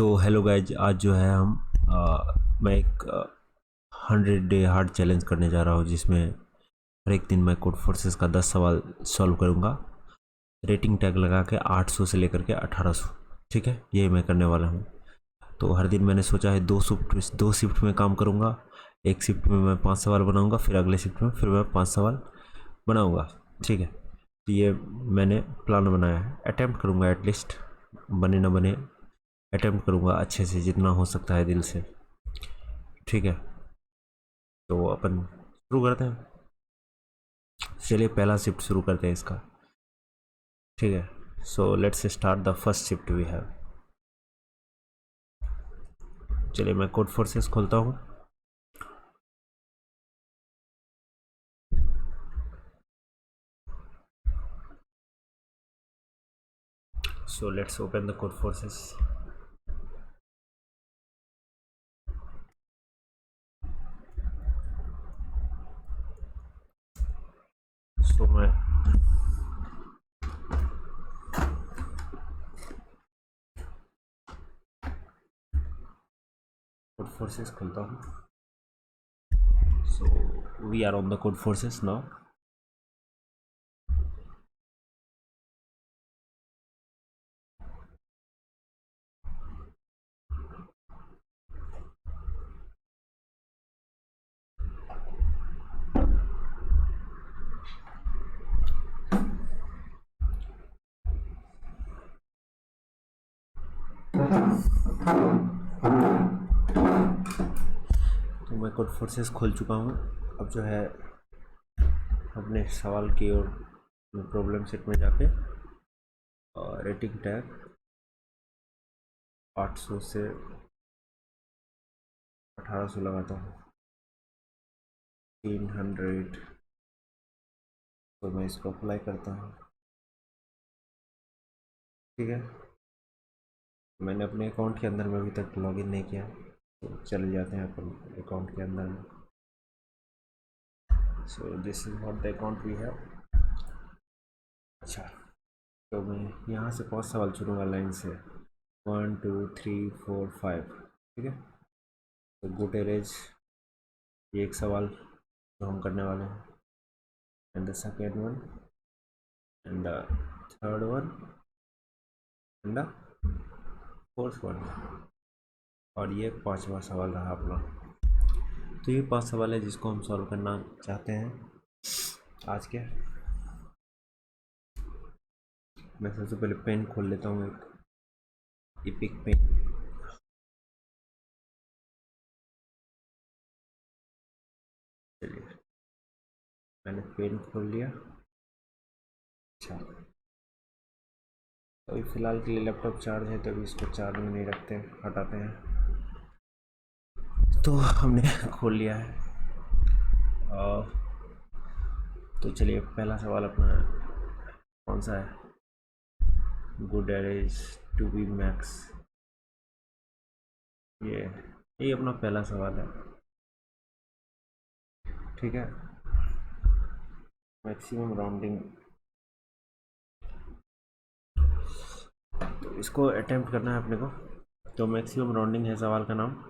तो hello guys, आज जो है मैं एक 100 डे हार्ड चैलेंज करने जा रहा हूँ, जिसमें हर एक दिन मैं कोड फोर्सेस का 10 सवाल सॉल्व करूँगा। रेटिंग टैग लगा के 800 से लेकर के 1800। ठीक है, ये मैं करने वाला हूँ। तो हर दिन मैंने सोचा है दो शिफ्ट में काम करूँगा। एक शिफ्ट में मैं 5 सवाल बनाऊँगा, फिर अगले शिफ्ट में फिर मैं 5 सवाल बनाऊँगा। ठीक है, तो ये मैंने प्लान बनाया है। अटैम्प्ट करूँगा, एटलीस्ट बने ना बने अटैम्प्ट करूँगा अच्छे से, जितना हो सकता है दिल से। ठीक है, तो अपन शुरू करते हैं। चलिए पहला शिफ्ट शुरू करते हैं इसका। ठीक है, so let's start the first shift we have. चलिए मैं कोड फोर्सेस खोलता हूँ। So let's open the Codeforces. So मैं कोड फोर्सेस खोलता हूँ। So we are on the Codeforces now. तो मैं कोड फोर्सेस खोल चुका हूँ। अब जो है अपने सवाल की ओर प्रॉब्लम सेट में जाके और रेटिंग टैग 800 से 1800 लगाता हूँ। 300। तो मैं इसको अप्लाई करता हूँ। ठीक है, मैंने अपने अकाउंट के अंदर में अभी तक लॉगिन नहीं किया, तो चले जाते हैं अपन अकाउंट के अंदर में। So this is not the account we have. अच्छा, तो मैं यहाँ से 5 सवाल चुनूँगा लाइन से। 1 2 3 4 5। ठीक है, तो गुड एवरेज ये एक सवाल जो हम करने वाले हैं, and the second one, and the third one, and the fourth one, और ये 5वां सवाल रहा अपना। तो ये 5 सवाल है जिसको हम सॉल्व करना चाहते हैं आज के। मैं सबसे पहले पेन खोल लेता हूँ, एक इपिक पेन। चलिए मैंने पेन खोल लिया। अच्छा, अभी फ़िलहाल के लिए लैपटॉप चार्ज है, तो अभी इसको चार्ज में नहीं रखते, हटाते हैं। तो हमने खोल लिया है। तो चलिए पहला सवाल अपना कौन सा है? Good average to be max. ये अपना पहला सवाल है। ठीक है, मैक्सिमम राउंडिंग, तो इसको अटेम्प्ट करना है अपने को। तो मैक्सिमम राउंडिंग है सवाल का नाम।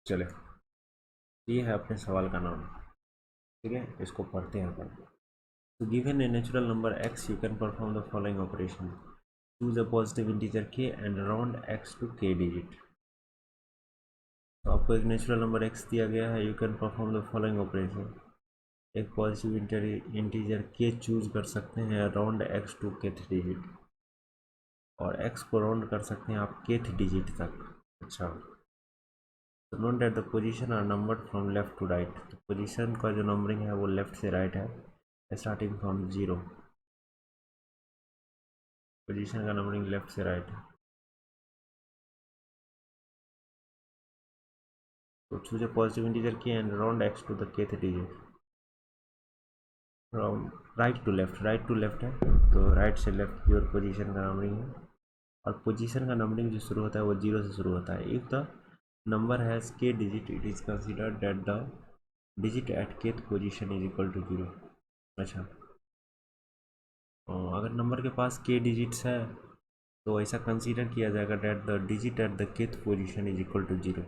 चले, ये है अपने सवाल का नाम। ठीक है, इसको पढ़ते हैं अपन। तो given a natural number x, you can perform the following operation. Choose a positive integer k and round x to k digit. तो आपको एक नेचुरल नंबर x दिया गया है, you can perform the following operation. एक positive integer k choose कर सकते हैं, round x to kth digit, और x को राउंड कर सकते हैं आप kth डिजिट तक। अच्छा, तो note that the position are numbered from left to right. तो पोजीशन का जो नंबरिंग है वो लेफ्ट से राइट है, स्टार्टिंग फ्रॉम 0। पोजीशन का नंबरिंग लेफ्ट से राइट है। तो choose a positive integer k and round x to the kth digit. From right to left, right to left है, तो राइट से लेफ्ट की ओर पोजीशन का नंबरिंग है। और पोजीशन का नंबरिंग जो शुरू होता है वो 0 से शुरू होता है। If the number has k digit, it is considered that the digit at kth position is equal to 0. अच्छा, अगर नंबर के पास k डिजिट्स है तो ऐसा कंसीडर किया जाएगा that the digit at the kth position is equal to 0.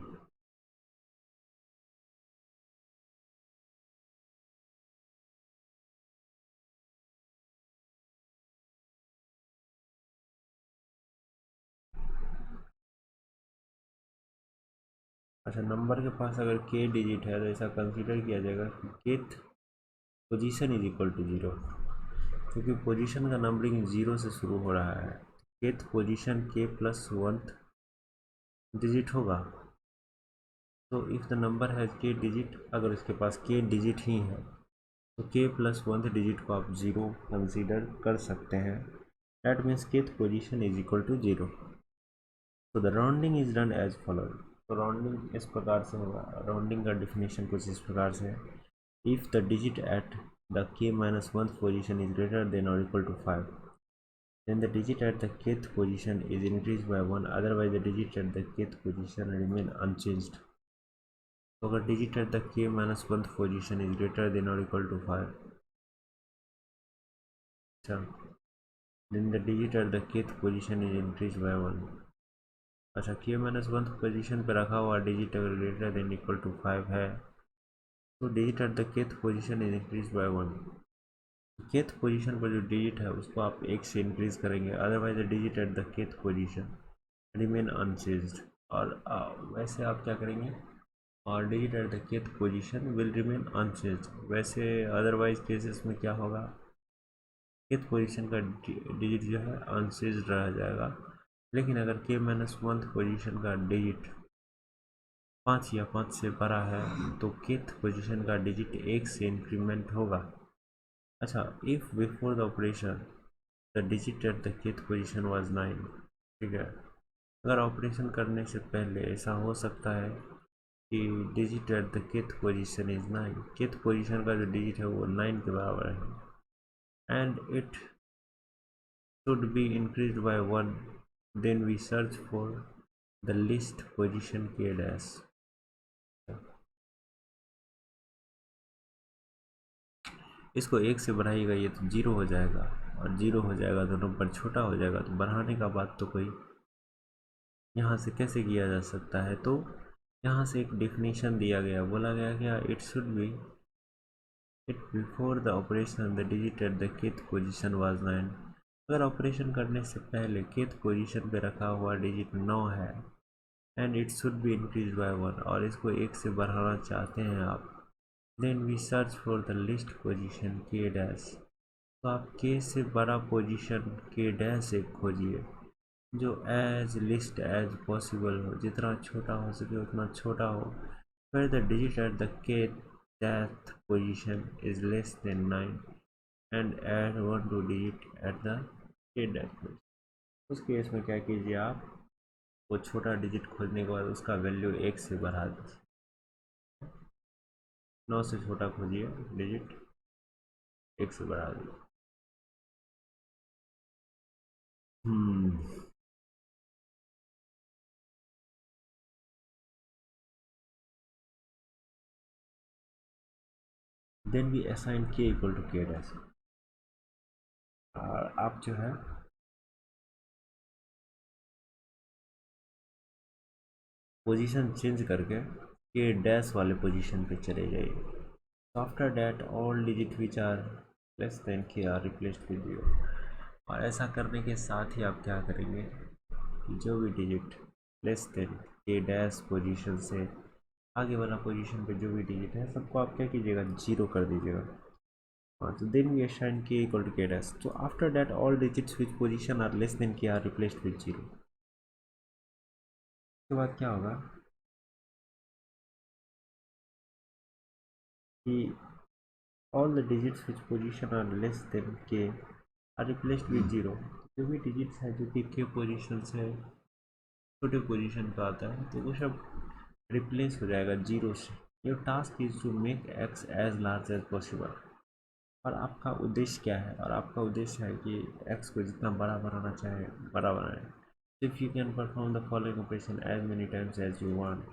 अच्छा, number के पास अगर k डिजिट है तो ऐसा कंसीडर किया जाएगा कि kth position is equal to 0, क्योंकि पोजीशन का नंबरिंग 0 से शुरू हो रहा है. kth position k plus 1th digit होगा. तो if the number has k digit, अगर उसके पास k डिजिट ही है तो k प्लस 1th डिजिट को आप 0 कंसीडर कर सकते हैं. That means kth position is equal to 0. तो the rounding is done as following. तो राउंडिंग इस प्रकार से होगा. राउंडिंग का डिफिनेशन कुछ इस प्रकार से है. If the digit at the k minus 1th position is greater than or equal to 5, then the digit at the kth position is increased by 1, otherwise the digit at the kth position remain unchanged. तो अगर digit at the k minus 1th position is greater than or equal to 5, अच्छा, then the digit at the kth position is increased by 1. अच्छा, k minus 1th position पे रखा हुआ digit अगर greater than equal to 5 है तो digit at the kth position is increase by 1. kth position पर जो डिजिट है उसको आप 1 से इंक्रीज करेंगे, otherwise the digit at the kth position remain unchanged. और वैसे आप क्या करेंगे, और digit at the kth position will remain unchanged. वैसे अदरवाइज केसेस में क्या होगा, kth पोजीशन का डिजिट जो है अनचेंज्ड रह जाएगा. लेकिन अगर k माइनस 1th पोजीशन का डिजिट 5 या 5 से बड़ा है तो kth पोजीशन का डिजिट 1 से इंक्रीमेंट होगा. अच्छा, if before the operation the digit at the kth position was 9, ठीक है, अगर ऑपरेशन करने से पहले ऐसा हो सकता है कि digit at the kth position is 9, kth position का जो डिजिट है वो 9 के बराबर है, and it should be increased by 1, then we search for the least position k dash. इसको 1 से बढ़ाइएगा ये तो 0 हो जाएगा, और 0 हो जाएगा तो नंबर छोटा हो जाएगा. तो बढ़ाने का बात तो कोई यहाँ से कैसे किया जा सकता है, तो यहाँ से एक डेफिनेशन दिया गया, बोला गया क्या, it should B it before the operation the digit at the kth position was 9. अगर ऑपरेशन करने से पहले kth पोजीशन पे रखा हुआ डिजिट 9 है, and it should be increase by 1, और इसको 1 से बढ़ाना चाहते हैं आप, then we search for the list position k dash. तो आप k से बड़ा पोजीशन k डैश एक खोजिए जो एज लिस्ट एज पॉसिबल हो, जितना छोटा हो सके उतना छोटा हो. फिर the digit at the k death position is less than 9, and add 1 to digit at the k death. उस केस में क्या कीजिए, आप वो छोटा डिजिट खोजने के बाद उसका वैल्यू 1 से बढ़ा दीजिए. 9 से छोटा खोजिए डिजिट, 1 से बढ़ा दीजिए. Then we assign k equal to k dash. और आप जो है पोजीशन चेंज करके k डैश वाले पोजीशन पे चले जाइए. After that all digit which are less than k are replaced with 0. और ऐसा करने के साथ ही आप क्या करेंगे, जो भी digit less than k dash position से आगे वाला पोजीशन पे जो भी डिजिट है सबको आप क्या कीजिएगा, 0 कर दीजिएगा. हाँ, तो then we assign k equal to k dash. तो after that all digits which position are less than k are replaced with 0. उसके बाद क्या होगा कि all the digits which position are less than k are replaced with 0. जो भी digits है जो कि k पोजीशन से छोटे पोजीशन पे आता है तो वो सब रिप्लेस हो जाएगा 0 से. Your task is to make x as large as possible. और आपका उद्देश्य क्या है, और आपका उद्देश्य है कि x को जितना बड़ा बनाना चाहे बड़ा बनाए. If you can perform the following operation as many times as you want,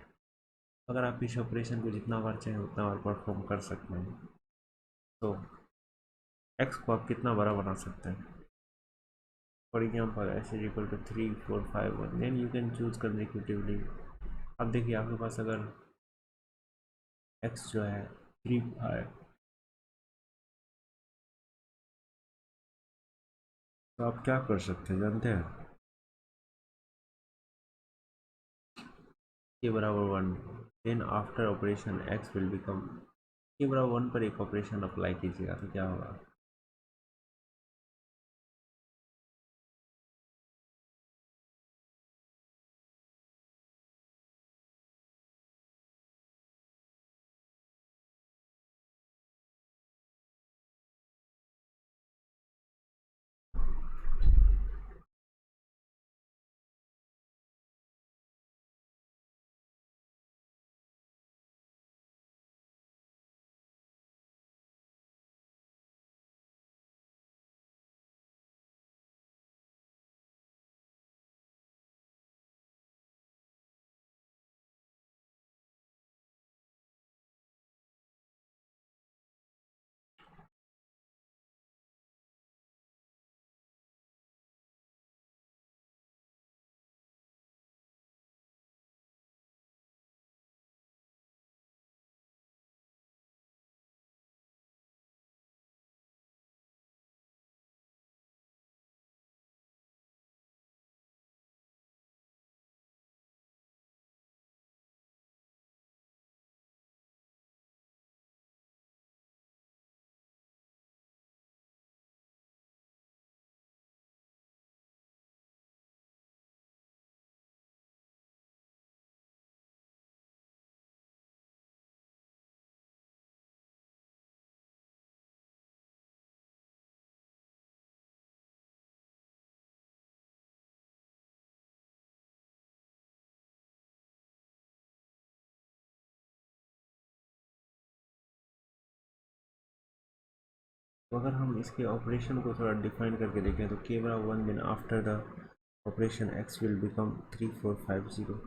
अगर आप इस ऑपरेशन को जितना बार चाहें उतना बार परफॉर्म कर सकते हैं, तो एक्स को आप कितना बड़ा बना सकते हैं। For example s is equal to 3 4 5 1, then you can choose consecutively. अब देखिए आपके पास अगर एक्स जो है 3 5, तो आप क्या कर सकते हैं जानते हैं, के बराबर 1, then after operation x will become, के बराबर 1 पर एक ऑपरेशन अप्लाई कीजिएगा तो क्या होगा। तो अगर हम इसके ऑपरेशन को थोड़ा डिफाइन करके देखें तो के बराबर 1, then after the operation x will become 3 4 5 0।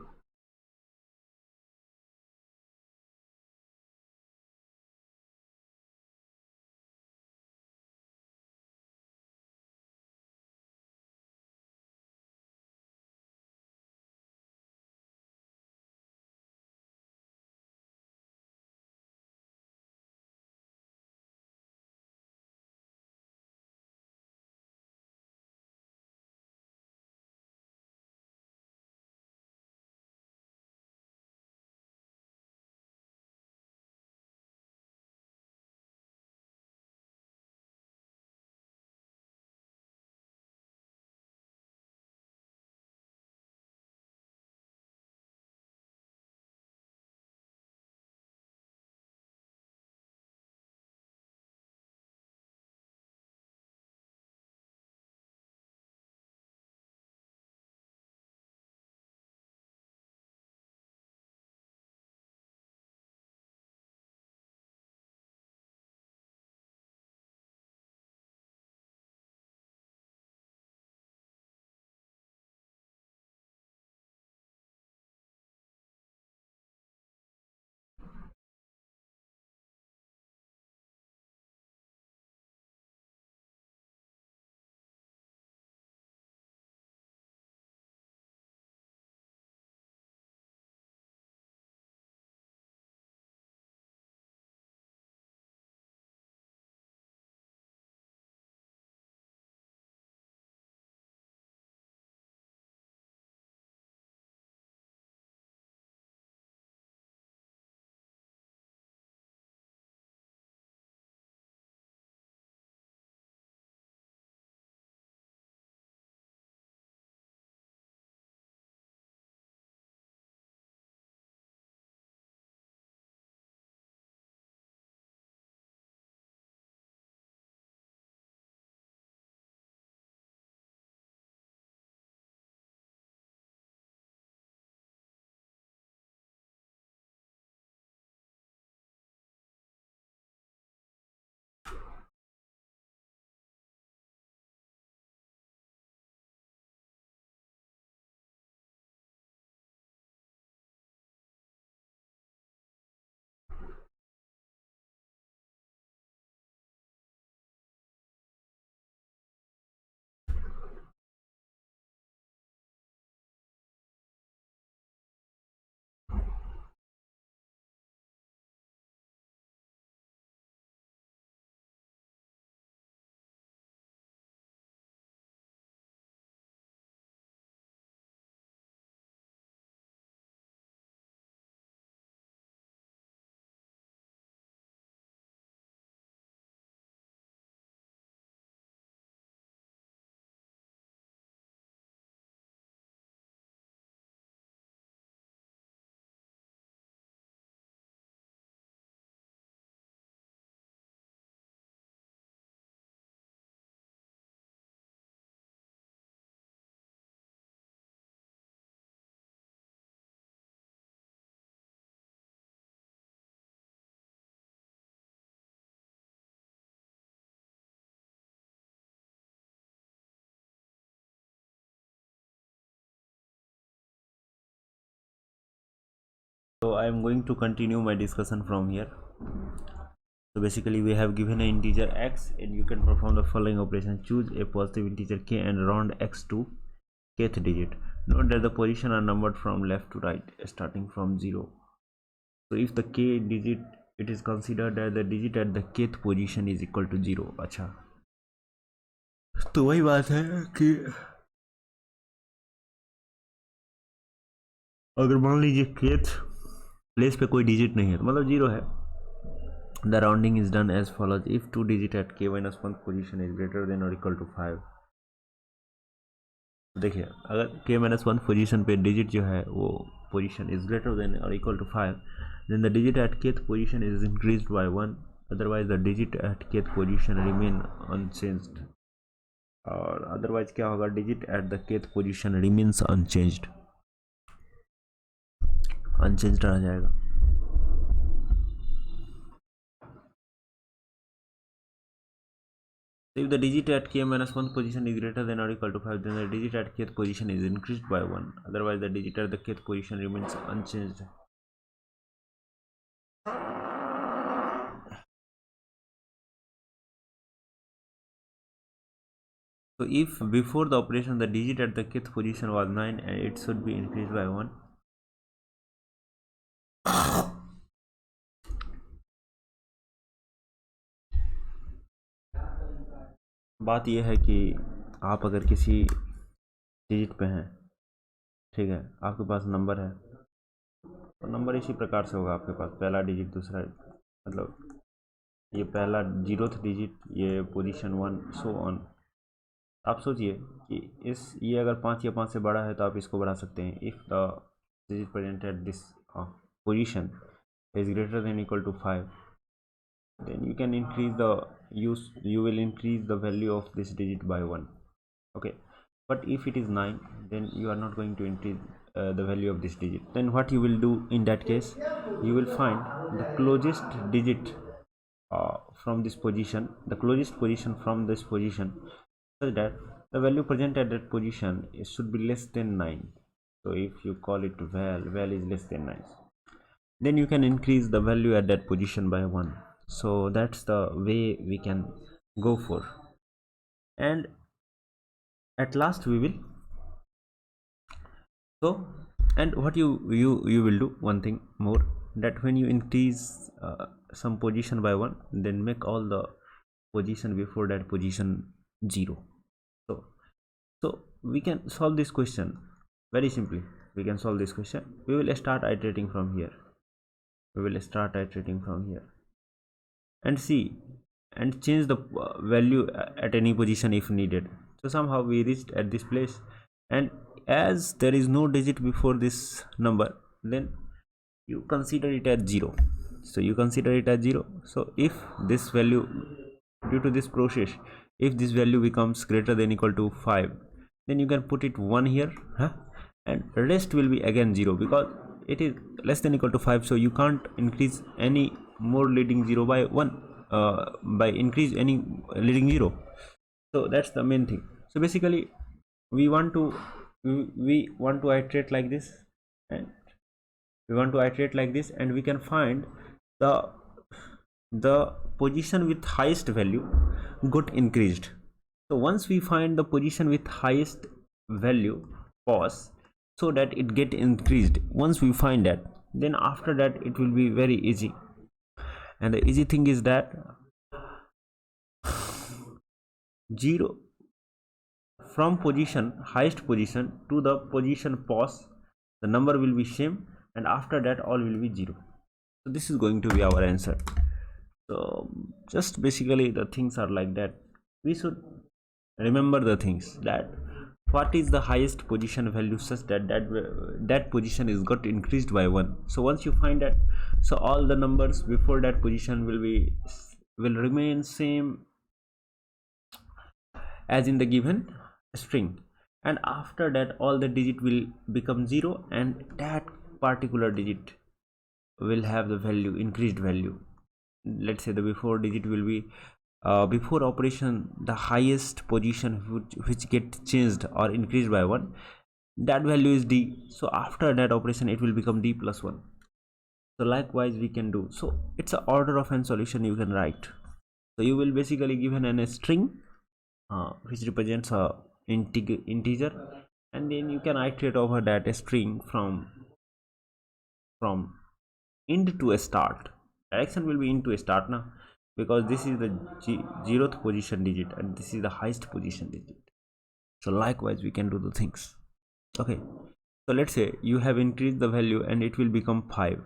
So I am going to continue my discussion from here. So basically we have given an integer x and you can perform the following operation. Choose a positive integer k and round x to kth digit. Note that the position are numbered from left to right starting from 0. So if the k digit, it is considered that the digit at the kth position is equal to 0. अच्छा, तो वही बात है कि अगर मान लीजिए kth place पे कोई डिजिट नहीं है तो मतलब 0 है. The rounding is done as follows. If two digit at k minus 1 position is greater than or equal to 5. देखिए अगर k minus 1 पोजीशन पे डिजिट जो है वो पोजीशन इज ग्रेटर देन और equal to 5, then the digit at kth position is increased by 1, otherwise the digit at kth position remain unchanged. और otherwise क्या होगा, digit at the kth position remains unchanged, unchanged रह जाएगा. So if the digit at k minus 1 position is greater than or equal to 5, then the digit at kth position is increased by 1, otherwise the digit at the kth position remains unchanged. So if before the operation the digit at the kth position was 9 and it should be increased by 1. बात यह है कि आप अगर किसी digit पे हैं, ठीक है, आपके पास नंबर है तो नंबर इसी प्रकार से होगा. आपके पास पहला डिजिट, दूसरा, मतलब ये पहला 0th डिजिट, ये पोजीशन 1, सो ऑन. आप सोचिए कि ये अगर 5 या 5 से बड़ा है तो आप इसको बढ़ा सकते हैं. If the digit present at this position is greater than equal to 5, then you can increase the you will increase the value of this digit by 1. Okay, but if it is 9, then you are not going to increase the value of this digit. Then what you will do in that case, you will find the closest digit from this position, the closest position from this position, such that the value present at that position should be less than 9. So if you call it val is less than 9, then you can increase the value at that position by 1. So that's the way we can go for. And at last we will, so, and what you will do one thing more, that when you increase some position by 1, then make all the position before that position 0. So we can solve this question very simply. We can solve this question. We will start iterating from here. And see and change the value at any position if needed. So somehow we reached at this place, and as there is no digit before this number, then you consider it as 0. So you consider it as 0. So if this value, due to this process, if this value becomes greater than equal to 5, then you can put it 1 here, and rest will be again 0 because it is less than equal to 5. So you can't increase any more leading 0 by 1 by increase any leading 0. So that's the main thing. So basically we want to iterate like this, and we can find the position with highest value got increased. So once we find the position with highest value, pause, so that it get increased. Once we find that, then after that it will be very easy. And the easy thing is that 0 from position, highest position, to the position pause, the number will be same, and after that all will be 0. So this is going to be our answer. So just basically the things are like that. We should remember the things, that what is the highest position value such that that position is got increased by 1. So once you find that, so all the numbers before that position will remain same as in the given string, and after that all the digit will become 0, and that particular digit will have the value, increased value. Let's say the before digit will be before operation, the highest position which get changed or increased by 1, that value is d. So after that operation it will become d plus 1. So likewise we can do. So it's an order of n solution you can write. So you will basically given a string which represents a integer, and then you can iterate over that string from end to a start. Direction will be into a start now, because this is the zeroth position digit and this is the highest position digit. So likewise we can do the things. Okay, so let's say you have increased the value and it will become 5.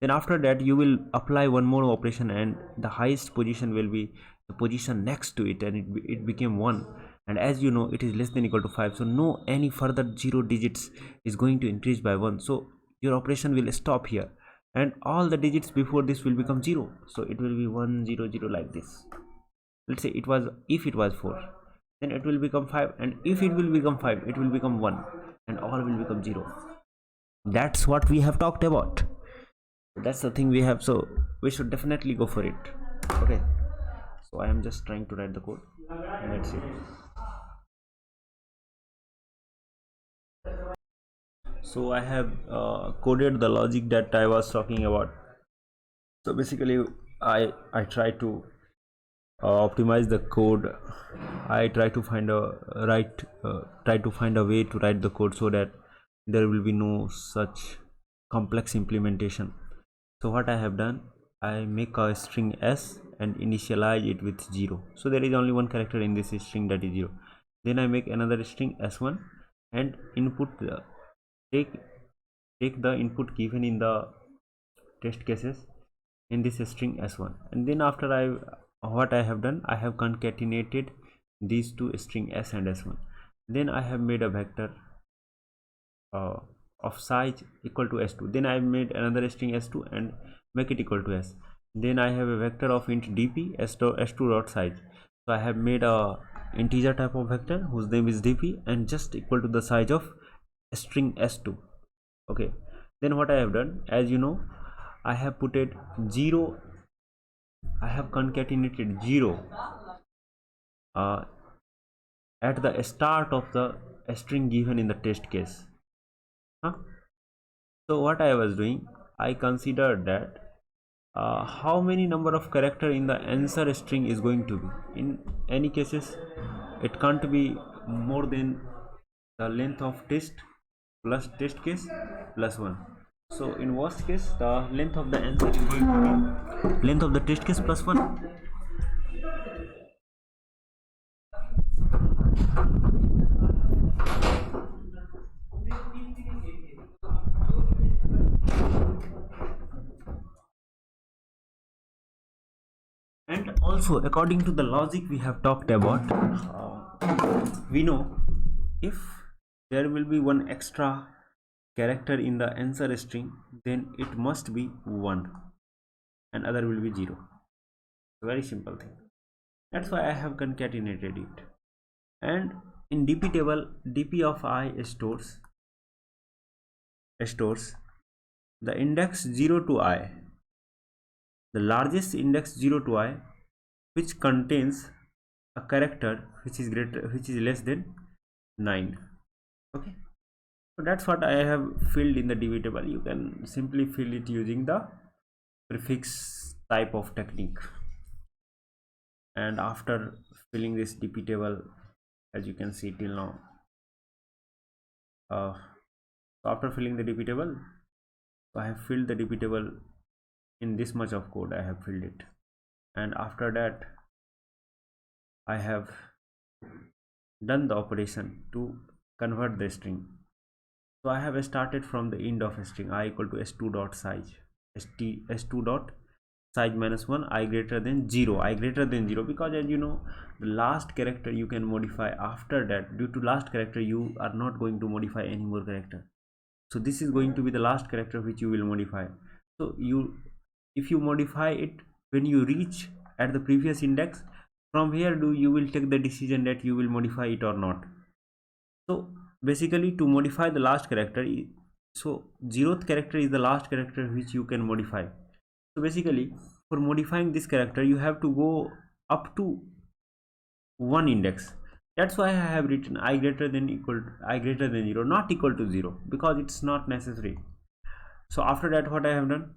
Then after that you will apply one more operation and the highest position will be the position next to it, and it became 1. And as you know, it is less than equal to 5, so no any further 0 digits is going to increase by 1. So your operation will stop here, and all the digits before this will become 0. So it will be 1 0 0 like this. Let's say it was, if it was 4, then it will become 5, and if it will become 5 it will become 1, and all will become 0. That's what we have talked about. That's the thing we have, so we should definitely go for it. Okay, so I am just trying to write the code. Let's see. So I have coded the logic that I was talking about. So basically I try to optimize the code. I try to find a way to write the code so that there will be no such complex implementation. So what I have done, I make a string s and initialize it with 0. So there is only one character in this string, that is 0. Then I make another string s1 and input take the input given in the test cases in this string s1. And then after what I have done, I have concatenated these two string s and s1. Then I have made a vector of size equal to s2. Then I made another string s2 and make it equal to s. Then I have a vector of int dp s2 dot size. So I have made a integer type of vector whose name is dp and just equal to the size of string s2. Okay, then what I have done, as you know, I have put it 0. I have concatenated 0 at the start of the string given in the test case. So what I was doing, I considered that how many number of character in the answer string is going to be. In any cases, it can't be more than the length of test plus test case plus 1. So in worst case, the length of the answer is going to be length of the test case plus 1. And also, according to the logic we have talked about, we know if there will be one extra character in the answer string, then it must be 1 and other will be 0. Very simple thing. That's why I have concatenated it. And in dp table, dp of I stores the index 0 to I, the largest index 0 to I, which contains a character which is less than 9. Okay, so that's what I have filled in the db table. You can simply fill it using the prefix type of technique. And after filling this dp table, as you can see till now, so after filling the dp table, I have filled the dp table in this much of code. I have filled it, and after that I have done the operation to convert the string. So I have started from the end of a string I equal to s2 dot size, s2 dot size minus 1, I greater than 0, because as you know, the last character you can modify. After that, due to last character, you are not going to modify any more character. So this is going to be the last character which you will modify. So if you modify it when you reach at the previous index, from here you will take the decision that you will modify it or not. So basically, to modify the last character, so 0th character is the last character which you can modify. So basically, for modifying this character, you have to go up to 1 index. That's why I have written I greater than 0, not equal to 0, because it's not necessary. So after that, what I have done,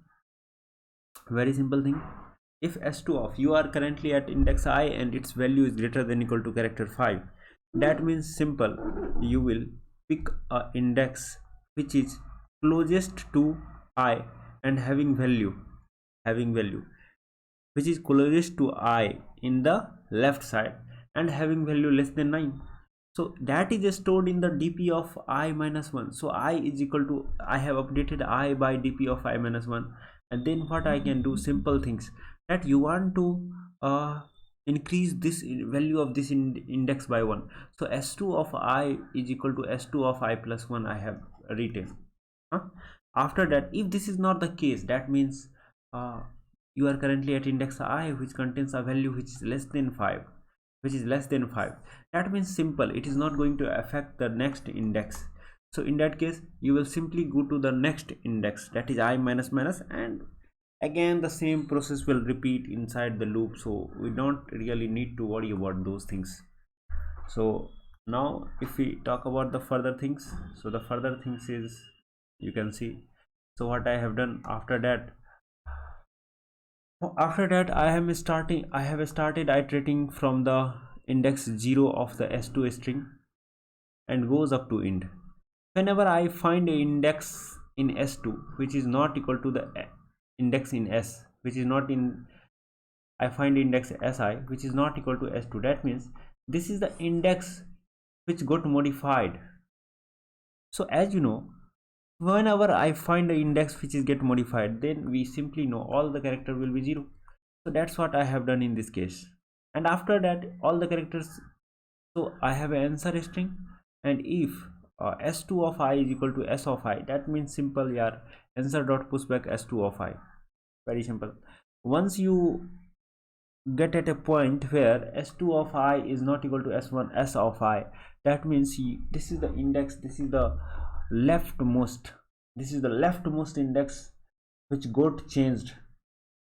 Very simple thing. If s2 of you are currently at index I and its value is greater than equal to character 5, that means simple, you will pick a index which is closest to I and having value which is closest to I in the left side and having value less than 9. So that is stored in the dp of I minus 1. So I is equal to, I have updated I by dp of I minus 1. And then what I can do, simple things, that you want to uh, increase this value of this index by 1. So s2 of I is equal to s2 of I plus 1 I have written. Huh? After that, if this is not the case, that means uh, you are currently at index I which contains a value which is less than 5, that means simple, it is not going to affect the next index. So in that case you will simply go to the next index, that is I minus minus, and again the same process will repeat inside the loop. So we don't really need to worry about those things. So now if we talk about the further things, so the further things is, you can see, so what I have done after that, I have started iterating from the index 0 of the s2 string and goes up to int. Whenever I find an index in s2 which is not equal to the index in s, which is not in, I find index si which is not equal to s2, that means this is the index which got modified. So as you know, whenever I find an index which is get modified, then we simply know all the character will be 0. So that's what I have done in this case. And after that all the characters, so I have an answer string, and if s2 of I is equal to s of I, that means simple, yeah, answer dot push back s2 of I. Very simple. Once you get at a point where s2 of I is not equal to s1 s of I, that means this is the index, this is the leftmost index which got changed.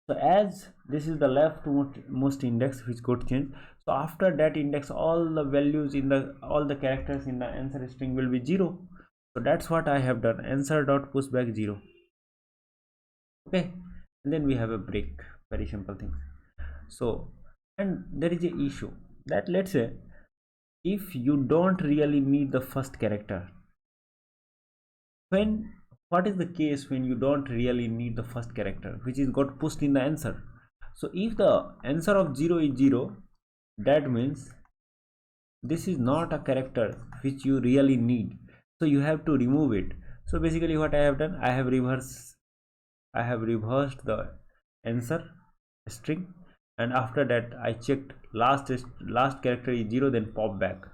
So as this is the leftmost index which got changed, so after that index all the values in the, all the characters in the answer string will be 0. So that's what I have done, answer dot push back 0. Okay, and then we have a break. Very simple thing. So, and there is a issue that, let's say if you don't really need the first character, when, what is the case when you don't really need the first character which is got pushed in the answer? So if the answer of 0 is 0, that means this is not a character which you really need, so you have to remove it. So basically what I have done, I have reversed the answer string, and after that I checked last character is 0, then pop back,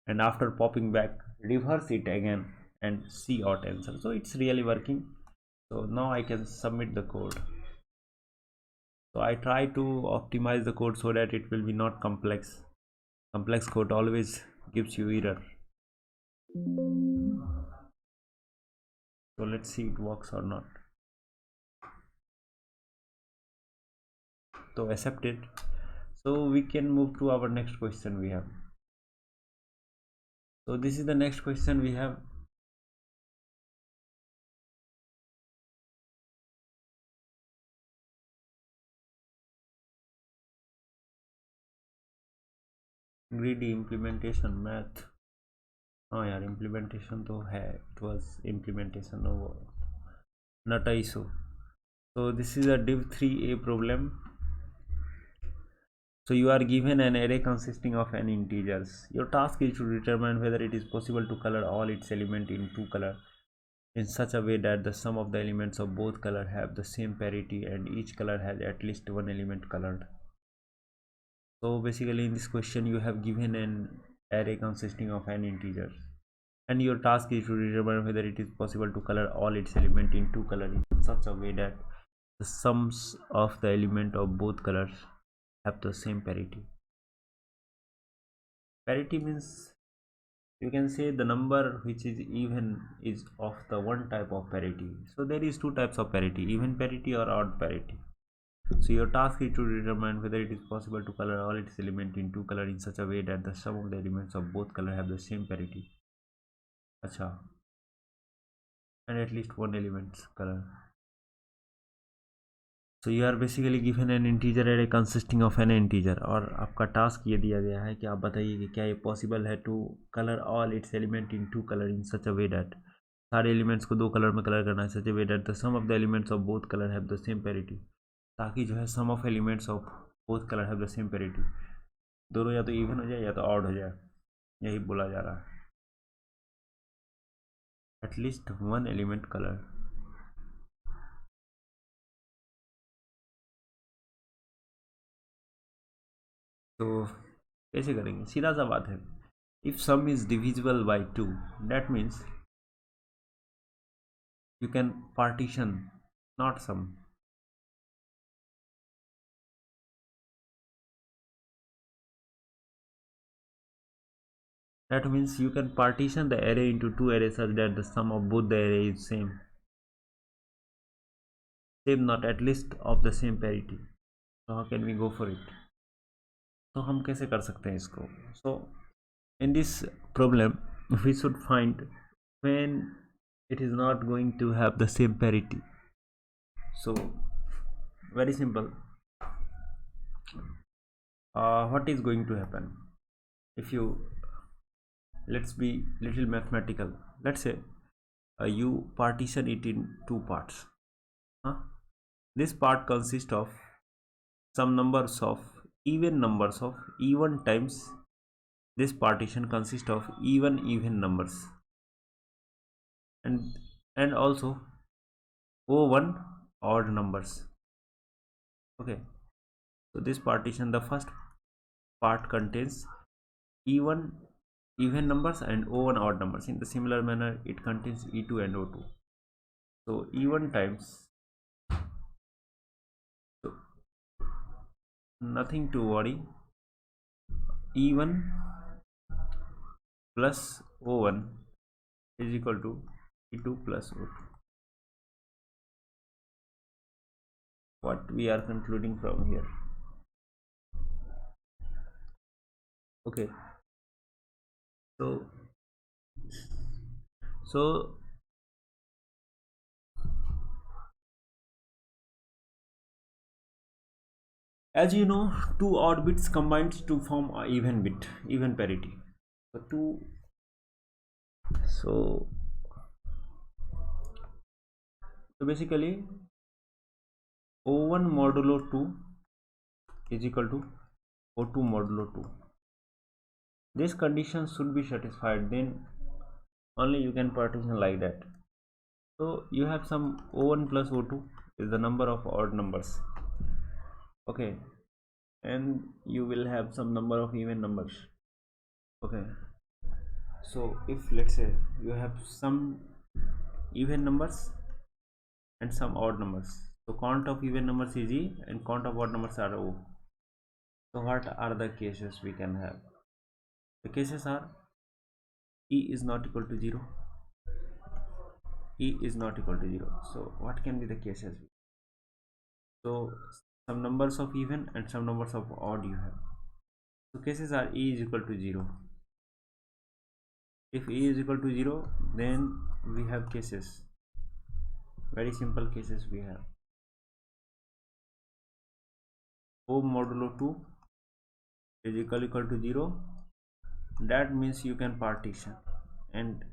and after popping back reverse it again and see out answer. So it's really working. So now I can submit the code. So I try to optimize the code so that it will be not complex code always gives you error. So let's see it works or not. So accept it. So we can move to our next question we have. So this is the next question we have. Greedy implementation math. हाँ यार implementation तो है, it was implementation, no, not a issue. So this is a div 3a problem. So you are given an array consisting of n integers. Your task is to determine whether it is possible to color all its elements in two color in such a way that the sum of the elements of both color have the same parity and each color has at least one element colored. So basically in this question you have given an array consisting of n integers, and your task is to determine whether it is possible to color all its elements in two color in such a way that the sums of the element of both colors have the same parity. Parity means, you can say, the number which is even is of the one type of parity. So there is two types of parity, even parity or odd parity. So your task is to determine whether it is possible to color all its elements in two color in such a way that the sum of the elements of both color have the same parity. Acha. And at least one element's color. So you are basically given an integer array consisting of n integer, और आपका task ये दिया गया है कि आप बताइए कि क्या ये पॉसिबल है to colour all its element in two colour in such a way that, सारे एलिमेंट्स को दो कलर में कलर करना है, such a way that the sum of the elements of both colour have the same parity, ताकि जो है sum of elements of both colour have the same parity, दोनों या तो इवन हो जाए या तो ऑड हो जाए, यही बोला जा रहा है। At least one element colour. तो कैसे करेंगे, सीधा सा बात है, if some is divisible by two that means you can partition not sum, that means you can partition the array into two arrays such that the sum of both the array is same not at least of the same parity. So how can we go for it? तो हम कैसे कर सकते हैं इसको? So in this problem we should find when it is not going to have the same parity. So very simple, what is going to happen if you, let's be little mathematical, let's say you partition it in two parts, huh? This part consists of some numbers of even times this partition consists of even numbers, and also O1 odd numbers. Okay, so this partition, the first part contains even even numbers and O1 odd numbers. In the similar manner it contains E2 and O2. So even times, so nothing to worry, E1 plus O1 is equal to E2 plus O2. What we are concluding from here? Okay, so as you know, two odd bits combined to form a even bit, even parity. So so basically O1 modulo 2 is equal to O2 modulo 2. This condition should be satisfied, then only you can partition like that. So you have some O1 plus O2 is the number of odd numbers, okay, and you will have some number of even numbers. Okay, so if let's say you have some even numbers and some odd numbers, so count of even numbers is E and count of odd numbers are O. So what are the cases we can have? The cases are E is not equal to 0, E is not equal to 0. So what can be the cases? So some numbers of even and some numbers of odd you have. So cases are E is equal to 0. If E is equal to 0, then we have cases, very simple cases we have. O modulo 2 is equal to 0, that means you can partition, and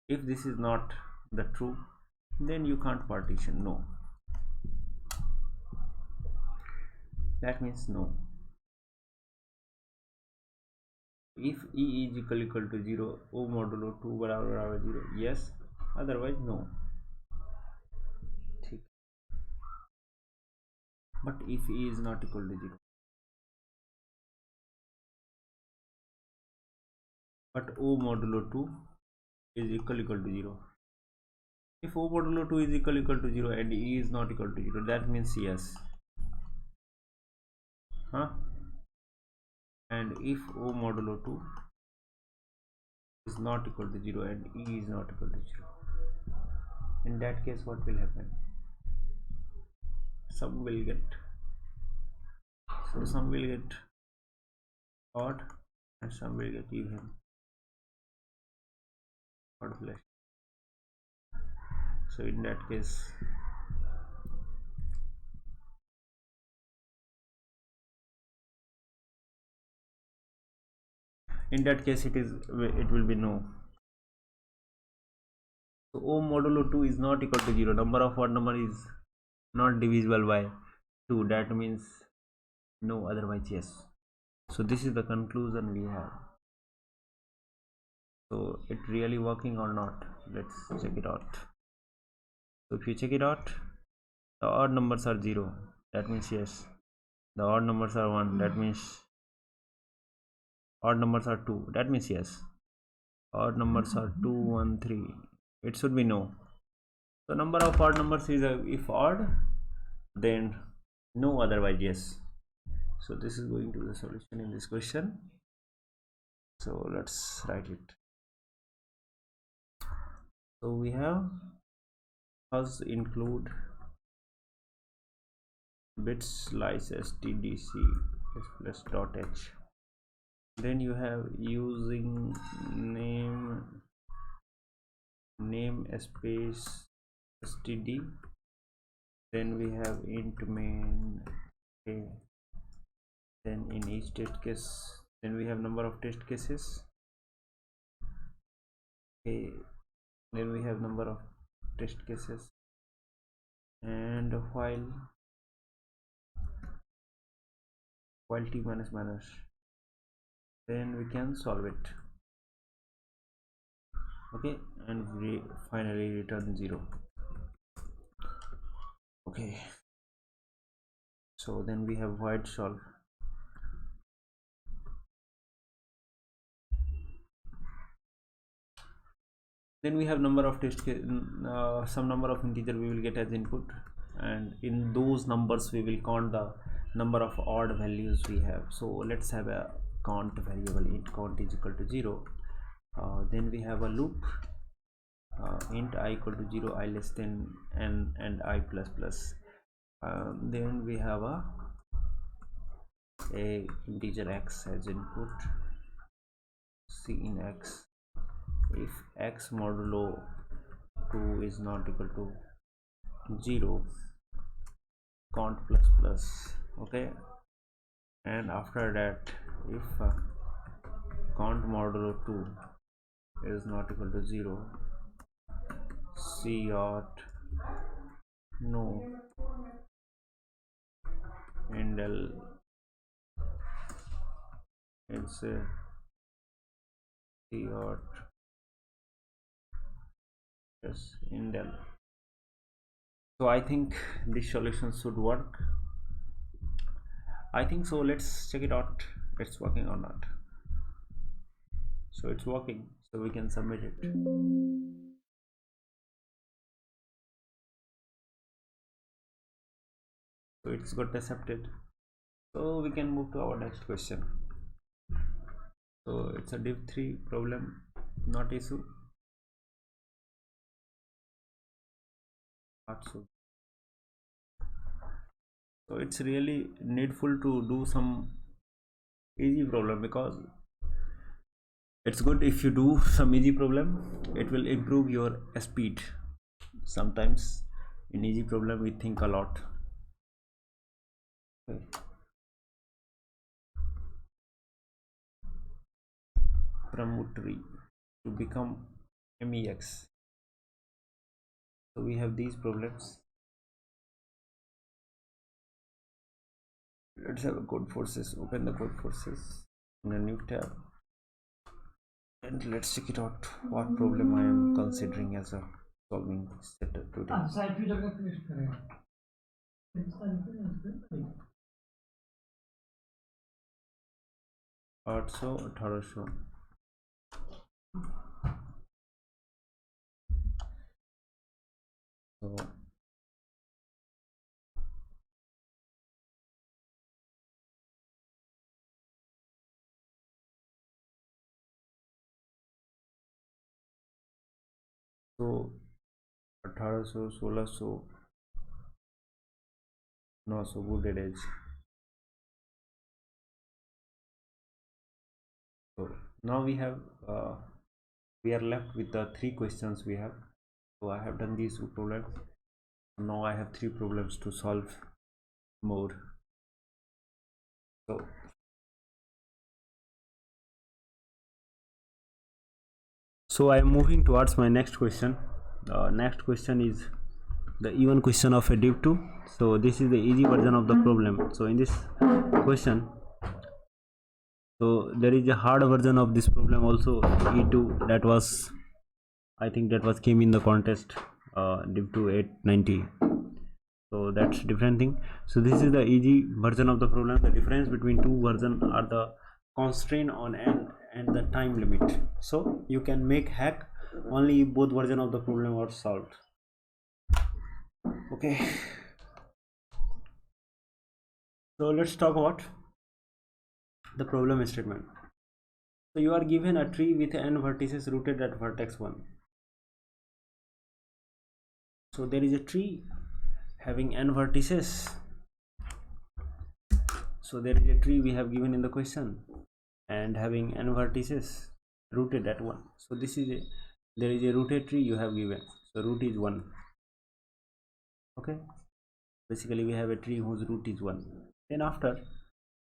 if this is not the true, then you can't partition, no, that means no. If E is equal to 0, O modulo 2 बराबर 0, yes, otherwise no. ठीक, but if E is not equal to 0, but O modulo 2 is equal to 0. If O modulo 2 is equal to 0 and E is not equal to 0, that means yes, huh? And if O modulo 2 is not equal to 0 and E is not equal to 0, in that case what will happen? Some will get, so some will get odd and some will get even. God bless. So in that case In that case it will be no. So O modulo 2 is not equal to 0. Number of odd number is not divisible by 2. That means no, otherwise yes. So this is the conclusion we have. So it really working or not? Let's check it out. So if you check it out, the odd numbers are 0. That means yes. The odd numbers are 1. That means odd numbers are 2. That means yes. Odd numbers are 2, 1, 3. It should be no. So number of odd numbers is if odd, then no, otherwise yes. So this is going to be the solution in this question. So let's write it. So we have first include bit slice stdc plus dot h. Then you have using name space std. Then we have int main. Okay. Then in each test case, then we have number of test cases. Okay. Then we have number of test cases, and while t minus minus, then we can solve it. Okay, and we finally return 0. Okay, so then we have void solve. Then we have number of test some number of integer we will get as input, and in those numbers we will count the number of odd values we have. So let's have a count variable. Int count is equal to 0. Then we have a loop, int I equal to 0, I less than n, and I plus plus. Then we have a integer x as input. C in x, if x modulo 2 is not equal to 0, count plus plus. Okay, and after that, if count modulo 2 is not equal to 0, cout no indel, it's cout yes indel. So I think this solution should work. I think so. Let's check it out. It's working or not. So it's working, so we can submit it. So it's got accepted. So we can move to our next question. So it's a div 3 problem, not issue. So it's really needful to do some easy problem, because it's good if you do some easy problem, it will improve your speed. Sometimes in easy problem we think a lot. Okay. From tree to become MEX. So we have these problems. Let's have a codeforces. Open the codeforces in a new tab, and let's check it out what problem I am considering as a solving set today. 800 1800. So 1800 1600 900 good age. So now we have we are left with the 3 questions we have. So I have done these 2 problems. Now I have 3 problems to solve more. So So I am moving towards my next question. Next question is the even question of a div 2. So this is the easy version of the problem. So in this question, so there is a hard version of this problem also, E2, that was, I think that was came in the contest, div 2 890. So that's different thing. So this is the easy version of the problem. The difference between two versions are the constraint on n and the time limit. So you can make hack only if both version of the problem are solved. Okay, so let's talk about the problem statement. So you are given a tree with n vertices rooted at vertex 1. So there is a tree having n vertices. So there is a tree we have given in the question and having n vertices rooted at 1. So this is a, there is a rooted tree you have given, so root is 1. Okay, basically we have a tree whose root is 1. Then after,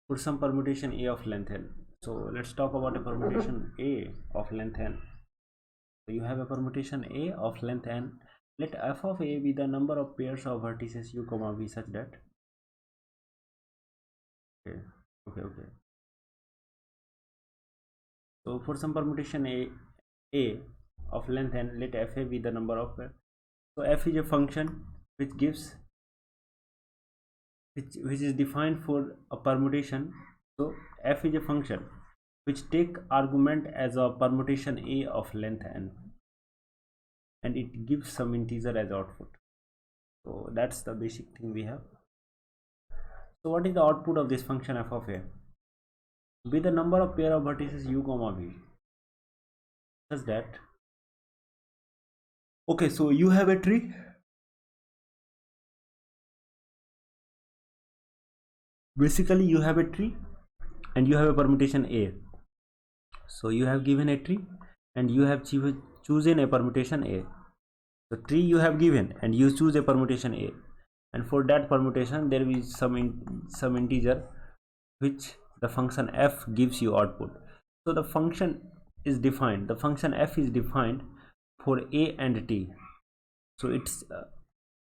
put some permutation a of length n. So let's talk about a permutation a of length n. So you have a permutation a of length n. Let f of a be the number of pairs of vertices u comma v such that, okay. So for some permutation a of length n, let fa be the number of pairs. So f is a function which gives which is defined for a permutation. So f is a function which take argument as a permutation a of length n, and it gives some integer as output. So that's the basic thing we have. So what is the output of this function f of a? Be the number of pair of vertices u comma v such that, okay, so you have a tree. Basically you have a tree and you have a permutation a. So you have given a tree and you have chosen a permutation a. The tree you have given and you choose a permutation a, and for that permutation there is some integer which the function f gives you output. So the function is defined, the function f is defined for a and t. So it's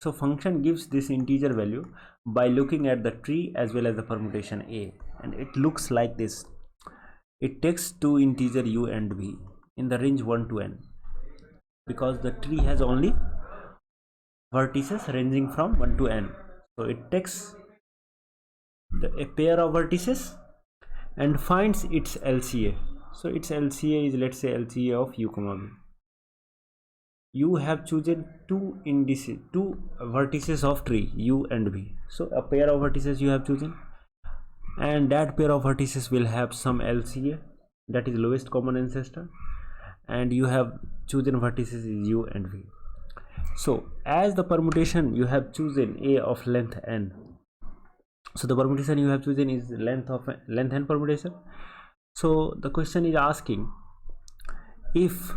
so function gives this integer value by looking at the tree as well as the permutation a, and it looks like this. It takes two integer u and v in the range 1 to n, because the tree has only vertices ranging from 1 to n. So it takes a pair of vertices and finds its LCA. So its LCA is, let's say, LCA of u comma v. You have chosen two indices, two vertices of tree u and v. So a pair of vertices you have chosen, and that pair of vertices will have some LCA, that is lowest common ancestor, and you have chosen vertices is u and v. So as the permutation you have chosen a of length n, so the permutation you have chosen is length n permutation. So the question is asking if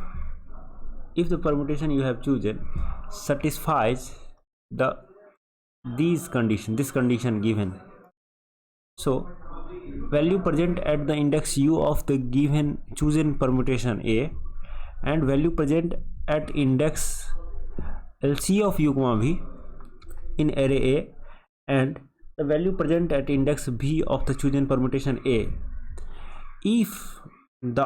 the permutation you have chosen satisfies this condition given. So value present at the index u of the given chosen permutation a, and value present at index LC of u comma v in array a, and the value present at index v of the chosen permutation a, if the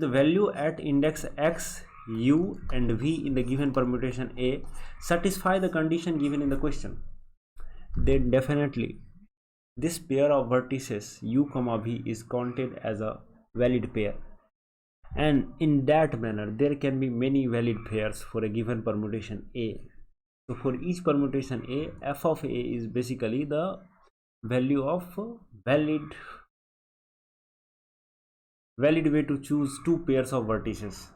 value at index x, u and v in the given permutation a satisfy the condition given in the question, then definitely this pair of vertices u comma v is counted as a valid pair, and in that manner there can be many valid pairs for a given permutation a. So for each permutation a, f of a is basically the value of valid way to choose two pairs of vertices,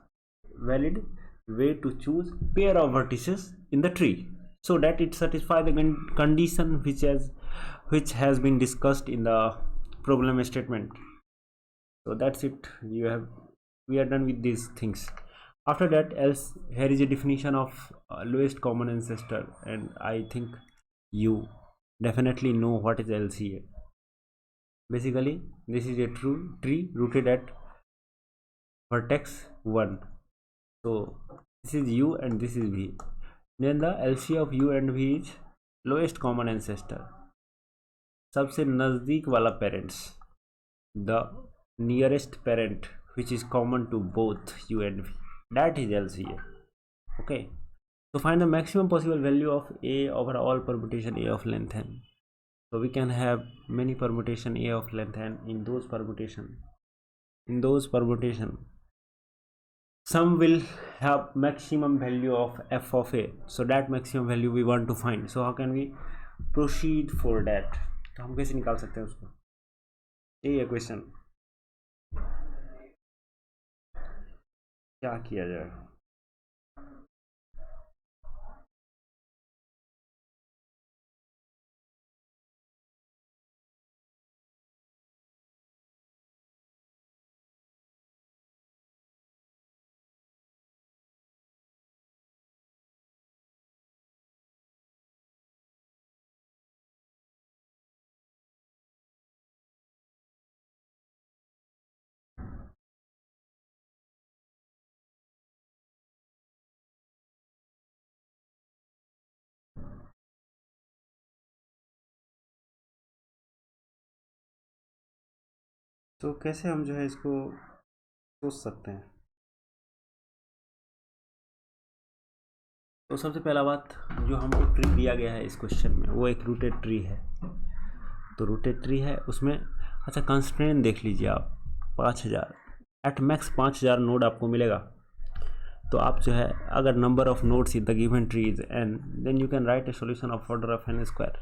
valid way to choose pair of vertices in the tree, so that it satisfy the condition which has been discussed in the problem statement. So that's it. We are done with these things. After that, else here is a definition of lowest common ancestor, and I think you definitely know what is LCA. Basically this is a true tree rooted at vertex 1. So this is u and this is v. Then the LCM of u and v is lowest common ancestor, सबसे नज़दीक वाला parents, the nearest parent which is common to both u and v, that is LCM. Okay, so find the maximum possible value of a over all permutation a of length n. So we can have many permutation a of length n. In those permutation some will have maximum value of f of a, so that maximum value we want to find. So how can we proceed for that? तो हम कैसे निकाल सकते हैं उसको, यही है question, क्या किया जाए। तो कैसे हम जो है इसको सोच सकते हैं। तो सबसे पहला बात, जो हमको ट्री दिया गया है इस क्वेश्चन में वो एक रूटेड ट्री है। तो रूटेड ट्री है उसमें, अच्छा कंस्ट्रेंट देख लीजिए आप, 5000 एट मैक्स 5000 नोड आपको मिलेगा। तो आप जो है अगर number of nodes in the given tree is n, then you can write a solution of order of n square.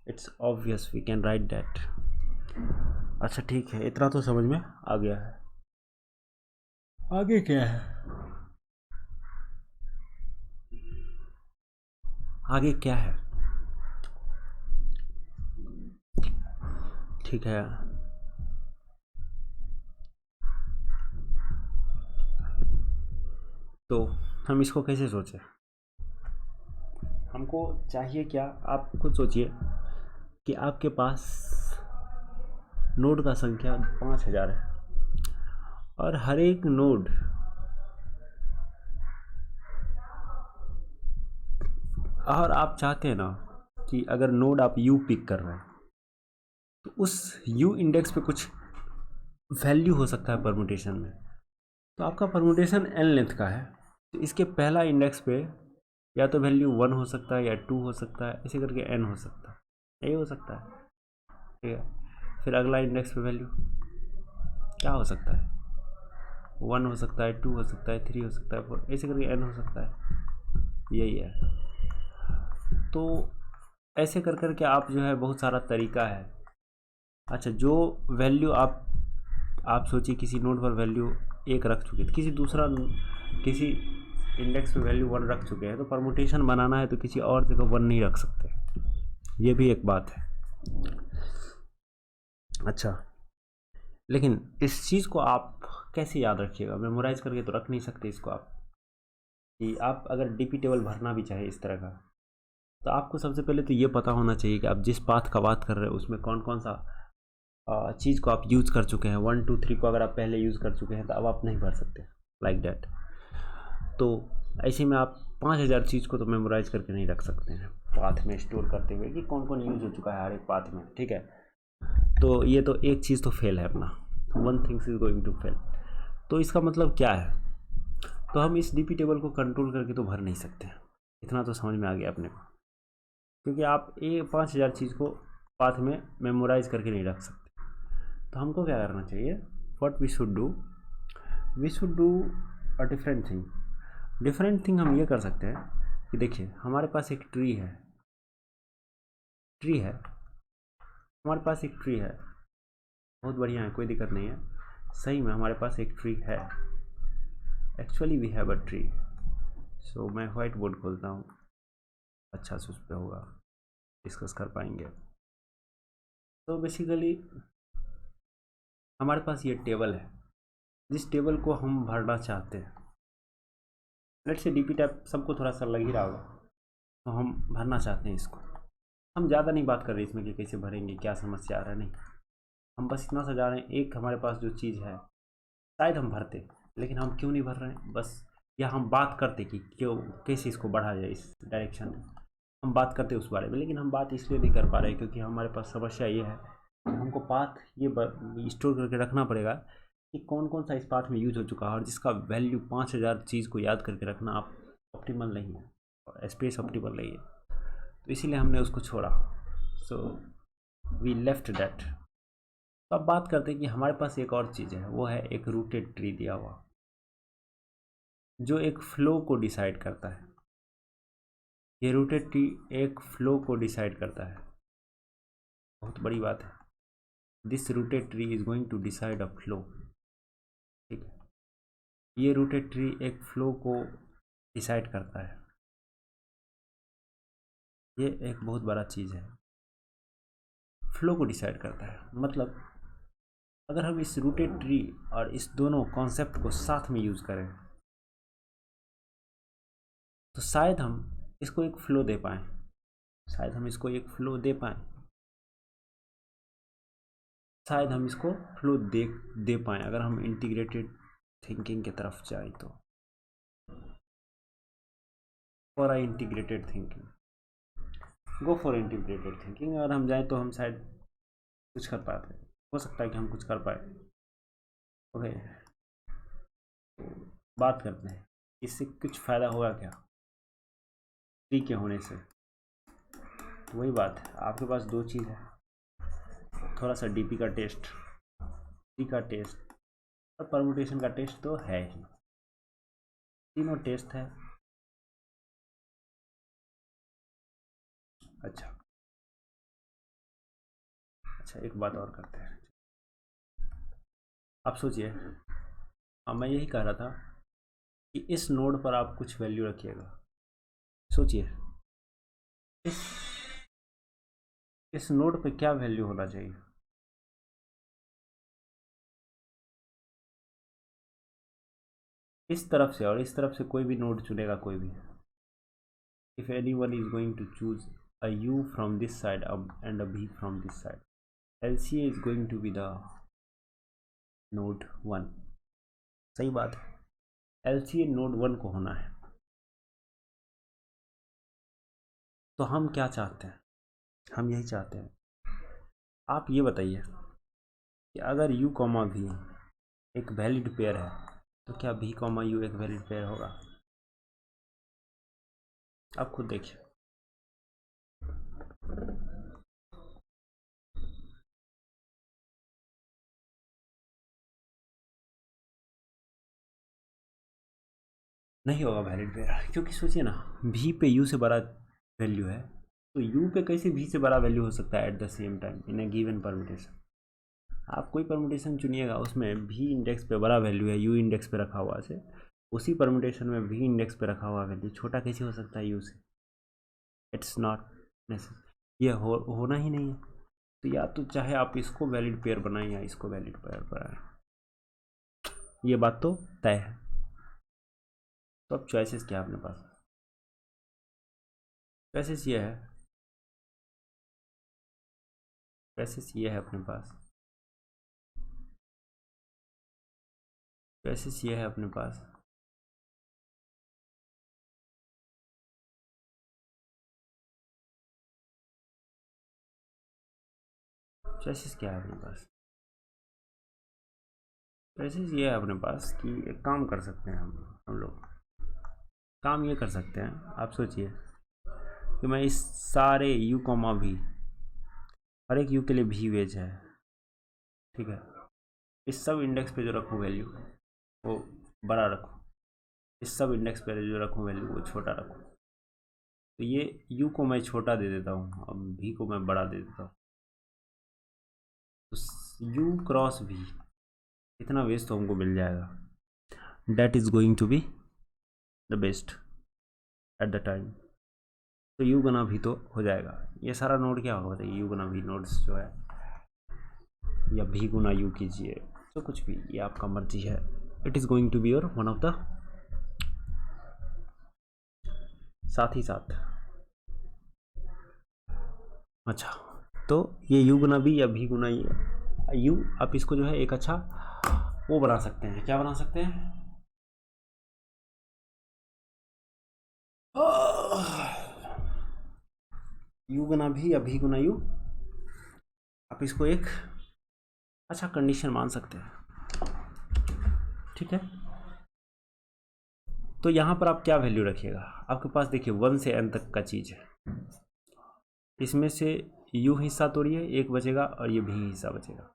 It's obvious we can write that. अच्छा ठीक है, इतना तो समझ में आ गया है। आगे क्या है, आगे क्या है, ठीक है। तो हम इसको कैसे सोचें, हमको चाहिए क्या, आप खुद सोचिए कि आपके पास नोड का संख्या 5000 है और हर एक नोड और आप चाहते हैं ना कि अगर नोड आप u पिक कर रहे हैं तो उस u इंडेक्स पे कुछ वैल्यू हो सकता है परमुटेशन में। तो आपका परमुटेशन n लेंथ का है, तो इसके पहला इंडेक्स पे या तो वैल्यू 1 हो सकता है या 2 हो सकता है, इसी करके n हो सकता है, यही हो सकता है, ठीक है। फिर अगला इंडेक्स पे वैल्यू क्या हो सकता है, 1 हो सकता है, 2 हो सकता है, 3 हो सकता है, 4, ऐसे करके n हो सकता है, यही है। तो ऐसे कर कर के आप जो है बहुत सारा तरीका है। अच्छा, जो वैल्यू आप सोचिए किसी नोड पर वैल्यू 1 रख चुके थे, किसी इंडेक्स पे वैल्यू 1 रख चुके हैं, तो परमुटेशन बनाना है तो किसी और जगह 1 नहीं रख सकते, ये भी एक बात है। अच्छा, लेकिन इस चीज़ को आप कैसे याद रखिएगा, मेमोराइज करके तो रख नहीं सकते इसको आप, कि आप अगर डीपी टेबल भरना भी चाहे इस तरह का, तो आपको सबसे पहले तो ये पता होना चाहिए कि आप जिस पाथ का बात कर रहे हो उसमें कौन कौन सा चीज़ को आप यूज़ कर चुके हैं। 1 2 3 को अगर आप पहले यूज़ कर चुके हैं तो अब आप नहीं भर सकते, लाइक दैट। तो ऐसे में आप 5000 चीज़ को तो मेमोराइज करके नहीं रख सकते हैं पाथ में स्टोर करते हुए कि कौन कौन यूज़ हो चुका है हर एक पाथ में, ठीक है। तो ये तो एक चीज़ तो फेल है अपना, 1 things is going to fail. तो इसका मतलब क्या है, तो हम इस डीपी टेबल को कंट्रोल करके तो भर नहीं सकते, इतना तो समझ में आ गया अपने को, क्योंकि आप 5000 चीज़ को पाथ में मेमोराइज करके नहीं रख सकते। तो हमको क्या करना चाहिए, what we should do a different thing हम ये कर सकते हैं कि देखिए हमारे पास एक ट्री है, हमारे पास एक ट्री है, बहुत बढ़िया है, कोई दिक्कत नहीं है, सही में हमारे पास एक ट्री है, actually we have a tree. So मैं व्हाइट बोर्ड खोलता हूँ, अच्छा से उस पर होगा, डिस्कस कर पाएंगे। तो बेसिकली हमारे पास ये टेबल है, जिस टेबल को हम भरना चाहते हैं, लेट्स से डीपी टाइप सबको थोड़ा सा लग ही रहा होगा, तो हम भरना चाहते हैं इसको। हम ज़्यादा नहीं बात कर रहे इसमें कि कैसे भरेंगे, क्या समस्या आ रहा है, नहीं, हम बस इतना सा जा रहे हैं, एक हमारे पास जो चीज़ है शायद हम भरते, लेकिन हम क्यों नहीं भर रहे हैं, बस या हम बात करते कि क्यों कैसे इसको बढ़ा जाए इस डायरेक्शन में, हम बात करते उस बारे में, लेकिन हम बात इसलिए नहीं कर पा रहे क्योंकि हमारे पास समस्या ये है कि हमको पाथ ये स्टोर करके रखना पड़ेगा कि कौन कौन सा इस पाथ में यूज हो चुका है, और जिसका वैल्यू 5000 चीज़ को याद करके रखना आप ऑप्टिमल नहीं है, और स्पेस ऑप्टिमल नहीं है, तो इसीलिए हमने उसको छोड़ा। So we left that. तो अब बात करते हैं कि हमारे पास एक और चीज़ है, वो है एक रूटेड ट्री दिया हुआ, जो एक फ्लो को डिसाइड करता है। ये रूटेड ट्री एक फ्लो को डिसाइड करता है, बहुत बड़ी बात है। This rooted tree is going to decide a flow, ठीक है, ये रूटेड ट्री एक फ्लो को डिसाइड करता है। ये एक बहुत बड़ा चीज़ है, फ्लो को डिसाइड करता है। मतलब अगर हम इस रूटेड ट्री और इस दोनों कॉन्सेप्ट को साथ में यूज़ करें तो शायद हम इसको एक फ्लो दे पाएँ, शायद हम इसको एक फ्लो दे पाएँ, शायद हम इसको फ्लो दे पाएँ अगर हम इंटीग्रेटेड थिंकिंग की तरफ जाए तो। For integrated thinking, go for integrated thinking, अगर हम जाएँ तो हम शायद कुछ कर पाते, हो सकता है कि हम कुछ कर पाए। ओके, तो बात करते हैं इससे कुछ फ़ायदा होगा क्या ट्री के होने से। तो वही बात है, आपके पास दो चीज़ है, थोड़ा सा डीपी का टेस्ट, टी का टेस्ट और परमुटेशन का टेस्ट तो है ही, तीनों टेस्ट है। अच्छा, एक बात और करते हैं। आप सोचिए, मैं यही कह रहा था कि इस नोड पर आप कुछ वैल्यू रखिएगा। सोचिए इस इस नोड पे क्या वैल्यू होना चाहिए। इस तरफ से और इस तरफ से कोई भी नोड चुनेगा, कोई भी, if anyone is going to choose a u from this side and a b from this side, LCA is going to be the node 1। सही बात है, LCA नोड 1 को होना है। तो हम क्या चाहते हैं, हम यही चाहते हैं। आप ये बताइए कि अगर u कॉमा v एक वैलिड पेयर है तो क्या v कॉमा u एक वैलिड पेयर होगा। आप खुद देखिए, नहीं होगा वैलिड पेयर, क्योंकि सोचिए ना, v पे u से बड़ा वैल्यू है, तो u पे कैसे v से बड़ा वैल्यू हो सकता है at the same time in A given permutation. आप कोई परम्यूटेशन चुनिएगा, उसमें v इंडेक्स पे बड़ा वैल्यू है, u इंडेक्स पे रखा हुआ से, उसी परम्यूटेशन में v इंडेक्स पे रखा हुआ वैल्यू छोटा कैसे हो सकता है u से। इट्स नॉट नेसेसरी, ये होना ही नहीं है। तो या तो चाहे आप इसको वैलिड पेयर बनाएं या इसको वैलिड पेयर बनाएं, ये बात तो तय है। तो अब चॉइसेस क्या है अपने पास, चॉइसेस ये है, चॉइसेस ये है अपने पास, चॉइसेस ये है अपने पास। चॉइसेस क्या है अपने पास, चॉइसेस ये है अपने पास कि एक काम कर सकते हैं हम लोग काम ये कर सकते हैं। आप सोचिए कि मैं इस सारे u कॉमा भी, हर एक u के लिए भी वेज है, ठीक है, इस सब इंडेक्स पे जो रखूँ वैल्यू वो बड़ा रखूँ, इस सब इंडेक्स पे जो रखूँ वैल्यू वो छोटा रखूँ। तो ये u को मैं छोटा दे देता हूँ, अब v को मैं बड़ा दे देता हूँ। तो u क्रॉस v इतना वेज तो हमको मिल जाएगा, that is going to be the best at the time. तो u गुना v तो हो जाएगा। ये सारा नोड क्या होगा बताइए, u गुना v नोड्स जो है, या v गुना u कीजिए, तो कुछ भी, ये आपका मर्जी है। It is going to be your one of the, साथ ही साथ, अच्छा, तो ये u गुना v या v गुना u, आप इसको जो है एक अच्छा वो बना सकते हैं। क्या बना सकते हैं? यू गुना भी या भी गुना यू। आप इसको एक अच्छा कंडीशन मान सकते हैं, ठीक है। तो यहाँ पर आप क्या वैल्यू रखिएगा, आपके पास देखिए 1 से n तक का चीज़ है, इसमें से u हिस्सा तोड़िए, एक बचेगा और ये भी हिस्सा बचेगा,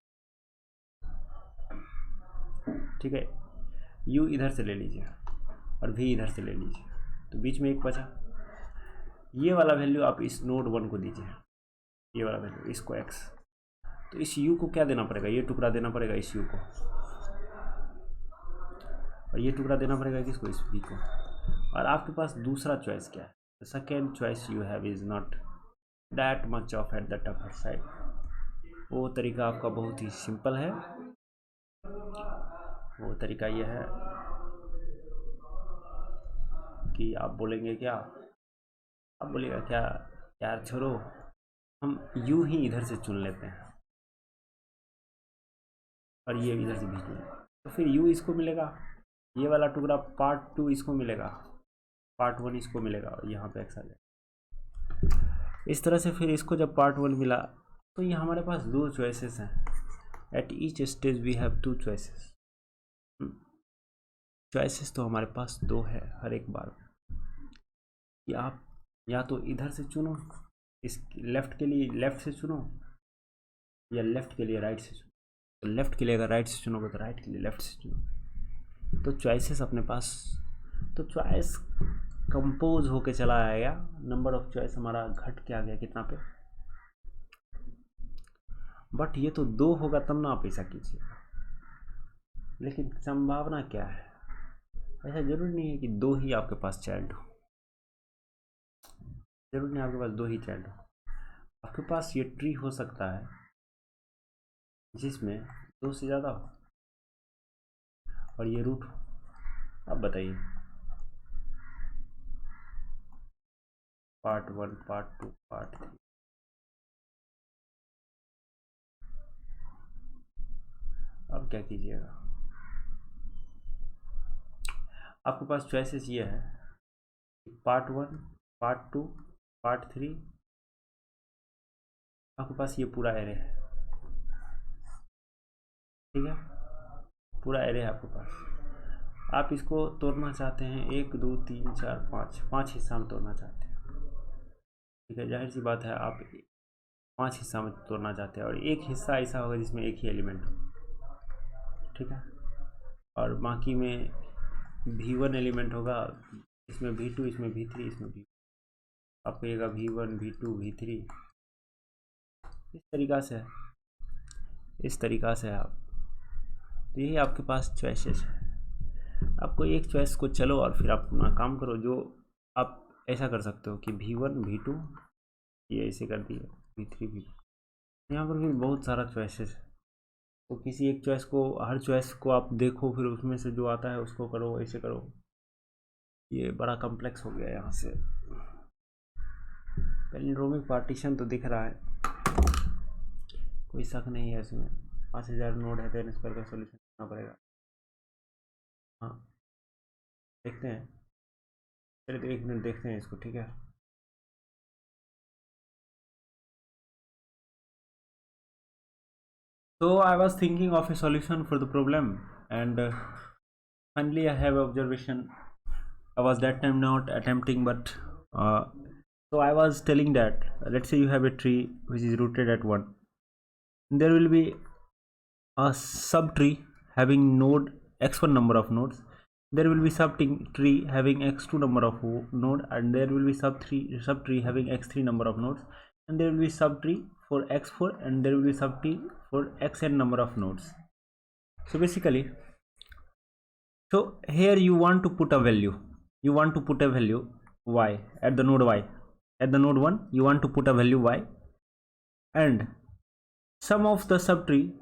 ठीक है। u इधर से ले लीजिए और v इधर से ले लीजिए, तो बीच में एक बचा। ये वाला वैल्यू आप इस नोड 1 को दीजिए, ये वाला वैल्यू इसको x। तो इस u को क्या देना पड़ेगा, ये टुकड़ा देना पड़ेगा इस u को, और ये टुकड़ा देना पड़ेगा किसको, इस v को। और आपके पास दूसरा चॉइस क्या है, the second choice you have is not that much of at the tougher side. वो तरीका आपका बहुत ही सिंपल है। वो तरीका ये है कि आप बोलेंगे क्या, आप बोलेगा क्या, यार छोड़ो, हम यू ही इधर से चुन लेते हैं और ये इधर से भी चुन, तो फिर यू इसको मिलेगा, ये वाला टुकड़ा पार्ट 2 इसको मिलेगा, पार्ट 1 इसको मिलेगा, और यहाँ पे एक्स आ जाएगा। इस तरह से फिर इसको जब पार्ट 1 मिला, तो ये हमारे पास दो चॉइसेस हैं। At each stage we have 2 choices. Choices तो हमारे पास 2 है हर एक बार में, कि आप या तो इधर से चुनो, इस लेफ्ट के लिए लेफ्ट से चुनो, या लेफ्ट के लिए राइट से चुनो। तो लेफ्ट के लिए अगर राइट से चुनोगे तो राइट के लिए लेफ्ट से चुनो। तो चॉइसेस अपने पास, तो चॉइस कंपोज होके चला आएगा, नंबर ऑफ चॉइस हमारा घट के आ गया कितना पे, बट ये तो 2 होगा तब ना आप ऐसा कीजिए। लेकिन संभावना क्या है, ऐसा जरूरी नहीं है कि 2 ही आपके पास चाइल्ड हो, जरूरी नहीं आपके पास 2 ही चाइल्ड हो। आपके पास ये ट्री हो सकता है जिसमें 2 से ज़्यादा हो, और ये रूट हो। अब बताइए, पार्ट 1, पार्ट 2, पार्ट 3, अब क्या कीजिएगा। आपके पास चॉइसेस ये है, पार्ट 1, पार्ट 2, पार्ट 3, आपके पास ये पूरा एरे है, ठीक है, पूरा एरे है आपके पास। आप इसको तोड़ना चाहते हैं 1 2 3 4 5 हिस्सा में तोड़ना चाहते हैं, ठीक है। जाहिर सी बात है आप 5 हिस्सा में तोड़ना चाहते हैं, और एक हिस्सा ऐसा होगा जिसमें एक ही एलिमेंट हो, ठीक है, और बाकी में V1 एलिमेंट होगा, इसमें V2, इसमें V3, इसमें V, आपको कहिएगा V1 V2 V3, इस तरीक़ा से, इस तरीक़ा से आप, तो यही आपके पास चॉइसेस है। आपको एक चॉइस को चलो और फिर आप अपना काम करो। जो आप ऐसा कर सकते हो कि V1 V2 ये ऐसे कर दिए, V3 V4, यहाँ पर भी बहुत सारा चॉइसेस है। तो किसी एक चॉइस को, हर चॉइस को आप देखो, फिर उसमें से जो आता है उसको करो, ऐसे करो, ये बड़ा कॉम्प्लेक्स हो गया। यहाँ से पैलिंड्रोमिक पार्टीशन तो दिख रहा है, कोई शक नहीं है इसमें। 5000 नोड है तो n स्क्वायर का सोल्यूशन करना पड़ेगा। हाँ देखते हैं, चलिए 1 मिनट देखते हैं इसको, ठीक है। So I was thinking of a solution for the problem, and finally I have observation. I was that time not attempting, but so I was telling that let's say you have a tree which is rooted at 1. There will be a subtree having node x1 number of nodes. There will be subtree having x2 number of node, and there will be subtree having x3 number of nodes, and there will be subtree for x4, and there will be subtree for xn number of nodes. So basically, so here you want to put a value, you want to put a value y at the node y, at the node 1 you want to put a value y, and some of the subtree,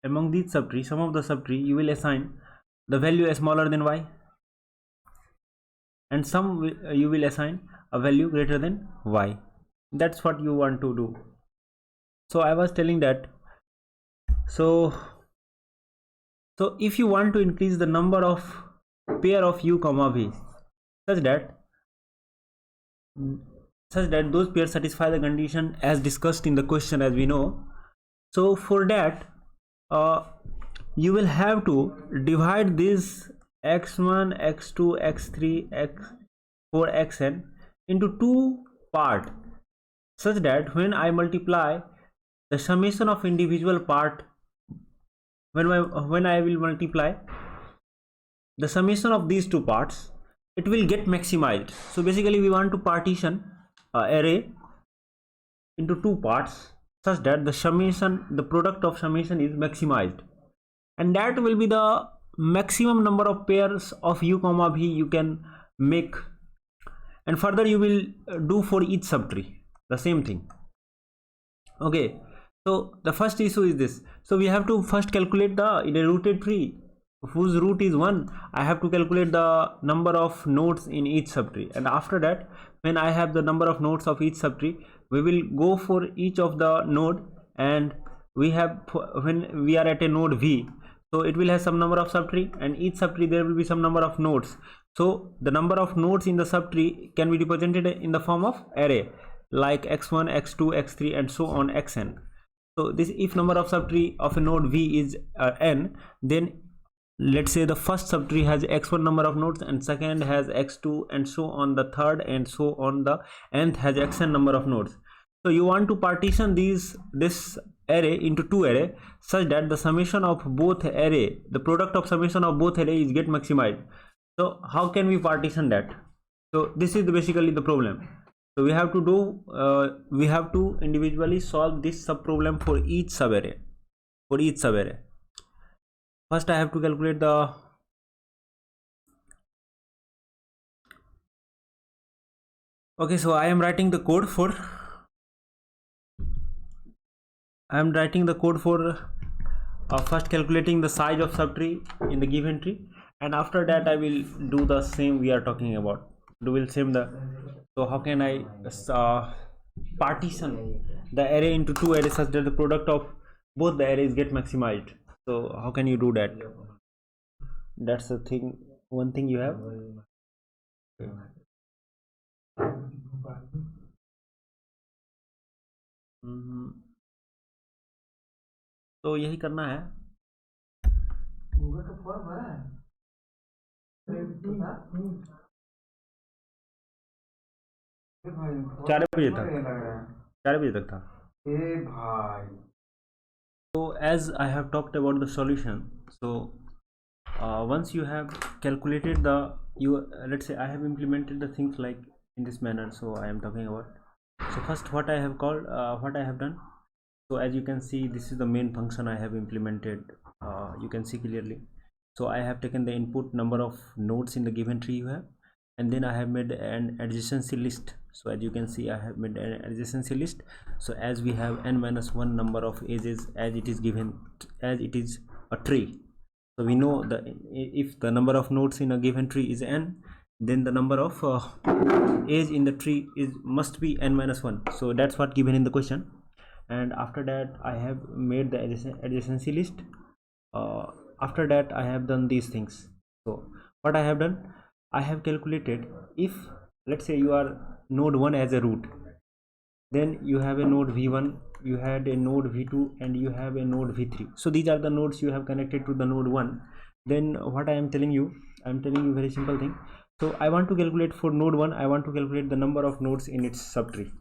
among these subtree, some of the subtree you will assign the value smaller than y, and some you will assign a value greater than y. That's what you want to do. So I was telling that, so So if you want to increase the number of pair of u comma v such that those pairs satisfy the condition as discussed in the question, as we know. So for that, you will have to divide this x1 x2 x3 x4 xn into two part, such that when I multiply the summation of individual part, when I will multiply the summation of these two parts, it will get maximized. So basically we want to partition array into two parts such that the product of summation is maximized, and that will be the maximum number of pairs of u comma v you can make. And further you will do for each subtree the same thing. Okay, so the first issue is this. So we have to first calculate in a rooted tree whose root is 1. I have to calculate the number of nodes in each subtree, and after that, when I have the number of nodes of each subtree, we will go for each of the node, and we have, when we are at a node v, so it will have some number of subtree, and each subtree there will be some number of nodes. So the number of nodes in the subtree can be represented in the form of array, like x1 x2 x3 and so on xn. So this, if number of subtree of a node v is n, then let's say the first subtree has x1 number of nodes, and second has x2, and so on the third, and so on the nth has xn number of nodes. So you want to partition this array into two array such that the summation of both array, the product of summation of both arrays get maximized. So how can we partition that? So this is basically the problem. So we have to individually solve this sub problem for each subarray. First I have to calculate the so I am writing the code for first calculating the size of subtree in the given tree, and after that I will do the same we are talking about. So how can I partition the array into two arrays such that the product of both the arrays get maximized? So how can you do that? That's the thing, one thing you have. तो यही करना है. Google का form भरा है 4 बजे तक था. So as I have talked about the solution, so once you have calculated let's say I have implemented the things like in this manner. So I am talking about, so first what I have done. So as you can see, this is the main function I have implemented. You can see clearly. So I have taken the input number of nodes in the given tree you have, and then I have made an adjacency list. So as you can see, I have made an adjacency list. So as we have n-1 number of edges, as it is given, as it is a tree, so we know that if the number of nodes in a given tree is n, then the number of edge in the tree must be n-1. So that's what given in the question. And after that I have made the adjacency list. After that I have done these things. So what I have done, I have calculated, if let's say you are node 1 as a root, then you have a node v1, you had a node v2, and you have a node v3. So these are the nodes you have connected to the node 1. Then what I am telling you, very simple thing. So I want to calculate for node 1, I want to calculate the number of nodes in its subtree.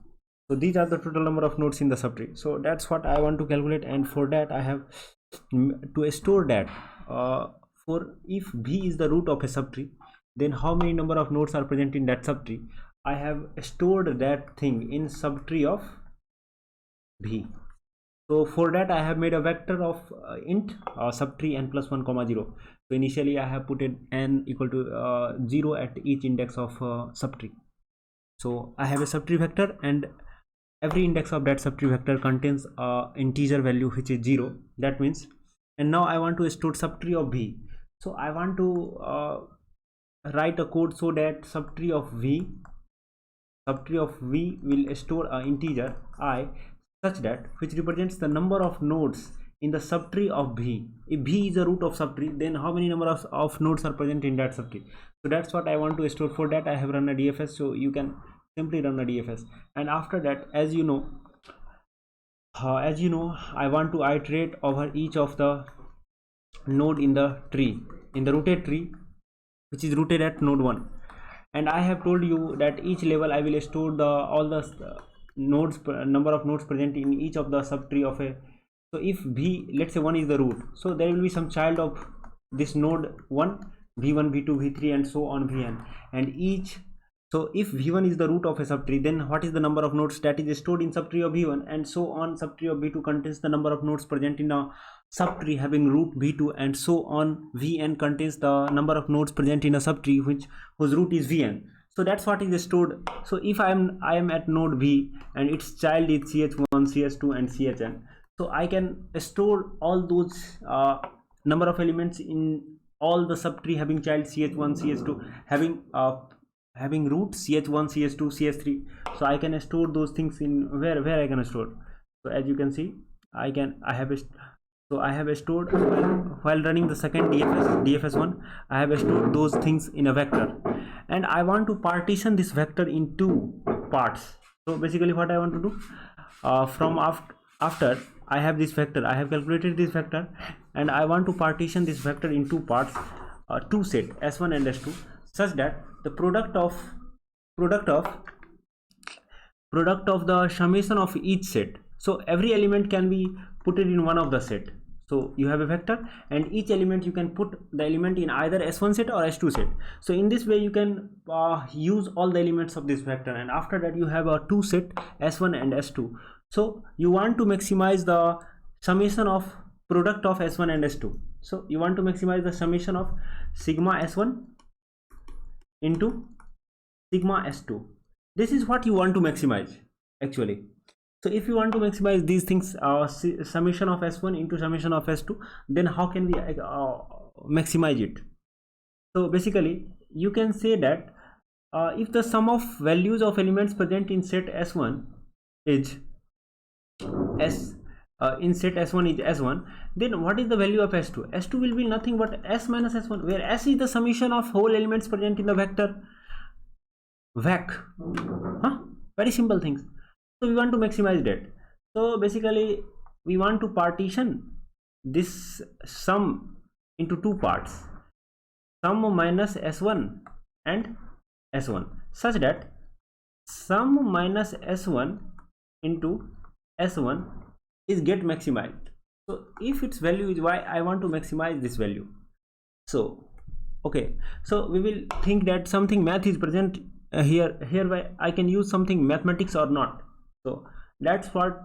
So these are the total number of nodes in the subtree. So that's what I want to calculate, and for that I have to store that for if v is the root of a subtree, then how many number of nodes are present in that subtree. I have stored that thing in subtree of v. So for that I have made a vector of int subtree n plus 1 comma 0. So initially I have put it n equal to 0 at each index of subtree. So I have a subtree vector, and every index of that subtree vector contains integer value which is 0. That means, and now I want to store subtree of v. So I want to write a code so that subtree of v will store an integer I, such that which represents the number of nodes in the subtree of V. If V is the root of subtree, then how many number of nodes are present in that subtree? So that's what I want to store. For that I have run a DFS, so you can simply run a DFS. And after that, as you know, I want to iterate over each of the node in the tree, in the rooted tree, which is rooted at node 1. And I have told you that each level I will store the all the nodes, number of nodes present in each of the subtree of a. So if V, let's say 1 is the root, so there will be some child of this node 1, v1, v2, v3 and so on, vn, and each. So if v1 is the root of a subtree, then what is the number of nodes that is stored in subtree of v1, and so on. Subtree of v2 contains the number of nodes present in a subtree having root v2, and so on. Vn contains the number of nodes present in a subtree whose root is vn. So that's what is stored. So if I am at node v and its child is ch1, ch2 and chn, so I can store all those number of elements in all the subtree having child ch1, ch2, having root ch1, ch2, ch3. So I can store those things in where I can store. So as you can see, I have stored while running the second DFS1. I have stored those things in a vector, and I want to partition this vector in two parts. So basically what I want to do, after I have this vector, I have calculated this vector, and I want to partition this vector in two parts, two set s1 and s2, such that the product of the summation of each set. So every element can be put it in one of the set. So you have a vector, and each element you can put the element in either s1 set or s2 set. So in this way you can use all the elements of this vector, and after that you have a two set s1 and s2. So you want to maximize the summation of product of s1 and s2. So you want to maximize the summation of sigma s1 into sigma s2. This is what you want to maximize actually. So if you want to maximize these things, summation of s1 into summation of s2, then how can we maximize it? So basically you can say that if the sum of values of elements present in set s1 is in set s1 is s1, then what is the value of s2? S2 will be nothing but s minus s1, where s is the summation of whole elements present in the vector vac. Very simple things. So we want to maximize that. So basically we want to partition this sum into two parts, sum minus s1 and s1, such that sum minus s1 into s1 is get maximized. So if its value is y, I want to maximize this value. So okay, so we will think that something math is present hereby I can use something mathematics or not. So that's what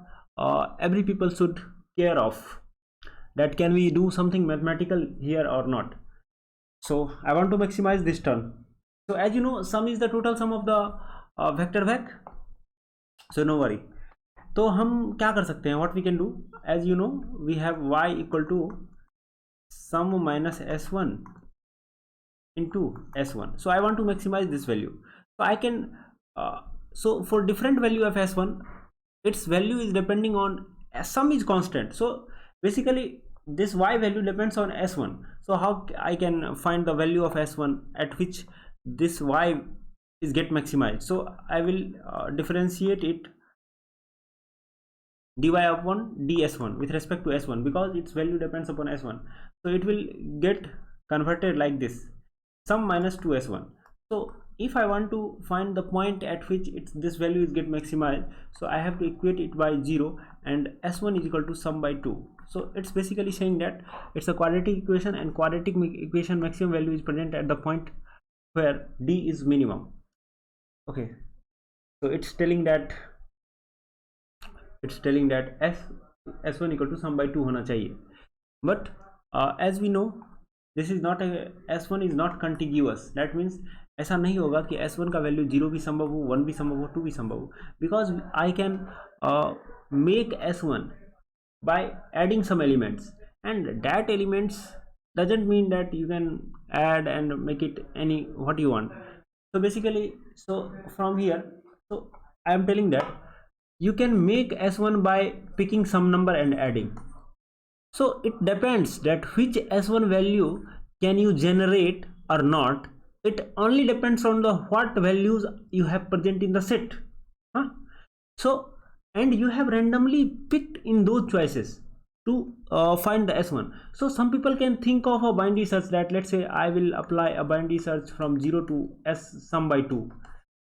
every people should care of, that can we do something mathematical here or not. So I want to maximize this term. So as you know, sum is the total sum of the vector vac. So no worry. तो हम क्या कर सकते हैं, what we can do, as you know we have y equal to sum minus s1 into s1. So I want to maximize this value. So I can so for different value of s1, its value is depending on sum is constant. So basically this y value depends on s1. So how I can find the value of s1 at which this y is get maximized? So I will differentiate it dy upon ds1 with respect to s1, because its value depends upon s1. So it will get converted like this, sum minus 2s1. So if I want to find the point at which this value is get maximized, so I have to equate it by 0, and s1 is equal to sum by 2. So it's basically saying that it's a quadratic equation, and quadratic equation maximum value is present at the point where d is minimum. Okay, so it's telling that s1 equal to sum by 2 होना चाहिए. But as we know, this is not a s1 is not contiguous. That means ऐसा नहीं होगा कि s1 का value 0 भी संभव हो, 1 भी संभव हो, 2 भी संभव हो, because I can make s1 by adding some elements, and that elements doesn't mean that you can add and make it any what you want. So basically, so from here, so I am telling that you can make s1 by picking some number and adding. So it depends that which s1 value can you generate or not. It only depends on the what values you have present in the set, huh? So and you have randomly picked in those choices to find the s1. So some people can think of a binary search, that let's say I will apply a binary search from 0 to s sum by 2,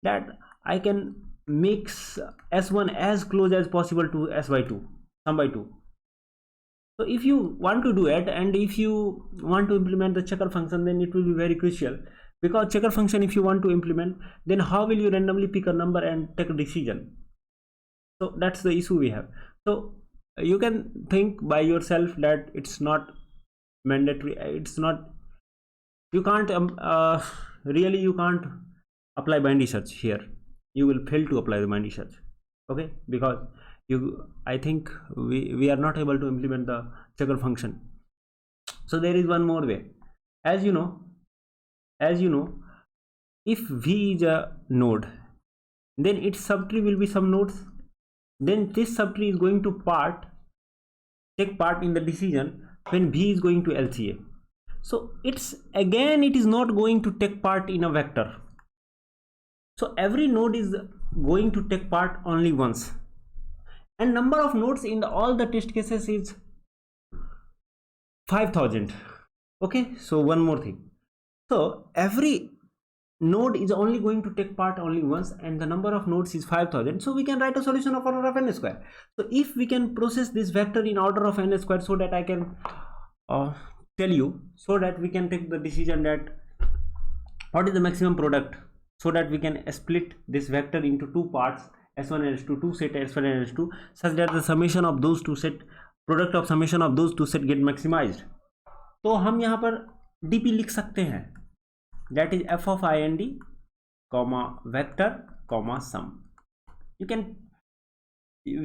that I can make s1 as close as possible to s by 2 sum by 2. So if you want to do it, and if you want to implement the checker function, then it will be very crucial, because checker function if you want to implement, then how will you randomly pick a number and take a decision? So that's the issue we have. So you can think by yourself that it's not mandatory, it's not, you can't really you can't apply binary search here. You will fail to apply the binary search, okay, because you, I think we are not able to implement the checker function. So there is one more way. As you know, if v is a node, then its subtree will be some nodes, then this subtree is going to take part in the decision when v is going to LCA. So it's again, it is not going to take part in a vector. So every node is going to take part only once, and number of nodes in all the test cases is 5000. Okay, so one more thing. So every node is only going to take part only once, and the number of nodes is 5000. So we can write a solution of order of n square. So if we can process this vector in order of n square, so that I can tell you, so that we can take the decision that what is the maximum product, so that we can split this vector into two parts, s1 and s2, two set s1 and s2, such that the summation of those two set, product of summation of those two set get maximized. तो हम यहाँ पर dp लिख सकते हैं, that is f of ind comma vector comma sum. We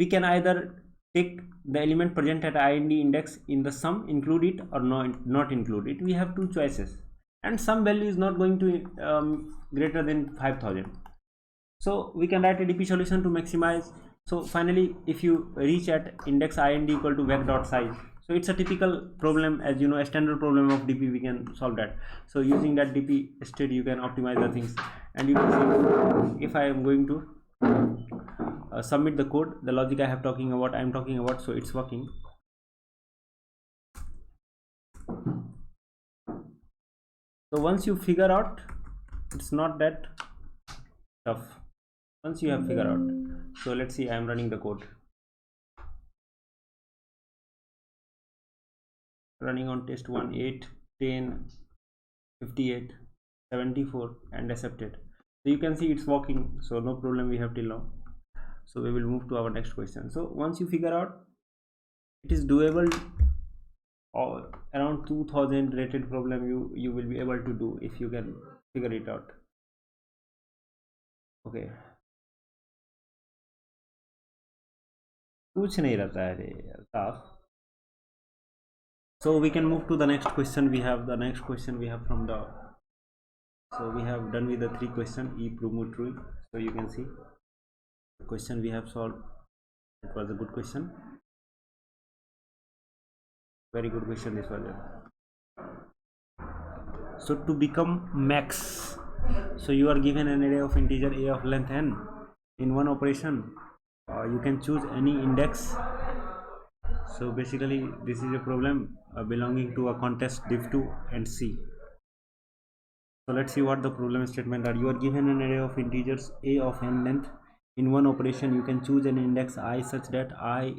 can either take the element present at ind index in the sum, include it or not include it. We have two choices, and some value is not going to greater than 5000. So we can write a dp solution to maximize. So finally, if you reach at index ind equal to vec dot size, so it's a typical problem, as you know, a standard problem of dp, we can solve that. So using that dp state, you can optimize the things, and you can see if I am going to submit the code, the logic I am talking about, so it's working. So once you figure out, it's not that tough once you have figured out. So let's see, I am running the code, running on test 1, 8, 10, 58, 74 and accepted. So you can see it's working, so no problem we have till now. So we will move to our next question. So once you figure out, it is doable, or around 2000 rated problem you will be able to do if you can figure it out. Okay, कुछ नहीं रहता है रे साफ. So we can move to the next question. We have from the, so we have done with the 3 question, e prove true. So you can see the question we have solved, it was a good question, very good question this was. So to become max, so you are given an array of integer a of length n. In one operation you can choose any index. So basically this is a problem belonging to a context div2 and c. So let's see what the problem statement are. You are given an array of integers a of n length. In one operation you can choose an index I such that I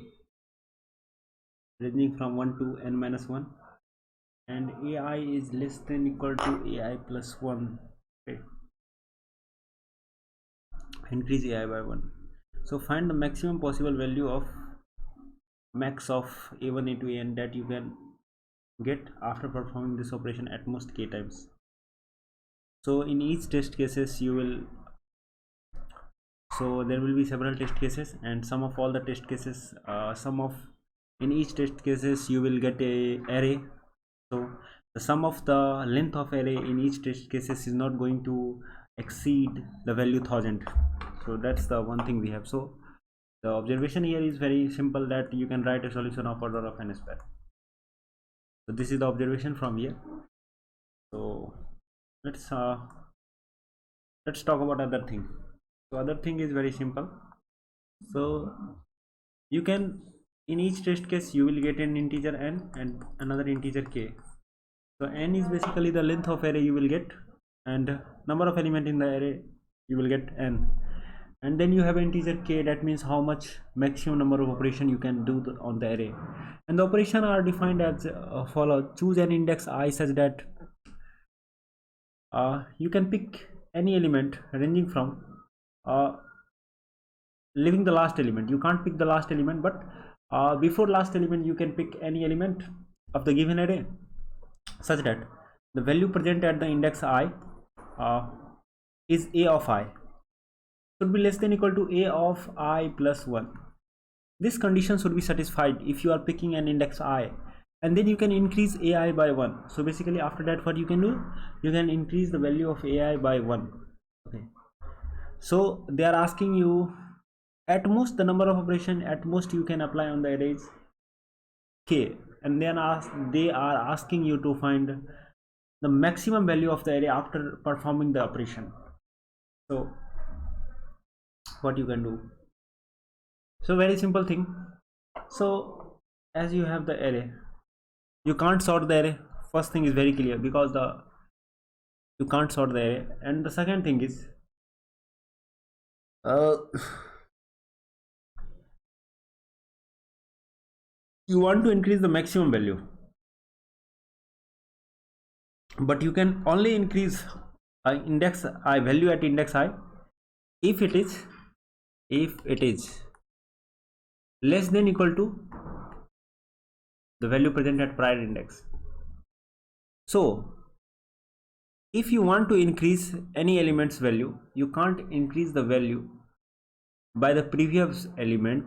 ranging from 1 to n minus 1, and ai is less than equal to ai plus 1. Okay, increase ai by 1. So find the maximum possible value of max of a1 into an that you can get after performing this operation at most k times. So in each test cases you will, so there will be several test cases, and sum of all the test cases, in each test cases you will get a array. So the sum of the length of array in each test cases is not going to exceed the value 1000. So that's the one thing we have. So the observation here is very simple, that you can write a solution of order of n square. So this is the observation from here. So let's talk about other thing. So other thing is very simple. So you can, in each test case you will get an integer n and another integer k. So n is basically the length of array you will get, and number of element in the array you will get n, and then you have integer k, that means how much maximum number of operation you can do on the array. And the operation are defined as follow: choose an index I such that you can pick any element ranging from leaving the last element. You can't pick the last element, but before last element you can pick any element of the given array such that the value present at the index I uh, is a of I should be less than equal to a of I plus 1. This condition should be satisfied if you are picking an index I, and then you can increase ai by 1. So basically after that what you can do, you can increase the value of ai by 1. Okay, so they are asking you at most the number of operation at most you can apply on the arrays k, and then they are asking you to find the maximum value of the array after performing the operation. So what you can do, so very simple thing. So as you have the array, you can't sort the array. First thing is very clear, because you can't sort the array. And the second thing is you want to increase the maximum value, but you can only increase index I value at index I if it is less than equal to the value present at prior index. So if you want to increase any element's value, you can't increase the value by the previous element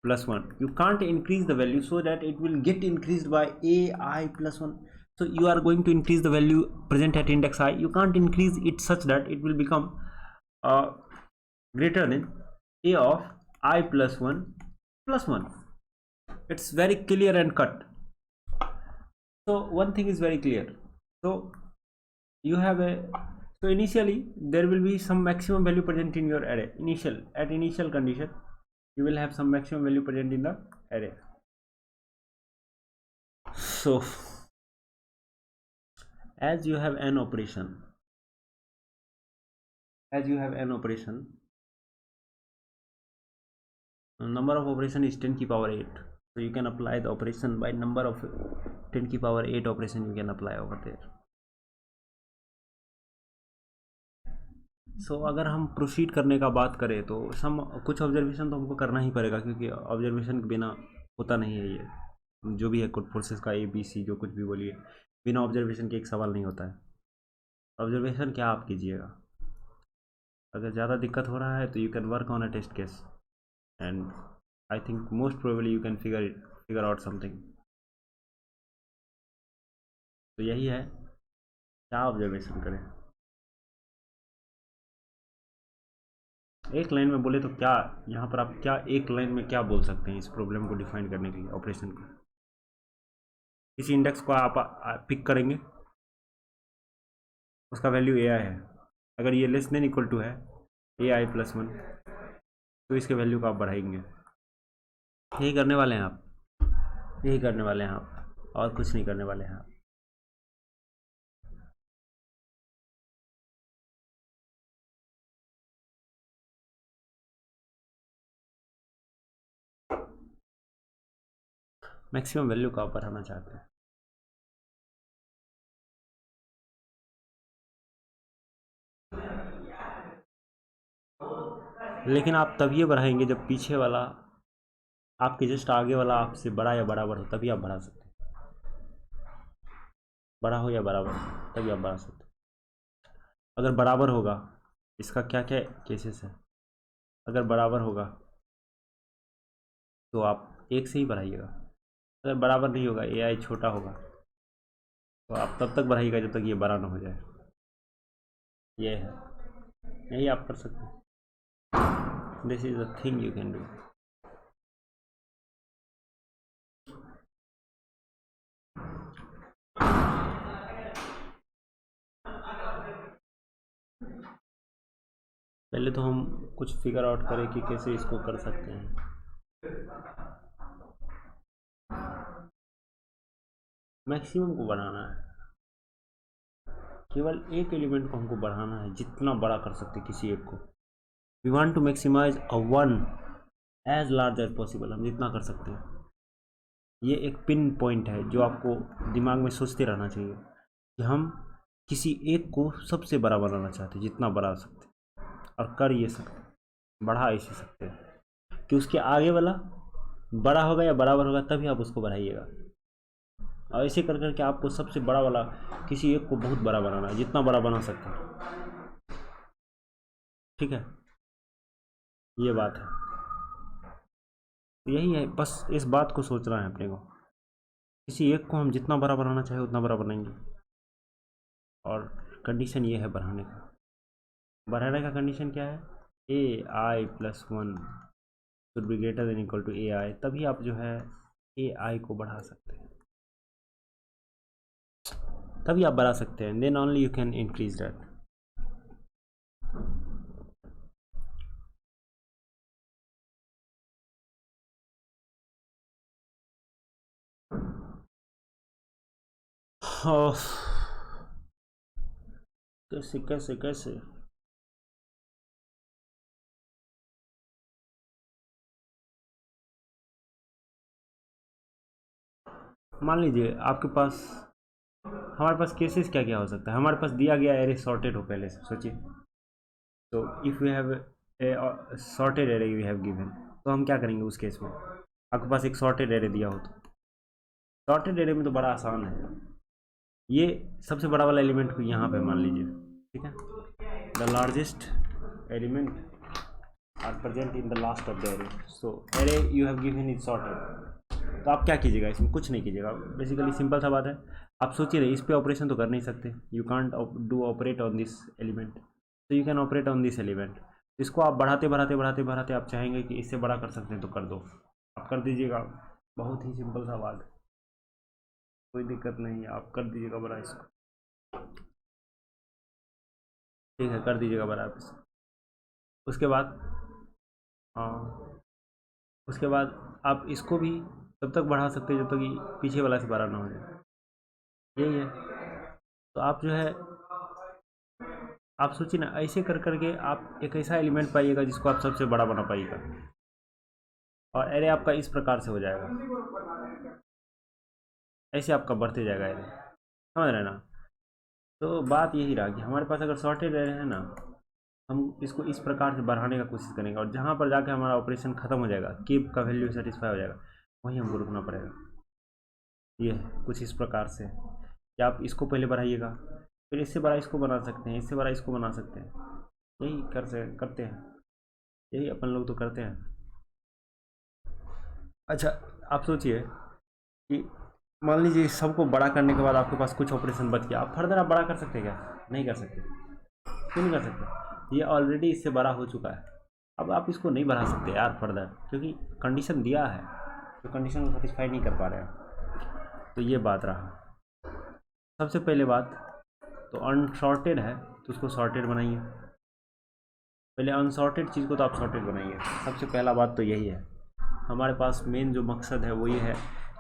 plus 1. You can't increase the value so that it will get increased by ai plus 1. So you are going to increase the value present at index I. You can't increase it such that it will become greater than a of I plus 1 plus 1. It's very clear and cut. So one thing is very clear. So you have so initially there will be some maximum value present in your array. At initial condition you will have some maximum value present in the array. So as you have n operation, number of operation is 10 की power 8. So you can apply the operation by number of 10 की power 8 operation you can apply over there. So अगर हम proceed करने का बात करें तो कुछ ऑब्जर्वेशन तो हमको करना ही पड़ेगा, क्योंकि ऑब्जर्वेशन के बिना होता नहीं है। ये जो भी है कोड फोर्सेस का ABC जो कुछ भी बोलिए, बिना ऑब्जर्वेशन के एक सवाल नहीं होता है। ऑब्जर्वेशन क्या आप कीजिएगा, अगर ज़्यादा दिक्कत हो रहा है तो you can work on a test case, and I think most probably you can figure out something. तो यही है, क्या ऑब्जर्वेशन करें। एक लाइन में बोले तो क्या यहाँ पर आप क्या एक लाइन में क्या बोल सकते हैं इस प्रॉब्लम को डिफाइन करने के लिए, ऑपरेशन को। किसी इंडेक्स को आप पिक करेंगे, उसका वैल्यू ai है, अगर ये लेस देन इक्वल टू है ai प्लस 1 तो इसके वैल्यू को आप बढ़ाएंगे। यही करने वाले हैं आप, यही करने वाले हैं आप, और कुछ नहीं करने वाले हैं आप। मैक्सिमम वैल्यू को आप बढ़ाना चाहते हैं। लेकिन आप तभी बढ़ाएंगे जब पीछे वाला आपके जस्ट आगे वाला आपसे बड़ा या बराबर हो, तभी आप बढ़ा सकते हैं। बड़ा हो या बराबर तभी आप बढ़ा सकते हैं। अगर बराबर होगा, इसका क्या क्या केसेस है, अगर बराबर होगा तो आप एक से ही बढ़ाइएगा। अगर बराबर नहीं होगा, ai छोटा होगा, तो आप तब तक बढ़ाइएगा जब तक ये बड़ा ना हो जाए। ये है, यही आप कर सकते हैं। This is the thing you can do. पहले तो हम कुछ फिगर आउट करें कि कैसे इसको कर सकते हैं। मैक्सिमम को बढ़ाना है, केवल एक एलिमेंट को हमको बढ़ाना है, जितना बड़ा कर सकते हैं किसी एक को। We want to maximize a one as large as possible, हम जितना कर सकते हैं। ये एक पिन पॉइंट है जो आपको दिमाग में सोचते रहना चाहिए कि हम किसी एक को सबसे बड़ा बनाना चाहते हैं, जितना बड़ा सकते हैं, और कर ये सकते हैं, बढ़ा ऐसे सकते हैं कि उसके आगे वाला बड़ा होगा या बराबर होगा, तभी आप उसको बढ़ाइएगा। और ऐसे कर करके आपको सबसे बड़ा वाला किसी एक को बहुत बड़ा बनाना है, जितना बड़ा बना सकते हैं। ठीक है, ये बात है। यही है, बस इस बात को सोचना है अपने को। किसी एक को हम जितना बड़ा बनाना चाहे उतना बड़ा बनाएंगे, और कंडीशन ये है बढ़ाने का कंडीशन क्या है, a i plus one should be greater than equal to a i, तभी आप जो है ए आई को बढ़ा सकते हैं, तभी आप बढ़ा सकते हैं, then only you can increase that. कैसे कैसे कैसे मान लीजिए आपके पास, हमारे पास केसेस क्या क्या हो सकता है, हमारे पास दिया गया एरे सॉर्टेड हो पहले से, सोचिए। तो if you have a sorted array you have given, तो हम क्या करेंगे उस केस में, आपके पास एक सॉर्टेड एरे दिया हो तो सॉर्टेड एरे में तो बड़ा आसान है, ये सबसे बड़ा वाला एलिमेंट को यहाँ पे मान लीजिए, ठीक है। The largest element are present in the last of the array, so array you have given is sorted. तो आप क्या कीजिएगा, इसमें कुछ नहीं कीजिएगा, बेसिकली सिंपल सा बात है। आप सोचिए रहे, इस पे ऑपरेशन तो कर नहीं सकते, you can't do operate on this element, तो you can operate on this element. इसको आप बढ़ाते बढ़ाते बढ़ाते बढ़ाते आप चाहेंगे कि इससे बड़ा कर सकते हैं तो कर दो, आप कर दीजिएगा। बहुत ही सिंपल सा बात, कोई दिक्कत नहीं है, आप कर दीजिएगा बड़ा इसको, ठीक है, कर दीजिएगा बड़ा आप इसको। उसके बाद हाँ, उसके बाद आप इसको भी तब तक बढ़ा सकते हैं जब तक कि पीछे वाला से बड़ा ना हो जाए, यही है। तो आप जो है, आप सोचिए ना, ऐसे कर करके आप एक ऐसा एलिमेंट पाइएगा जिसको आप सबसे बड़ा बना पाइएगा, और एरे आपका इस प्रकार से हो जाएगा, ऐसे आपका बढ़ते जाएगा एरे, समझ रहे हैं ना। तो बात यही रहा कि हमारे पास अगर सॉर्टेड एरे है ना, हम इसको इस प्रकार से बढ़ाने का कोशिश करेंगे, और जहाँ पर जाके हमारा ऑपरेशन खत्म हो जाएगा, कीप का वैल्यू सेटिस्फाई हो जाएगा, वहीं हमको रुकना पड़ेगा। ये है कुछ इस प्रकार से कि आप इसको पहले बढ़ाइएगा, फिर इससे बड़ा इसको बना सकते हैं, इससे बड़ा इसको बना सकते हैं, यही करते हैं, यही अपन लोग तो करते हैं। अच्छा, आप सोचिए कि मान लीजिए सबको बड़ा करने के बाद आपके पास कुछ ऑपरेशन बच गया, आप फर्दर आप बड़ा कर सकते हैं क्या, नहीं कर सकते, क्यों नहीं कर सकते, ये ऑलरेडी इससे बड़ा हो चुका है। अब आप इसको नहीं बढ़ा सकते यार फर्दर, क्योंकि कंडीशन दिया है, तो कंडीशन को सेटिस्फाई नहीं कर पा रहे हैं। तो ये बात रहा सबसे पहले बात, तो अनसॉर्टेड है तो उसको सॉर्टेड बनाइए, पहले अनसॉर्टेड चीज़ को तो आप सॉर्टेड बनाइए, सबसे पहला बात तो यही है। हमारे पास मेन जो मकसद है वो ये है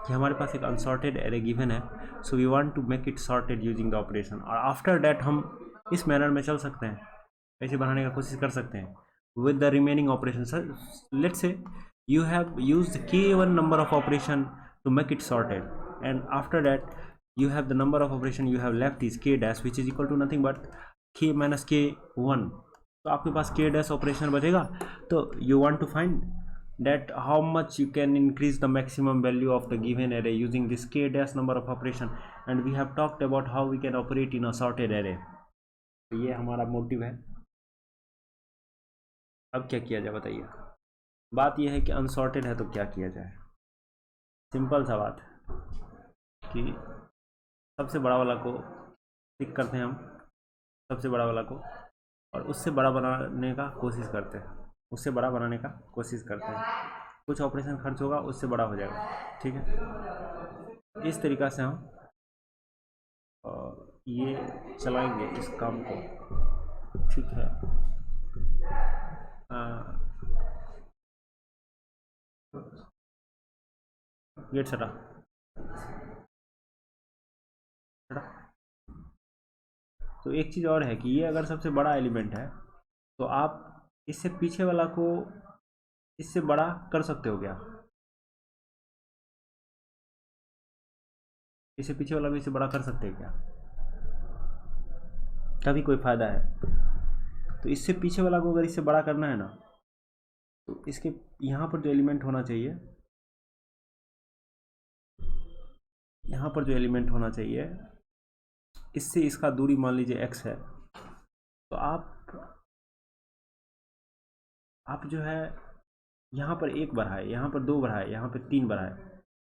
कि हमारे पास एक अनसॉर्टेड एरे गिवन है, so we want to make it sorted using the operation, और आफ्टर दैट हम इस मैनर में चल सकते हैं, ऐसे बनाने का कोशिश कर सकते हैं with the remaining operations. Let's say you have used k1 number of operation to make it sorted, and after that you have the number of operation you have left is k dash, which is equal to nothing but k minus k1, तो आपके पास k dash operation बचेगा। तो you want to find that how much you can increase the maximum value of the given array using this k dash number of operation, and we have talked about how we can operate in a sorted array। तो ये हमारा motive है। अब क्या किया जाए बताइए, बात यह है कि अनसॉर्टेड है तो क्या किया जाए, सिंपल सा बात है कि सबसे बड़ा वाला को टिक करते हैं हम, सबसे बड़ा वाला को, और उससे बड़ा बनाने का कोशिश करते हैं, उससे बड़ा बनाने का कोशिश करते हैं, कुछ ऑपरेशन खर्च होगा उससे बड़ा हो जाएगा, ठीक है। इस तरीक़ा से हम ये चलाएंगे इस काम को, ठीक है। गेट सटा तो एक चीज़ और है कि ये अगर सबसे बड़ा एलिमेंट है तो आप इससे पीछे वाला को इससे बड़ा कर सकते हो क्या? इससे पीछे वाला भी इससे बड़ा कर सकते हैं क्या? तभी कोई फायदा है। तो इससे पीछे वाला को अगर इससे बड़ा करना है ना, तो इसके यहाँ पर जो एलिमेंट होना चाहिए, यहाँ पर जो एलिमेंट होना चाहिए, इससे इसका दूरी मान लीजिए x है, तो आप जो है यहाँ पर एक बढ़ाए, यहाँ पर दो बढ़ाए, यहाँ पर तीन बढ़ाए,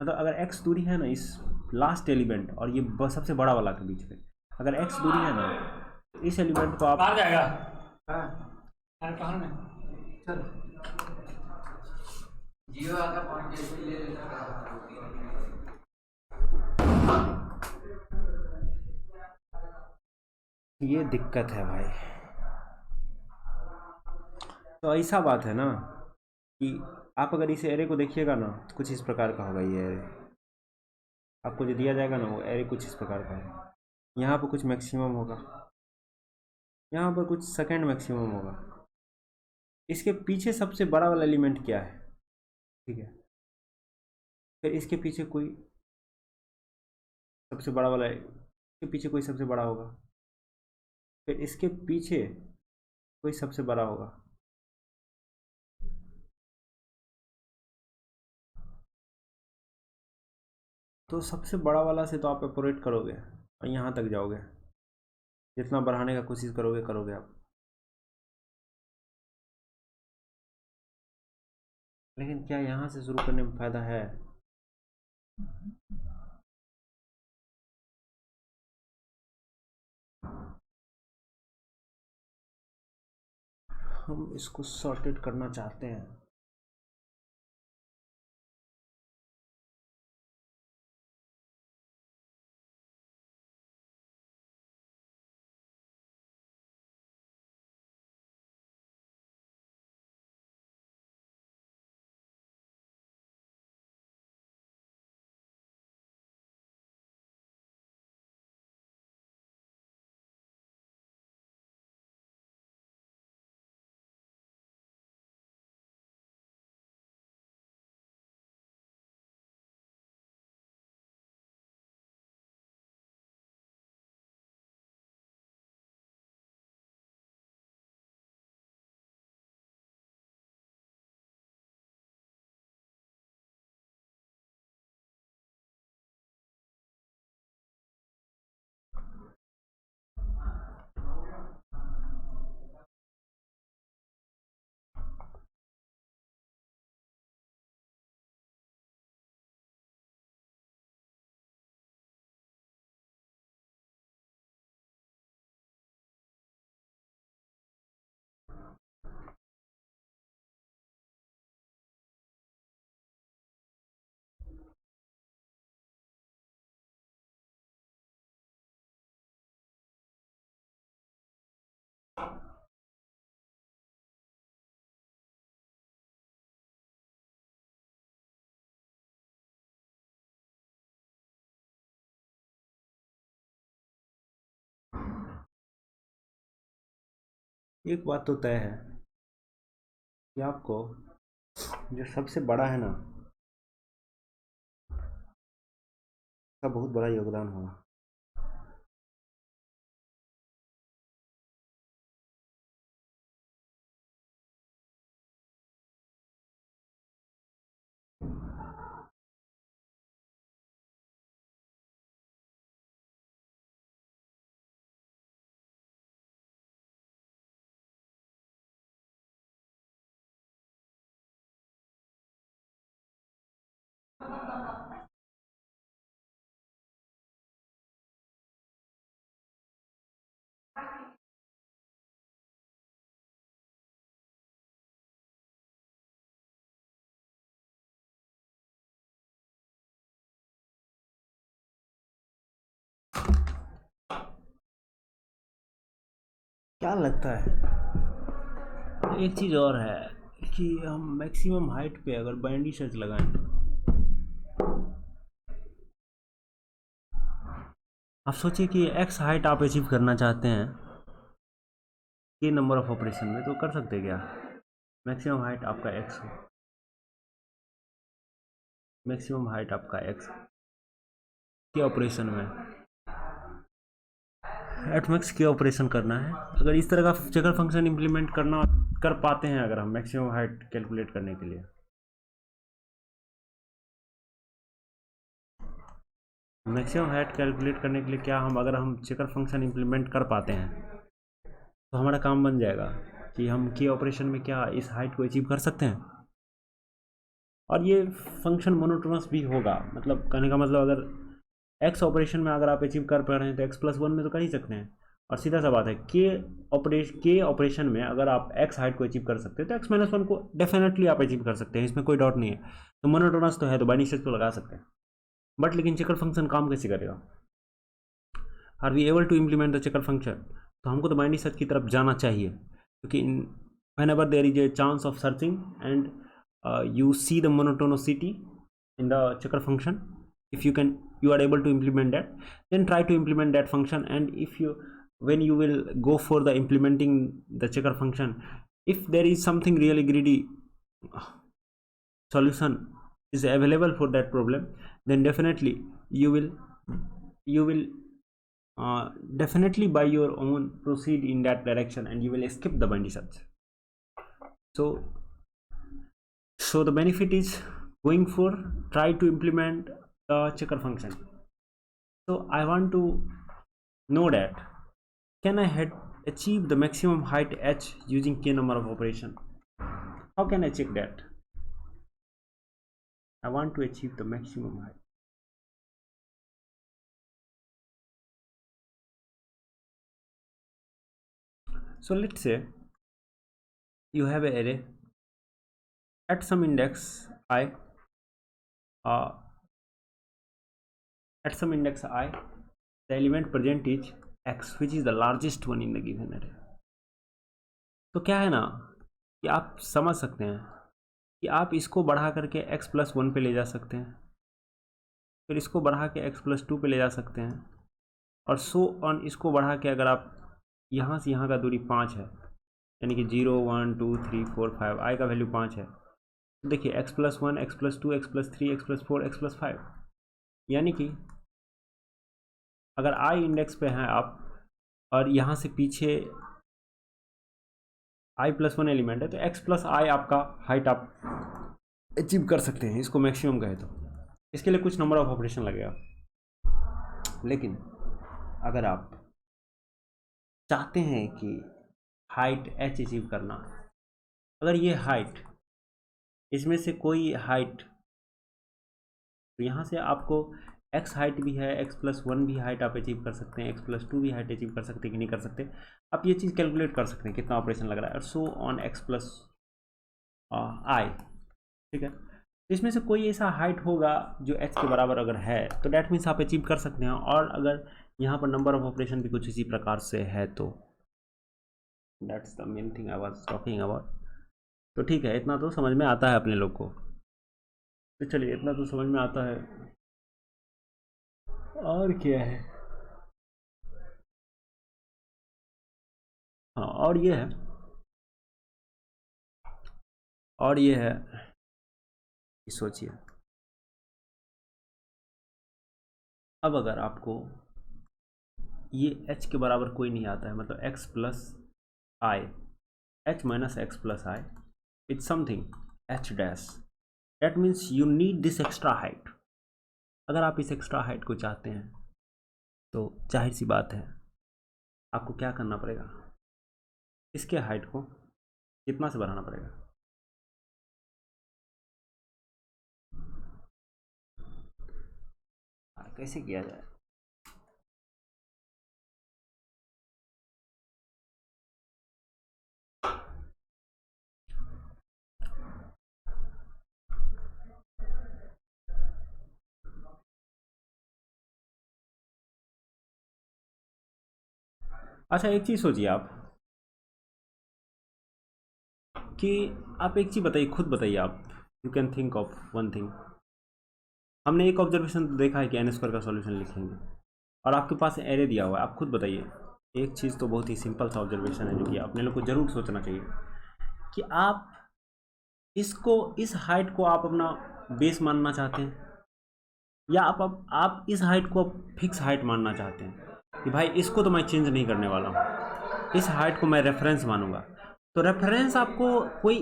मतलब अगर x दूरी है ना इस लास्ट एलिमेंट और ये सबसे बड़ा वाला के बीच में, अगर x दूरी है ना, तो इस एलिमेंट को आप आ जाएगा। अरे कहाँ में चल जियो आका पॉइंट ले लेता। ये दिक्कत है भाई। तो ऐसा बात है ना कि आप अगर इस एरे को देखिएगा ना तो कुछ इस प्रकार का होगा। ये एरे आपको जो दिया जाएगा ना, वो एरे कुछ इस प्रकार का है। यहाँ पर कुछ मैक्सिमम होगा, यहाँ पर कुछ सेकेंड मैक्सिमम होगा। इसके पीछे सबसे बड़ा वाला एलिमेंट क्या है, ठीक है, फिर इसके पीछे कोई सबसे बड़ा वाला, इसके पीछे कोई सबसे बड़ा होगा, फिर इसके पीछे कोई सबसे बड़ा होगा। तो सबसे बड़ा वाला से तो आप ऑपरेट करोगे और यहाँ तक जाओगे, जितना बढ़ाने का कोशिश करोगे करोगे आप, लेकिन क्या यहाँ से शुरू करने में फ़ायदा है? हम इसको सॉर्टेड करना चाहते हैं। एक बात तो तय है कि आपको जो सबसे बड़ा है ना, का बहुत बड़ा योगदान होगा। क्या लगता है एक चीज़ और है कि हम मैक्सिमम हाइट पे अगर बाइनरी सर्च लगाएं, आप सोचिए कि एक्स हाइट आप अचीव करना चाहते हैं के नंबर ऑफ ऑपरेशन में, तो कर सकते हैं क्या? मैक्सिमम हाइट आपका एक्स हो, मैक्सिमम हाइट आपका एक्स के ऑपरेशन में, एट मैक्स के ऑपरेशन करना है। अगर इस तरह का चेकर फंक्शन इंप्लीमेंट करना कर पाते हैं अगर हम मैक्सिमम हाइट कैलकुलेट करने के लिए, मैक्सिमम हाइट कैलकुलेट करने के लिए क्या हम अगर हम चेकर फंक्शन इंप्लीमेंट कर पाते हैं तो हमारा काम बन जाएगा कि हम के ऑपरेशन में क्या इस हाइट को अचीव कर सकते हैं। और ये फंक्शन मोनोटोनस भी होगा, मतलब कहने का मतलब अगर एक्स ऑपरेशन में अगर आप अचीव कर पा रहे हैं तो एक्स प्लस वन में तो कर ही सकते हैं। और सीधा सा बात है, के ऑपरेशन में अगर आप एक्स हाइट को अचीव कर सकते हैं तो एक्स माइनस वन को डेफिनेटली आप अचीव कर सकते हैं, इसमें कोई डाउट नहीं है। तो मोनोटोनस तो है, तो बाइनरी सर्च तो लगा सकते हैं। बट लेकिन चेकर फंक्शन काम कैसे करेगा? Are we able to implement the checker function? तो हमको तो बाइनरी सर्च की तरफ जाना चाहिए, क्योंकि when ever there is a chance of searching and you see the monotonicity in the checker function, if you are able to implement that, then try to implement that function. And if you, when you will go for the implementing the checker function, if there is something really greedy solution is available for that problem, then definitely you will definitely by your own proceed in that direction and you will skip the binary search. So the benefit is going for try to implement the checker function. So I want to know that can I achieve the maximum height h using k number of operation? How can I check that? I want to achieve the maximum height. So let's say you have an array at some index I, uh, the element present is x, which is the largest one in the given array. तो क्या है ना कि आप समझ सकते हैं कि आप इसको बढ़ा करके x प्लस वन पे ले जा सकते हैं, फिर इसको बढ़ा के x प्लस टू पे ले जा सकते हैं, और सो ऑन इसको बढ़ा के अगर आप यहाँ से यहाँ का दूरी 5 है, यानी कि 0 1 2 3 4 5, आई का वैल्यू 5 है, तो देखिए x plus one, x plus two, x plus three, x plus four, x plus five, यानी कि अगर आई इंडेक्स पे हैं आप और यहाँ से पीछे आई प्लस वन एलिमेंट है, तो एक्स प्लस आई आपका हाइट आप अचीव कर सकते हैं, इसको मैक्सिमम कहे तो। इसके लिए कुछ नंबर ऑफ ऑपरेशन लगेगा, लेकिन अगर आप चाहते हैं कि हाइट एच अचीव करना, अगर ये हाइट इसमें से कोई हाइट, तो यहाँ से आपको एक्स हाइट भी है, एक्स प्लस वन भी हाइट आप अचीव कर सकते हैं, एक्स प्लस टू भी हाइट अचीव कर सकते हैं कि नहीं कर सकते, आप ये चीज़ कैलकुलेट कर सकते हैं कितना ऑपरेशन लग रहा है, और सो ऑन एक्स प्लस आई, ठीक है। इसमें से कोई ऐसा हाइट होगा जो एच के बराबर अगर है, तो डैट मीन्स आप अचीव कर सकते हैं। और अगर यहाँ पर नंबर ऑफ ऑपरेशन भी कुछ इसी प्रकार से है, तो that's the main thing I was talking about. तो ठीक है, इतना तो समझ में आता है अपने लोग को, तो चलिए इतना तो समझ में आता है। और क्या है, हाँ, और ये है, और ये है कि सोचिए, अब अगर आपको ये h के बराबर कोई नहीं आता है, मतलब x plus I, h minus x plus I, it's something h dash, that means you need this extra height. अगर आप इस एक्स्ट्रा हाइट को चाहते हैं तो जाहिर सी बात है आपको क्या करना पड़ेगा, इसके हाइट को कितना से बढ़ाना पड़ेगा, कैसे किया जाए। अच्छा, एक चीज़ सोचिए आप, कि आप एक चीज़ बताइए, खुद बताइए आप, you can think of one thing. हमने एक ऑब्जर्वेशन देखा है कि एन स्क्वायर का सॉल्यूशन लिखेंगे, और आपके पास एरे दिया हुआ है। आप खुद बताइए, एक चीज़ तो बहुत ही सिंपल सा ऑब्जर्वेशन है जो कि अपने लोग को ज़रूर सोचना चाहिए कि आप इसको, इस हाइट को आप अपना बेस मानना चाहते हैं, या आप इस हाइट को फिक्स हाइट मानना चाहते हैं कि भाई इसको तो मैं चेंज नहीं करने वाला हूँ, इस हाइट को मैं रेफरेंस मानूंगा। तो रेफरेंस आपको कोई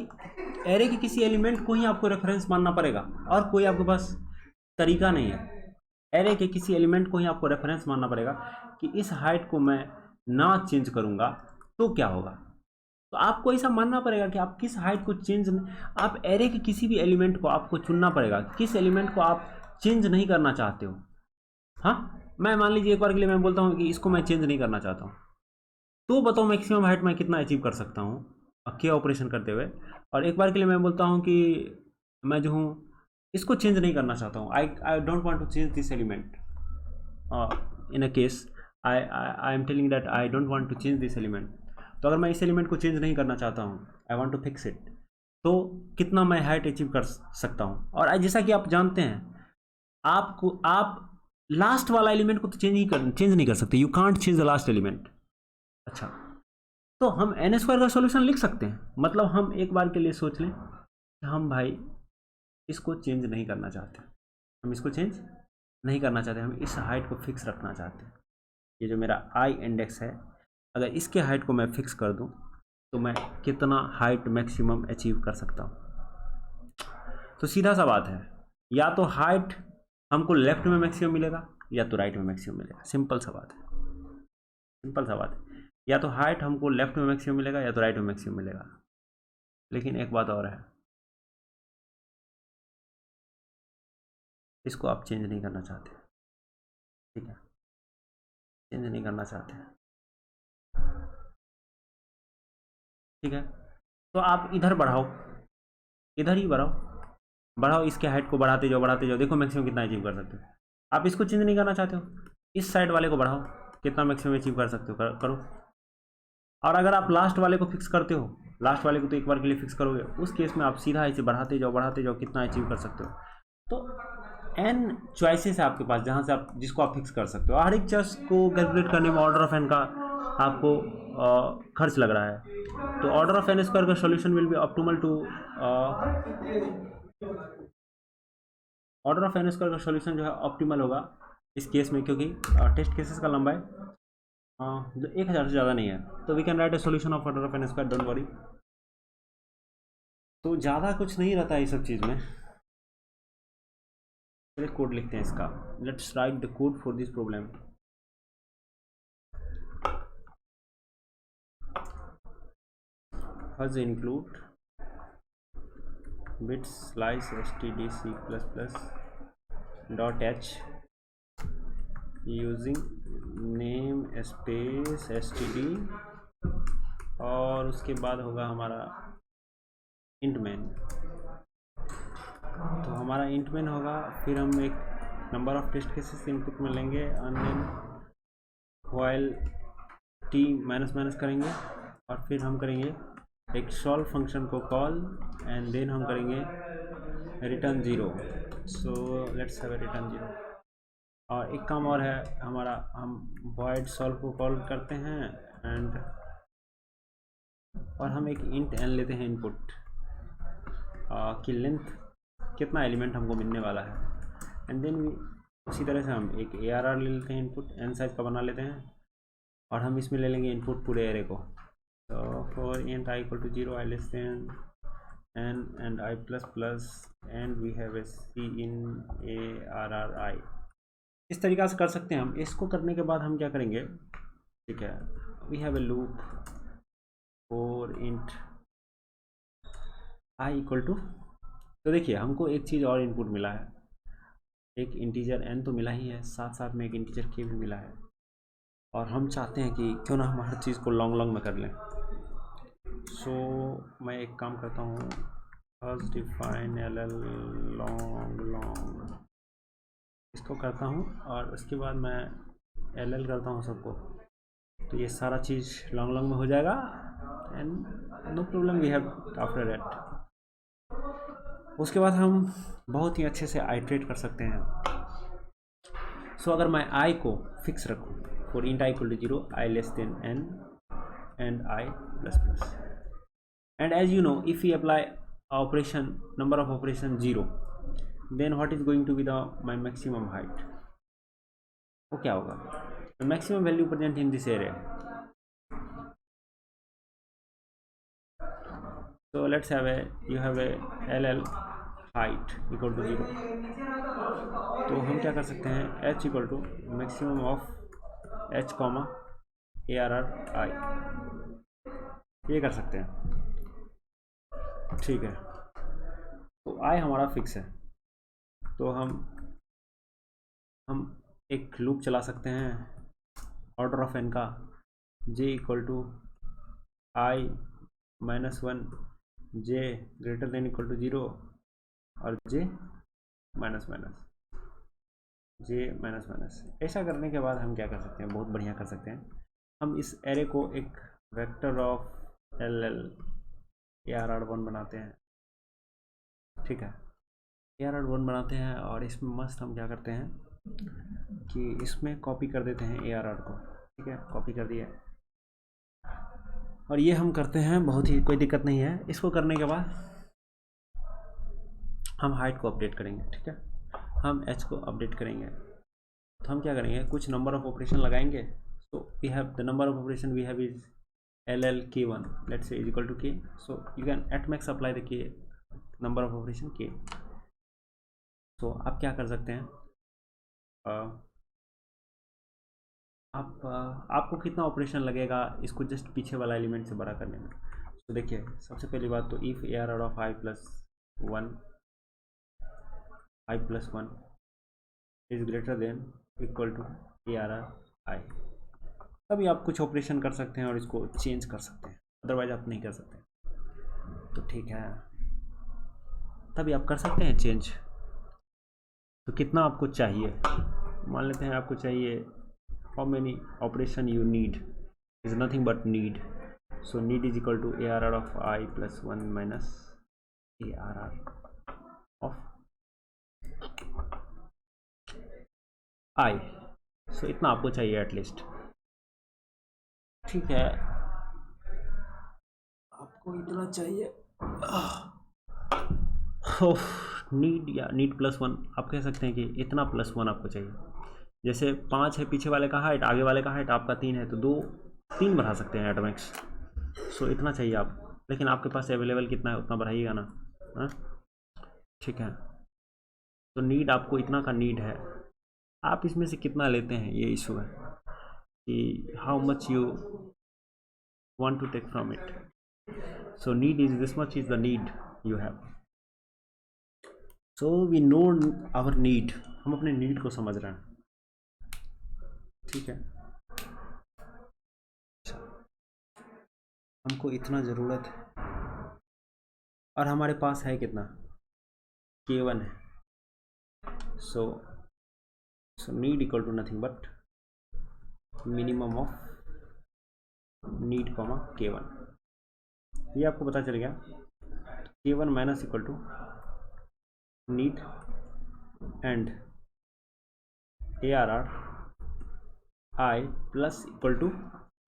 एरे के किसी एलिमेंट को ही आपको रेफरेंस मानना पड़ेगा, और कोई आपके पास तरीका नहीं है। एरे के किसी एलिमेंट को ही आपको रेफरेंस मानना पड़ेगा कि इस हाइट को मैं ना चेंज करूंगा तो क्या होगा। तो आपको ऐसा मानना पड़ेगा कि आप किस हाइट को चेंज, आप एरे के किसी भी एलिमेंट को आपको चुनना पड़ेगा, किस एलिमेंट को आप चेंज नहीं करना चाहते हो। हाँ, मैं मान लीजिए एक बार के लिए मैं बोलता हूँ कि इसको मैं चेंज नहीं करना चाहता हूँ, तो बताओ मैक्सिमम हाइट मैं कितना अचीव कर सकता हूँ के ऑपरेशन करते हुए। और एक बार के लिए मैं बोलता हूँ कि मैं जो हूँ इसको चेंज नहीं करना चाहता हूँ, I don't want to change this element. In a case I am telling that I don't want to change this element. तो अगर मैं इस एलिमेंट को चेंज नहीं करना चाहता हूँ, I want to fix it, तो कितना मैं हाइट अचीव कर सकता हूँ। और जैसा कि आप जानते हैं, आप लास्ट वाला एलिमेंट को तो चेंज नहीं कर सकते, you can't change the last element. अच्छा, तो हम एन स्क्वायर का सॉल्यूशन लिख सकते हैं। मतलब हम एक बार के लिए सोच लें कि हम भाई इसको चेंज नहीं करना चाहते, हम इसको चेंज नहीं करना चाहते, हम इस हाइट को फिक्स रखना चाहते हैं। ये जो मेरा आई इंडेक्स है, अगर इसके हाइट को मैं फिक्स कर दूं तो मैं कितना हाइट मैक्सिमम अचीव कर सकता हूं। तो सीधा सा बात है, या तो हाइट हमको लेफ्ट में मैक्सिमम मिलेगा या तो राइट में मैक्सिमम मिलेगा। सिंपल सा बात है, सिंपल सा बात है। या तो हाइट हमको लेफ्ट में मैक्सिमम मिलेगा या तो राइट में मैक्सिमम मिलेगा। लेकिन एक बात और है, इसको आप चेंज नहीं करना चाहते, ठीक है, चेंज नहीं करना चाहते, ठीक है। तो आप इधर बढ़ाओ, इधर ही बढ़ाओ, बढ़ाओ, इसके हाइट को बढ़ाते जाओ, बढ़ाते जाओ, देखो मैक्सिमम कितना अचीव कर सकते हो। आप इसको चेंज नहीं करना चाहते हो, इस साइड वाले को बढ़ाओ, कितना मैक्सिमम अचीव कर सकते हो, करो। और अगर आप लास्ट वाले को फिक्स करते हो, लास्ट वाले को तो एक बार के लिए फिक्स करोगे, उस केस में आप सीधा ऐसे बढ़ाते जाओ, बढ़ाते जाओ, कितना अचीव कर सकते हो। तो एन चॉइसेस है आपके पास जहाँ से आप जिसको आप फिक्स कर सकते हो। हर एक चीज़ को कैलकुलेट करने में ऑर्डर ऑफ एन का आपको खर्च लग रहा है। तो ऑर्डर ऑफ एन स्क्वायर का solution will be optimal too, order of N square का सॉल्यूशन जो है ऑप्टिमल होगा इस केस में, क्योंकि टेस्ट केसेस का लंबाई जो 1000 से ज़्यादा नहीं है। तो we can write a solution of order of N square, don't worry. तो ज़्यादा कुछ नहीं रहता है इस सब चीज़ में। चलिए कोड लिखते हैं इसका, let's write the code for this problem. First include bit slice stdc++ .h using name space std, और उसके बाद होगा हमारा int main। तो हमारा int main होगा, फिर हम एक number of test cases input में लेंगे, and then while t minus minus करेंगे, और फिर हम करेंगे एक सॉल्व फंक्शन को कॉल, एंड देन हम करेंगे return 0। So let's have return 0। और एक काम और है हमारा, हम void सॉल्व को कॉल करते हैं, एंड और हम एक इंट n लेते हैं इनपुट की लेंथ, कितना एलिमेंट हमको मिलने वाला है, एंड देन उसी तरह से हम एक ARR ले लेते हैं, इनपुट n साइज का बना लेते हैं, और हम इसमें ले लेंगे इनपुट पूरे एरे को। तो for int i equal to 0, i less than n and i plus plus, and we have a c in ARR i। इस तरीक़ा से कर सकते हैं हम। इसको करने के बाद हम क्या करेंगे, ठीक है, we have a loop for int i equal to, तो देखिए हमको एक चीज़ और इनपुट मिला है, एक इंटीजर n तो मिला ही है, साथ साथ में एक इंटीजर k भी मिला है, और हम चाहते हैं कि क्यों ना हम हर चीज़ को लॉन्ग लॉन्ग में कर लें। सो मैं एक काम करता हूँ, first define ll long long, इसको करता हूँ, और उसके बाद मैं ll करता हूँ सबको। तो ये सारा चीज़ लॉन्ग लॉन्ग में हो जाएगा, and no problem we have after that. उसके बाद हम बहुत ही अच्छे से आइट्रेट कर सकते हैं। सो अगर मैं आई को फिक्स रखूँ for int I equal to 0, I less than N and I plus plus, and as you know if you apply operation number of operation 0, then what is going to be the my maximum height. वो क्या होगा, maximum value present in this area. So let's have a, you have a LL height equal to 0, तो हम क्या कर सकते हैं, h equal to maximum of h comma ARR I, ये कर सकते हैं। ठीक है, तो I हमारा फिक्स है, तो हम एक लूप चला सकते हैं ऑर्डर ऑफ n का, j equal to I minus 1 j greater than equal to 0 और j minus minus j minus minus. ऐसा करने के बाद हम क्या कर सकते हैं, बहुत बढ़िया कर सकते हैं, हम इस एरे को एक वेक्टर ऑफ LL ARR1 बनाते हैं। ठीक है, ARR1 बनाते हैं और इसमें मस्त हम क्या करते हैं कि इसमें कॉपी कर देते हैं ARR को। ठीक है, कॉपी कर दिया, और ये हम करते हैं, बहुत ही कोई दिक्कत नहीं है। इसको करने के बाद हम हाइट को अपडेट करेंगे। ठीक है, हम h को अपडेट करेंगे, तो हम क्या करेंगे, कुछ नंबर ऑफ ऑपरेशन लगाएंगे। So we have the number of operation we have is LL K1, let's say is equal to K, so you can at max apply the K number of operation K। तो आप क्या कर सकते हैं, आपको कितना operation लगेगा इसको जस्ट पीछे वाला एलिमेंट से बड़ा करने में। तो देखिए, सबसे पहली बात तो if ARR of I plus one is greater than equal to ARR I, तभी आप कुछ ऑपरेशन कर सकते हैं और इसको चेंज कर सकते हैं, अदरवाइज आप नहीं कर सकते। तो ठीक है, तभी आप कर सकते हैं चेंज। तो कितना आपको चाहिए, मान लेते हैं आपको चाहिए, how many operation you need is nothing but need. So need is equal to ARR of I plus 1 minus ARR of I। सो इतना आपको चाहिए एटलीस्ट। ठीक है, आपको इतना चाहिए। नीड या नीड प्लस 1, आप कह सकते हैं कि इतना प्लस 1 आपको चाहिए। जैसे 5 है पीछे वाले का हाइट, आगे वाले का हाइट आपका 3 है, तो 3 बढ़ा सकते हैं एटॉमिक्स। सो इतना चाहिए आप, लेकिन आपके पास अवेलेबल कितना है उतना बढ़ाइएगा ना। हाँ, ठीक है, तो नीड आपको इतना का नीड है, आप इसमें से कितना लेते हैं ये इशू है कि how much you want to take from it. So need is this much is the need you have. So we know our need, हम अपने need को समझ रहे हैं। ठीक है, हमको इतना ज़रूरत है और हमारे पास है कितना, K1 है। So need equal to nothing but minimum of need comma K1, ये आपको पता चल गया। K1 minus equal to need and ARR I plus equal to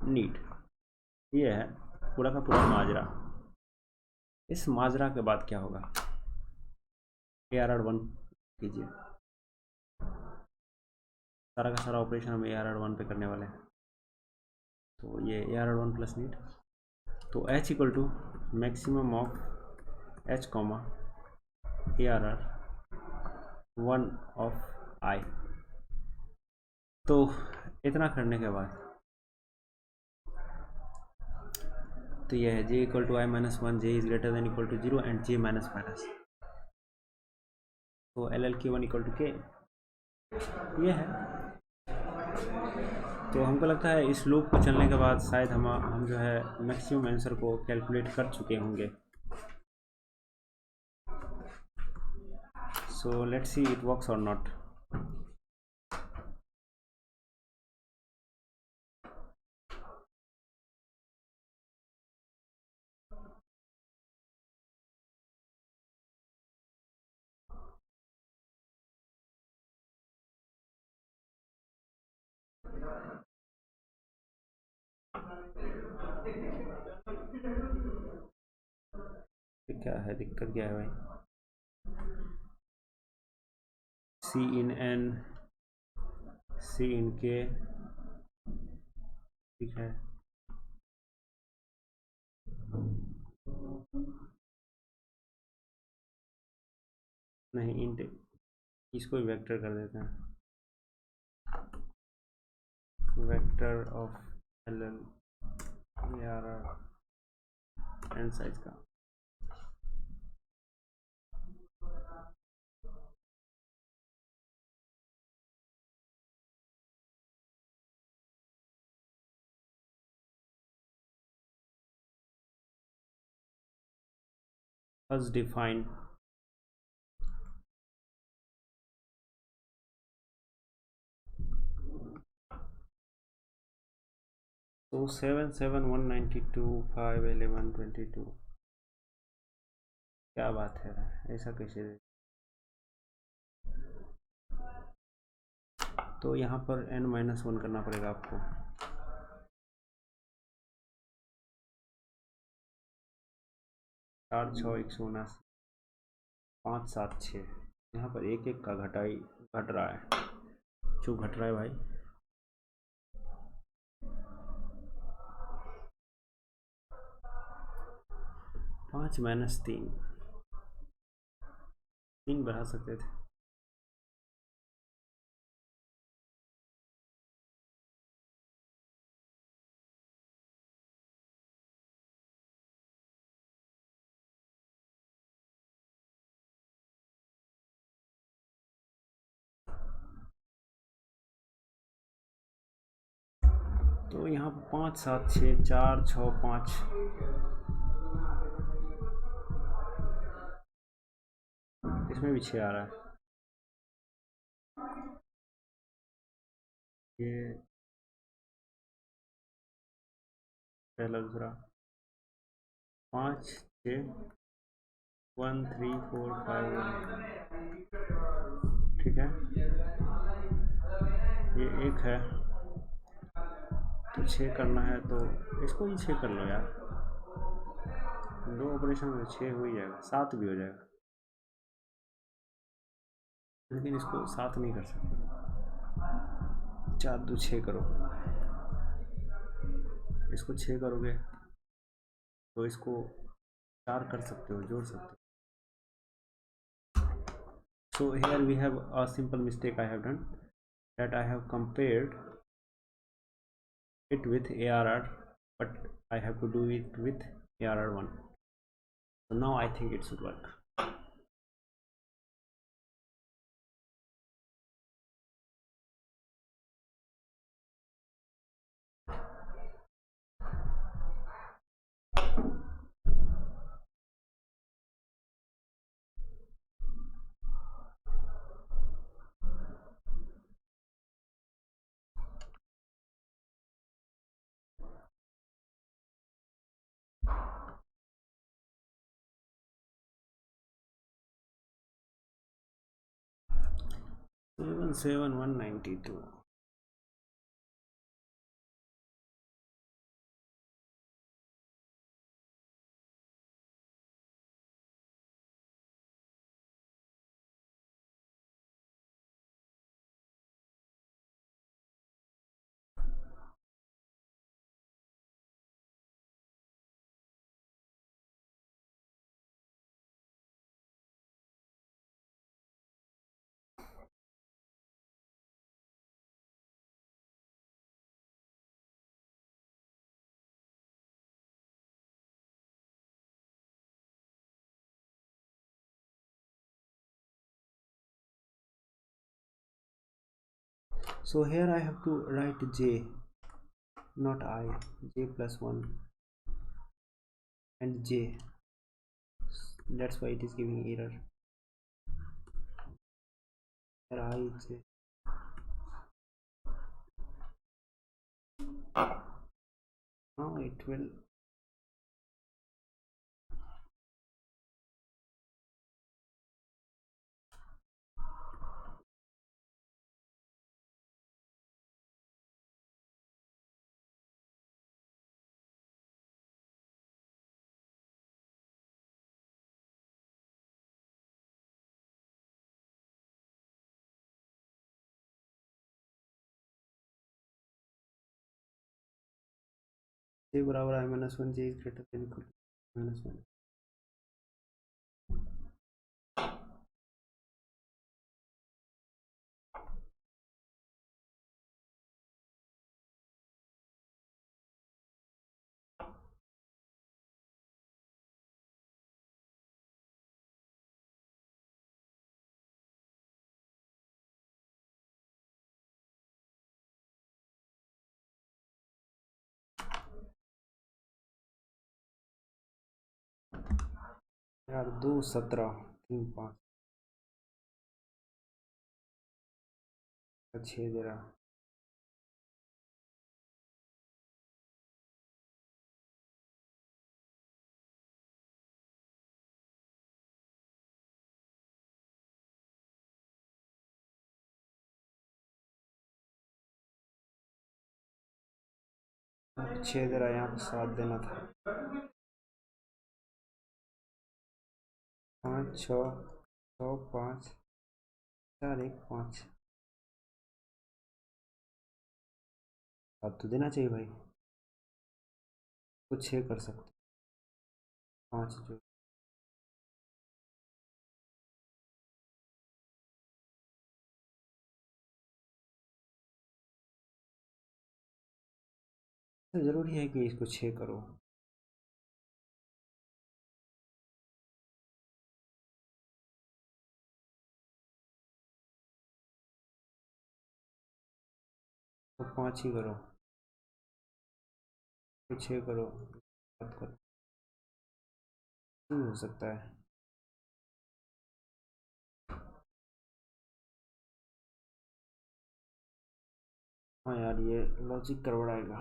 need, ये है पूरा का पूरा माजरा। इस माजरा के बाद क्या होगा, ARR1 कीजिए, सारा का सारा ऑपरेशन हम ARR1 पे करने वाले हैं। तो ये ARR1 प्लस नीड, तो H equal to maximum of H comma ARR1 of I। तो इतना करने के बाद तो ये है J equal to I minus 1, J is greater than equal to 0 and J minus minus, तो LL K1 equal to K, ये है। तो हमको लगता है इस लूप को चलने के बाद शायद हम जो है मैक्सिमम आंसर को कैलकुलेट कर चुके होंगे। So let's see it works और नॉट। क्या है दिक्कत, क्या है भाई? सी इन एन, सी इन के, ठीक है। नहीं, इंट, इसको वेक्टर कर देते हैं, vector of L L A are R N size का। फर्स्ट डिफाइन तो 77192 51122। क्या बात है, ऐसा कैसे दे? तो यहाँ पर n-1 करना पड़ेगा आपको। 4 6 179, 5 7 6, यहाँ पर एक एक का घट रहा है। क्यों घट रहा है भाई? 5 - 3, 3 बढ़ा सकते थे। तो यहाँ 5 7 6 4 6 5, इसमें भी 6 आ रहा है। ये पहला, दूसरा, 5 6 1 3 4 5 1, ठीक है। ये एक है, तो 6 करना है तो इसको ही 6 कर लो यार। 2 ऑपरेशन में 6 हो ही जाएगा, 7 भी हो जाएगा, लेकिन इसको 7 नहीं कर सकते। 4 2 6 करो, इसको 6 करोगे तो इसको 4 कर सकते हो, जोड़ सकते हो। So here we have a simple mistake I have done, that I have compared it with ARR, but I have to do it with ARR1. So now I think it should work. Seven seven 192. So here I have to write j, not I, j plus 1 and j. That's why it is giving error. Here I, j. Now it will j बराबर I minus 1 j is greater than equal to minus 1. यार 2 17 3 5 6 दे रहा। यहाँ पे 6 दे रहा, यहाँ पे 7 देना था। 5 6 6 5 4 1 5 7 तो देना चाहिए भाई, कुछ 6 कर सकते 5 जो ज़रूरी है कि इसको 6 करो। तो 5 ही करो, तो 6 करो, बात करो, नहीं हो सकता है। हाँ यार ये लॉजिक गड़बड़ाएगा।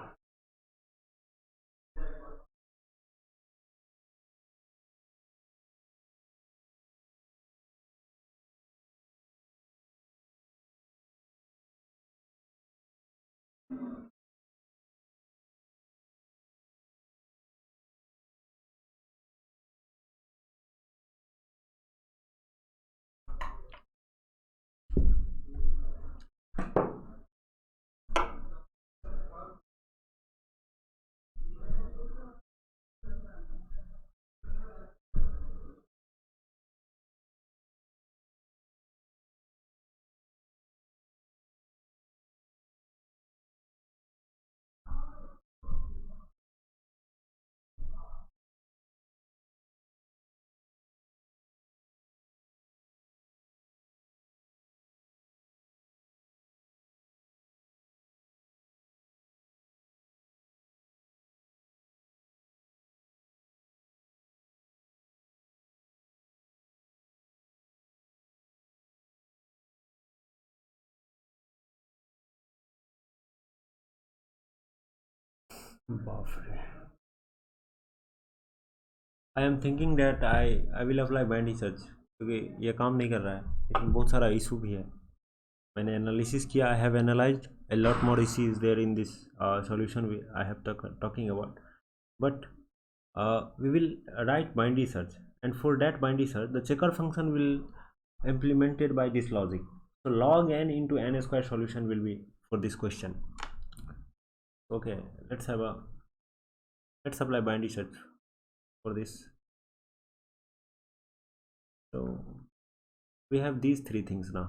बाप रे, I am thinking that I will apply bind research, क्योंकि ये काम नहीं कर रहा है, इसमें बहुत सारा इशू भी है। मैंने एनालिसिस किया, I have analysed a lot more issues there in this solution I have talking about, but we will write binary search, and for that binary search the checker function will implemented by this logic. So log n into n square solution will be for this question. Okay, let's apply binary search for this. So we have these three things now.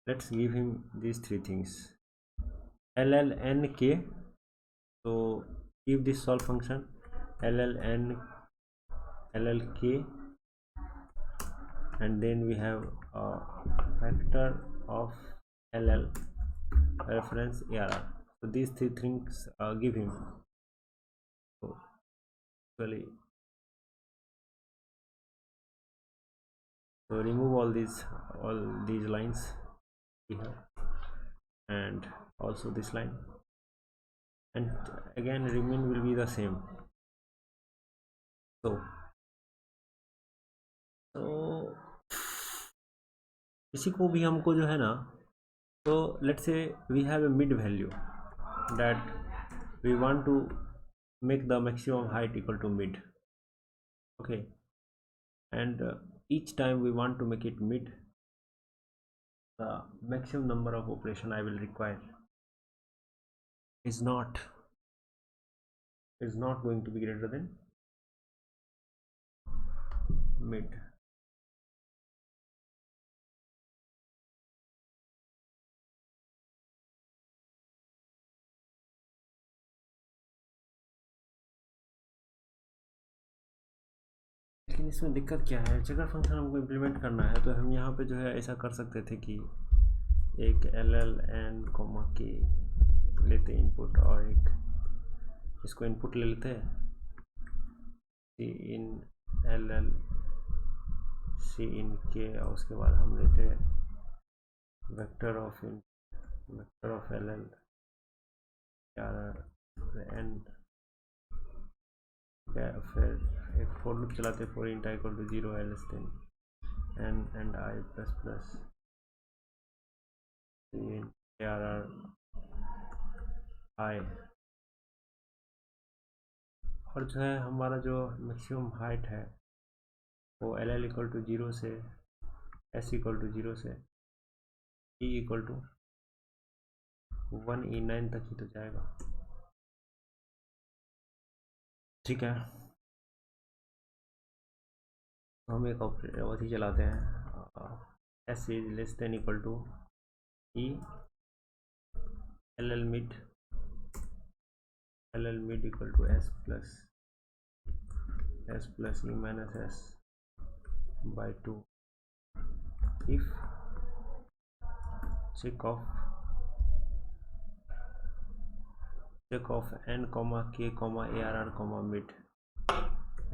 Let's give him these three things, llnk. So give this solve function lln llk, and then we have a factor of ll reference arr. So these three things give him. So actually, so remove all these lines here, and also this line, and again remain will be the same. So इसी को भी हमको जो है ना, तो let's say we have a mid value that we want to make the maximum height equal to mid. Okay, and each time we want to make it mid, the maximum number of operation I will require. is not going to be greater than mid. लेकिन इसमें दिक्कत क्या है, checker function हमको implement करना है तो हम यहाँ पे जो है ऐसा कर सकते थे कि एक एल एल एन कोमा के लेते इनपुट और एक इसको इनपुट ले लेते सी इन एल एल सी इन के और उसके बाद हम लेते vector of L L N, फिर एक फॉर लूप चलाते for int I equal to 0 L S than N and I plus plus R R I, और जो है हमारा जो मैक्सिमम हाइट है वो एल एल इक्वल टू 0 से एस इक्वल टू 0 से ई इक्वल टू 1E9 तक ही तो जाएगा। ठीक है, हम एक ऑपरेटर चलाते हैं S is less than equal to E L L mid equal to S plus E minus S by 2 if check of n comma k comma arr comma mid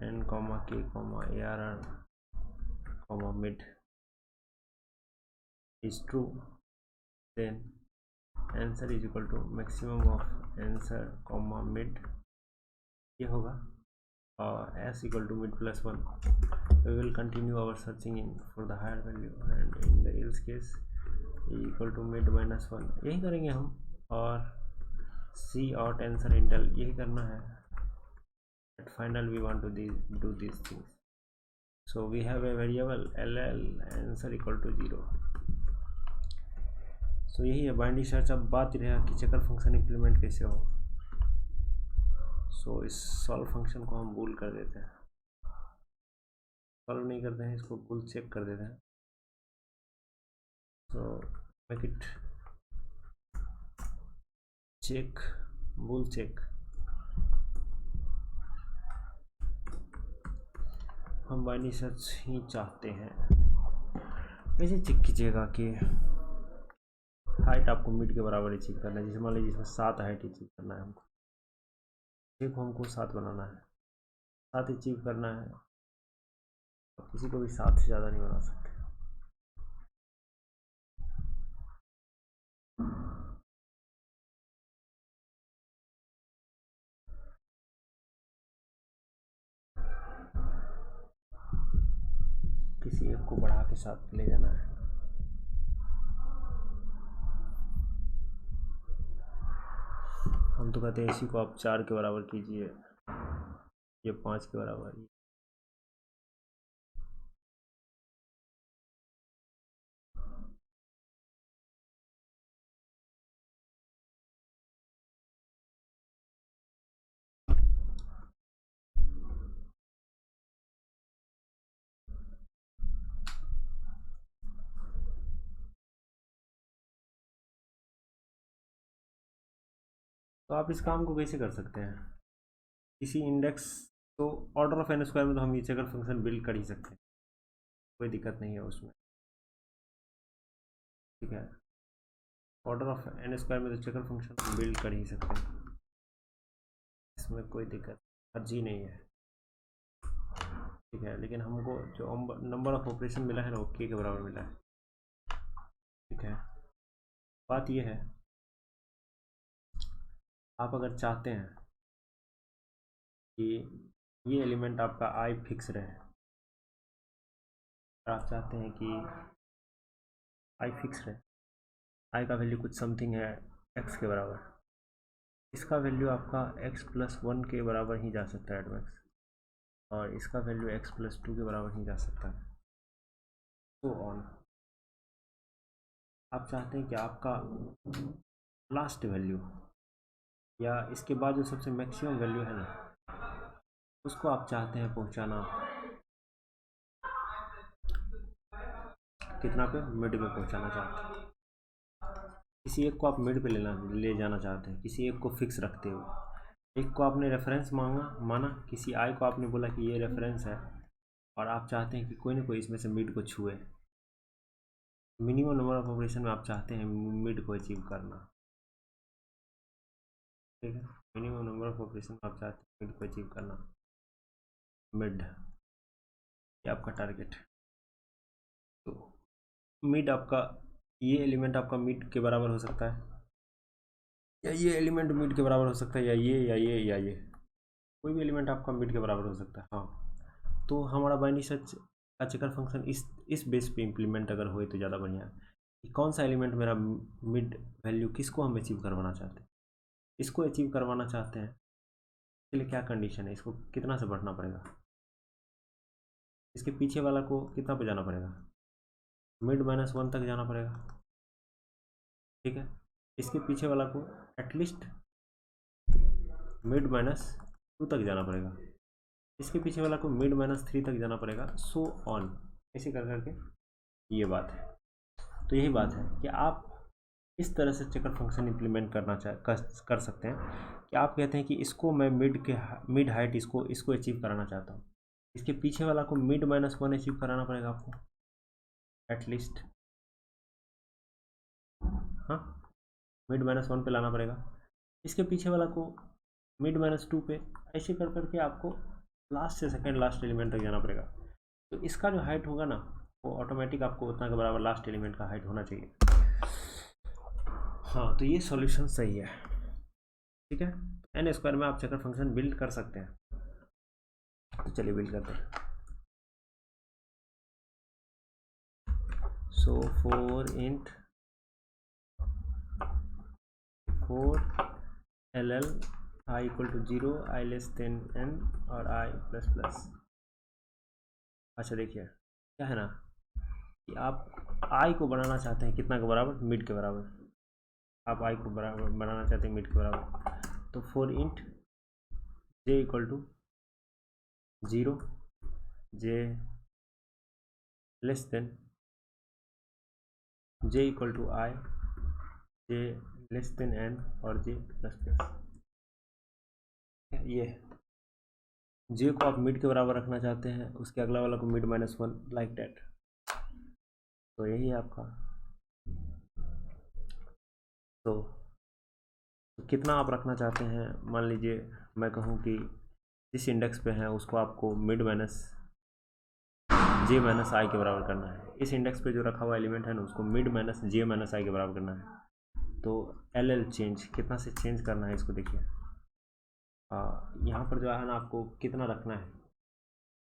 n comma k comma arr comma mid is true, then answer is equal to maximum of answer comma mid ये होगा और s equal to mid plus 1. We will continue our searching in for the higher value and in the else case e equal to mid minus 1 यही करेंगे हम, और C out answer intel यही करना है. At final we want to do these things. So we have a variable ll answer equal to 0. So यही है binary search. अब बात रहा कि चेकर फंक्शन इम्प्लीमेंट कैसे हो. सो इस सॉल्व फंक्शन को हम बूल कर देते हैं, सॉल्व नहीं करते हैं, इसको बूल चेक कर देते हैं. So make it check bool check. हम बाइनरी सर्च ही चाहते हैं. वैसे चेक कीजिएगा कि हाइट आपको मिड के बराबर ही चेक करना है. जैसे मान लीजिए इसमें 7 हाइट ही चेक करना है हमको, चेक को हमको 7 बनाना है, 7 ही चेक करना है. किसी को भी 7 से ज़्यादा नहीं बना सकते. किसी एक को बढ़ा के साथ ले जाना है. हम तो कहते हैं इसी को आप 4 के बराबर कीजिए, ये 5 के बराबर ही. तो आप इस काम को कैसे कर सकते हैं, किसी इंडेक्स तो ऑर्डर ऑफ एन स्क्वायर में तो हम ये चेकर फंक्शन बिल्ड कर ही सकते हैं, कोई दिक्कत नहीं है उसमें. ठीक है, ऑर्डर ऑफ एन स्क्वायर में तो चेकर फंक्शन बिल्ड कर ही सकते हैं, इसमें कोई दिक्कत अर्जी नहीं है. ठीक है, लेकिन हमको जो नंबर ऑफ ऑपरेशन मिला है ना वो के बराबर मिला है. ठीक है, बात ये है आप अगर चाहते हैं कि ये एलिमेंट आपका आई फिक्स रहे, आप चाहते हैं कि आई फिक्स रहे, आई का वैल्यू कुछ समथिंग है एक्स के बराबर, इसका वैल्यू आपका एक्स प्लस 1 के बराबर ही जा सकता है एडमैक्स, और इसका वैल्यू एक्स प्लस 2 के बराबर ही जा सकता है. So on. आप चाहते हैं कि आपका लास्ट वैल्यू या इसके बाद जो सबसे मैक्सिमम वैल्यू है ना, उसको आप चाहते हैं पहुंचाना कितना पे, मिड में पहुंचाना चाहते हैं। किसी एक को आप मिड पे ले जाना चाहते हैं, किसी एक को फिक्स रखते हो। एक को आपने रेफरेंस माना, किसी आई को आपने बोला कि ये रेफरेंस है, और आप चाहते हैं कि कोई ना कोई इसमें से मिड को छुए। मिनिमम नंबर ऑफ ऑपरेशन में आप चाहते हैं मिड को अचीव करना, ठीक है। मिनिमम नंबर ऑफ ऑपरेशन में आप चाहते हैं मिड को अचीव करना, मिड ये आपका टारगेट। तो मिड आपका, ये एलिमेंट आपका मिड के बराबर हो सकता है, या ये एलिमेंट मिड के बराबर हो सकता है, या ये या ये या ये, कोई भी एलिमेंट आपका मिड के बराबर हो सकता है। हाँ, तो हमारा बाइनरी सर्च का चेकर फंक्शन इस बेस पे इम्प्लीमेंट अगर होए तो ज़्यादा बढ़िया है कि कौन सा एलिमेंट मेरा मिड वैल्यू, किसको हम अचीव करवाना चाहते हैं। इसको अचीव करवाना चाहते हैं, इसके लिए क्या कंडीशन है, इसको कितना से बढ़ना पड़ेगा, इसके पीछे वाला को कितना पे जाना पड़ेगा, मिड -1 तक जाना पड़ेगा, ठीक है। इसके पीछे वाला को एटलीस्ट मिड -2 तक जाना पड़ेगा, इसके पीछे वाला को मिड -3 तक जाना पड़ेगा, सो ऑन, ऐसे कर करके ये बात है। तो यही बात है कि आप इस तरह से चेकर फंक्शन इम्प्लीमेंट कर सकते हैं कि आप कहते हैं कि इसको मैं मिड हाइट इसको अचीव कराना चाहता हूँ, इसके पीछे वाला को मिड -1 अचीव कराना पड़ेगा आपको एटलीस्ट, हाँ, मिड -1 पे लाना पड़ेगा, इसके पीछे वाला को मिड -2 पे, ऐसे कर करके आपको लास्ट से सेकेंड लास्ट एलिमेंट तक जाना पड़ेगा। तो इसका जो हाइट होगा ना, वो ऑटोमेटिक आपको उतना के बराबर लास्ट एलिमेंट का हाइट होना चाहिए। हाँ, तो ये सॉल्यूशन सही है, ठीक है। n स्क्वायर में आप चेकर फंक्शन बिल्ड कर सकते हैं, तो चलिए बिल्ड करते हैं। So for int 4 ll i equal to 0, i less than n और i प्लस प्लस। अच्छा देखिए क्या है ना कि आप i को बनाना चाहते हैं कितना के बराबर, मिड के बराबर। आप i को बराबर बनाना चाहते हैं मिड के बराबर, तो for int j equal to 0, j less than, j equal to i, j less than n और j प्लस प्लस। ये j को आप मिड के बराबर रखना चाहते हैं, उसके अगला वाला को मिड -1 लाइक डैट। तो यही है आपका। तो कितना आप रखना चाहते हैं, मान लीजिए मैं कहूँ कि जिस इंडेक्स पे है उसको आपको मिड -j - i के बराबर करना है। इस इंडेक्स पे जो रखा हुआ एलिमेंट है ना, उसको मिड -j - i के बराबर करना है। तो ll चेंज कितना से चेंज करना है, इसको देखिए। यहाँ पर जो है ना, आपको कितना रखना है,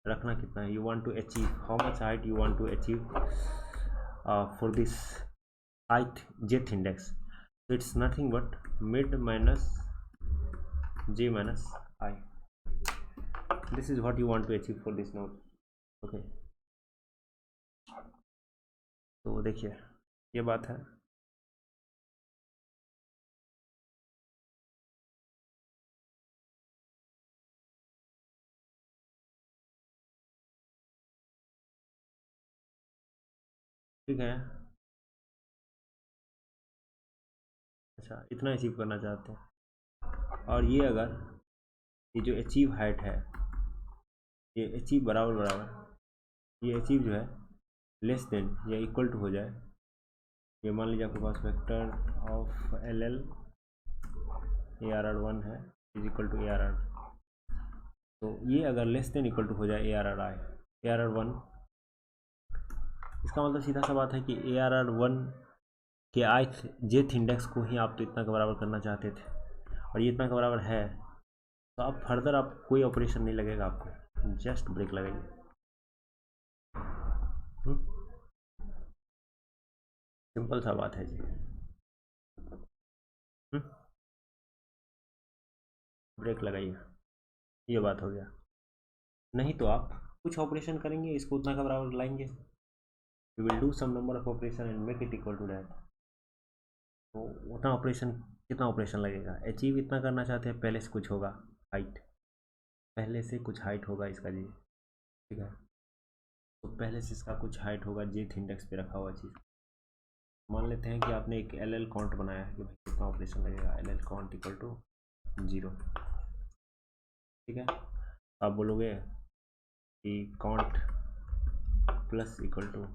रखना कितना है, you want to achieve how much height you want to achieve for this jth index. So it's nothing but mid -j - I. This is what you want to achieve for this node. Okay. तो देखिए ये बात है। ठीक है, अच्छा इतना अचीव करना चाहते हैं, और ये अगर ये जो अचीव हाइट है, ये अचीव बराबर ये अचीव जो है लेस देन या इक्वल टू हो जाए, ये मान लीजिए आपके पास वेक्टर ऑफ ll arr1 है इज इक्वल टू arr, तो ये अगर लेस देन इक्वल टू हो जाए arr1, इसका मतलब सीधा सा बात है कि arr1 के jth इंडेक्स को ही आप तो इतना के बराबर करना चाहते थे, और ये इतना के बराबर है, तो अब फर्दर आप कोई ऑपरेशन नहीं लगेगा, आपको जस्ट ब्रेक लगेगी। सिंपल सा बात है जी। ब्रेक लगाइए, ये बात हो गया। नहीं तो आप कुछ ऑपरेशन करेंगे, इसको उतना का बराबर लाएंगे, you will do some number of operation and make it equal to that. तो उतना ऑपरेशन कितना ऑपरेशन लगेगा। अचीव इतना करना चाहते हैं, पहले से कुछ होगा हाइट, पहले से कुछ हाइट होगा इसका जी, ठीक है। तो पहले से इसका कुछ हाइट होगा, जेथ इंडेक्स पे रखा हुआ चीज़। मान लेते हैं कि आपने एक एल एल काउंट बनाया है कि भाई कितना ऑपरेशन लगेगा, l l count equal to 0, ठीक है। आप बोलोगे कि count plus equal to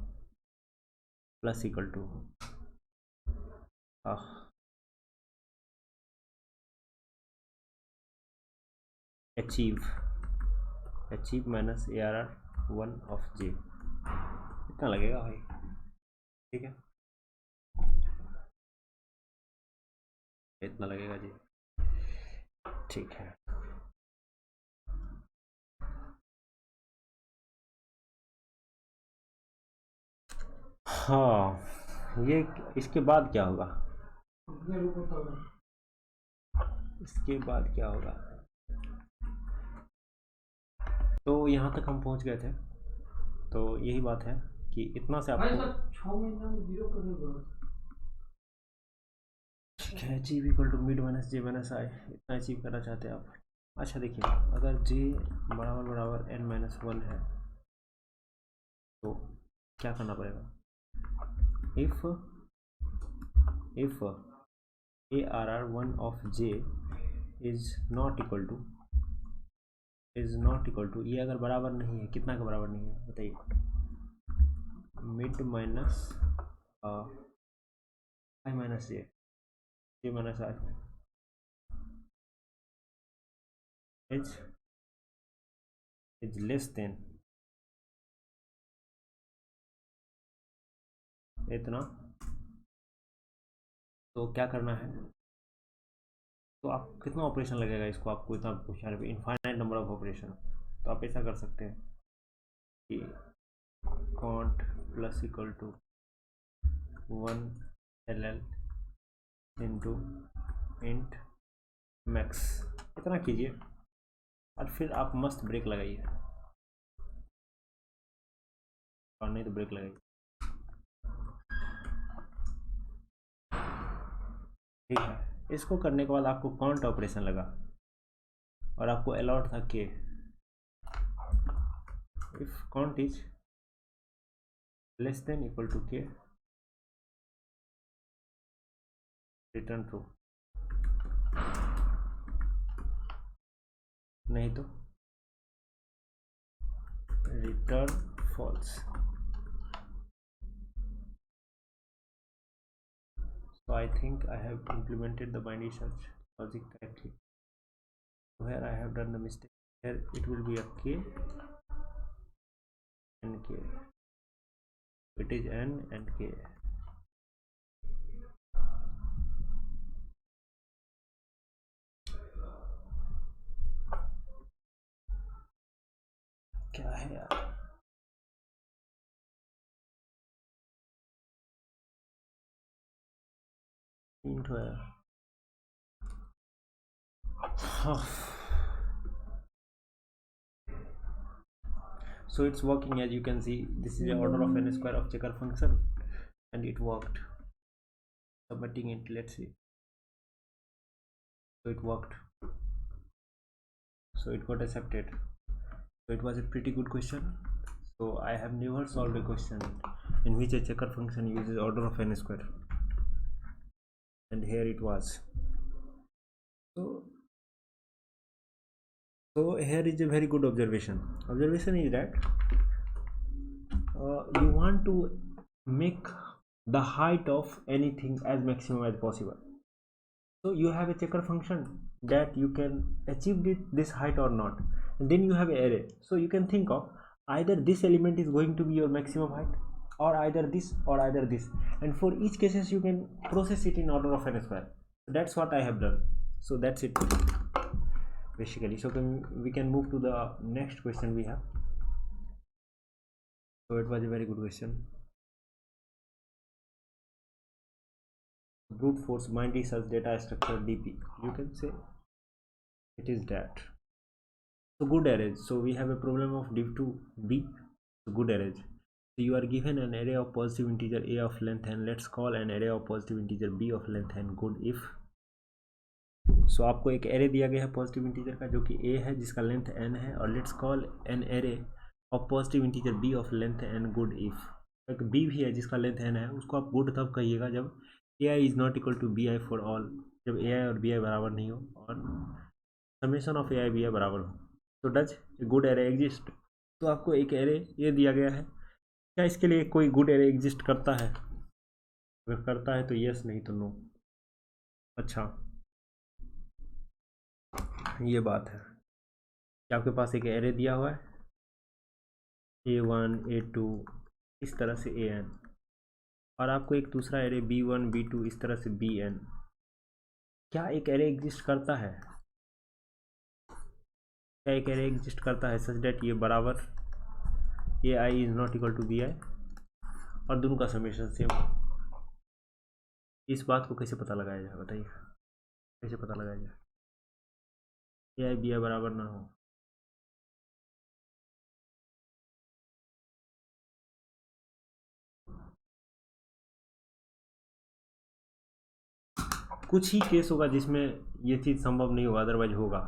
achieve minus a are are 1 of j, इतना लगेगा भाई, ठीक है, इतना लगेगा जी, ठीक है। हाँ, ये इसके बाद क्या होगा, इसके बाद क्या होगा। तो यहाँ तक हम पहुँच गए थे, तो यही बात है कि इतना से आपको 6 महीना में 0% ग्रोथ। ठीक है, achieve equal to mid minus j minus i, इतना अचीव करना चाहते हैं आप। अच्छा देखिए, अगर जे बराबर बराबर एन माइनस 1 है तो क्या करना पड़ेगा, if A are are 1 of J is not equal to, ये अगर बराबर नहीं है, कितना का बराबर नहीं है बताइए, mid minus I minus j minus I is less then इतना, तो क्या करना है, तो आप कितना ऑपरेशन लगेगा इसको, आपको इतना पूछा है, इनफाइनाइट नंबर ऑफ ऑपरेशन। तो आप ऐसा कर सकते हैं कि count plus equal to 1 L L into int max, इतना कीजिए और फिर आप मस्त ब्रेक लगाइए, और नहीं तो ब्रेक लगाइए, ठीक है। इसको करने के बाद आपको काउंट ऑपरेशन लगा और आपको अलॉट था के, if count is less than equal to K return true, नहीं तो return false. So I think I have implemented the binary search logic correctly. So here I have done the mistake. Here it will be a k and k. It is n and k. क्या है यार, int है। So it's working, as you can see. This is the order of n square of checker function, and it worked. Submitting it, let's see. So it worked. So it got accepted. So it was a pretty good question. So I have never solved a question in which a checker function uses order of n square, and here it was. So here is a very good observation. Observation is that you want to make the height of anything as maximum as possible. So you have a checker function that you can achieve this height or not, and then you have an array. So you can think of either this element is going to be your maximum height, or either this, or either this, and for each cases you can process it in order of n square. So that's what I have done. So that's it basically. So we can move to the next question we have. So it was a very good question. Brute force binary search data structure DP, you can say it is that. So good arrays, so we have a problem of div to b. So good arrays, so you are given an array of positive integer a of length, and let's call an array of positive integer b of length and good if सो आपको एक array दिया गया है positive integer का, जो कि ए है, जिसका लेंथ n है, और let's call an array of positive integer b of length n good if. एक b भी है जिसका लेंथ n है, उसको आप गुड तब कहिएगा जब ai is not equal to bi for all, जब ai और bi बराबर नहीं हो और समेशन ऑफ ai bi बराबर हो। तो does a good array exist? तो आपको एक एरे ये दिया गया है, क्या इसके लिए कोई गुड एरे एग्जिस्ट करता है? अगर करता है तो यस, नहीं तो नो। अच्छा, ये बात है कि आपके पास एक एरे दिया हुआ है a1 a2 इस तरह से an, और आपको एक दूसरा एरे b1 b2 इस तरह से bn। क्या एक एरे एग्जिस्ट करता है? क्या एक एरे एग्जिस्ट करता है सच डेट ये बराबर ai is not equal to bi और दोनों का समेशन सेम? इस बात को कैसे पता लगाया जाए, बताइए कैसे पता लगाया जाए ai bi बराबर ना हो? कुछ ही केस होगा जिसमें ये चीज़ संभव नहीं होगा, अदरवाइज होगा।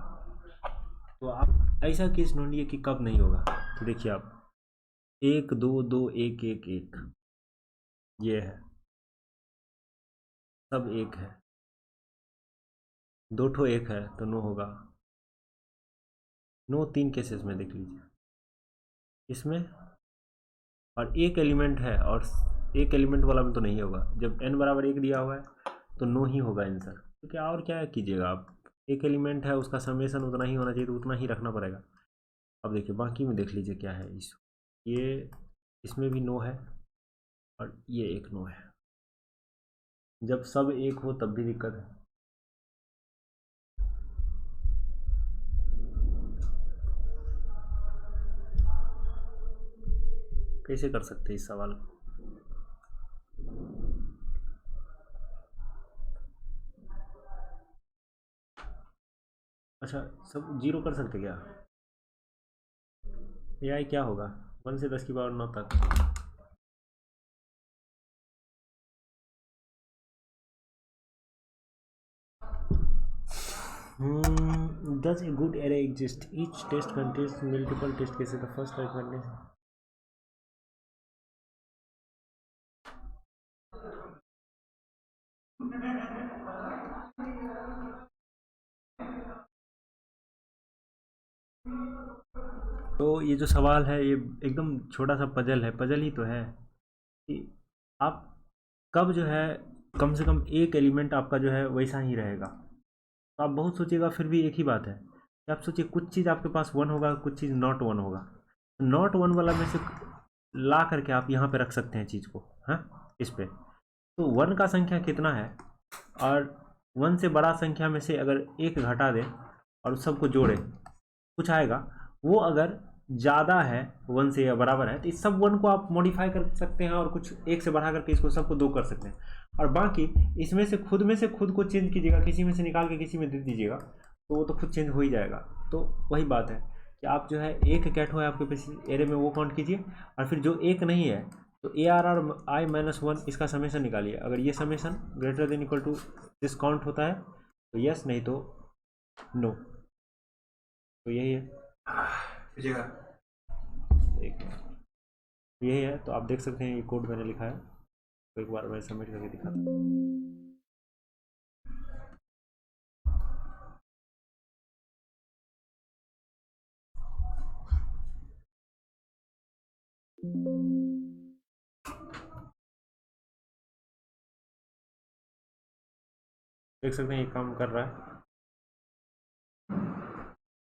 तो आप ऐसा केस ढूंढिए कि कब नहीं होगा। तो देखिए आप 1 2 2 1 1 1 ये है, सब एक है, दो ठो एक है तो नो होगा। नो 3 केसेस में देख लीजिए इसमें, और एक एलिमेंट है और एक एलिमेंट वाला में तो नहीं होगा। जब n बराबर 1 दिया हुआ है तो नो ही होगा आंसर। तो क्या और क्या कीजिएगा आप, एक एलिमेंट है उसका समेशन उतना ही होना चाहिए तो उतना ही रखना पड़ेगा। अब देखिए बाकी में देख लीजिए क्या है इस, ये इसमें भी नो है और ये एक नो है। जब सब एक हो तब भी दिक्कत है। कैसे कर सकते हैं इस सवाल को? अच्छा, सब जीरो कर सकते क्या? ai क्या होगा 1 से 10 की पावर 9 तक? Does a good array exist? Each test contains multiple test cases. The first contains तो ये जो सवाल है ये एकदम छोटा सा पजल है, पजल ही तो है कि आप कब जो है कम से कम एक एलिमेंट आपका जो है वैसा ही रहेगा। तो आप बहुत सोचिएगा, फिर भी एक ही बात है कि आप सोचिए कुछ चीज़ आपके पास वन होगा, कुछ चीज़ नॉट वन होगा। तो नॉट वन वाला में से ला करके आप यहाँ पे रख सकते हैं चीज़ को, हाँ इस पे। तो वन का संख्या कितना है, और वन से बड़ा संख्या में से अगर एक घटा दें और उस सबको जोड़ें कुछ आएगा, वो अगर ज़्यादा है वन से या बराबर है तो इस सब वन को आप मॉडिफाई कर सकते हैं और कुछ एक से बढ़ा करके इसको सबको दो कर सकते हैं। और बाकी इसमें से खुद को चेंज कीजिएगा, किसी में से निकाल के किसी में दे दीजिएगा तो वो तो खुद चेंज हो ही जाएगा। तो वही बात है कि आप जो है एक कैट हो है आपके पास एरे में वो काउंट कीजिए, और फिर जो एक नहीं है तो ARR i-1 इसका समेशन निकालिए। अगर ये summation greater than equal to this count होता है तो यस, नहीं तो नो। तो यही है, एक यही है। तो आप देख सकते हैं ये कोड मैंने लिखा है, तो एक बार मैं सबमिट करके दिखाता हूँ। देख सकते हैं ये काम कर रहा है।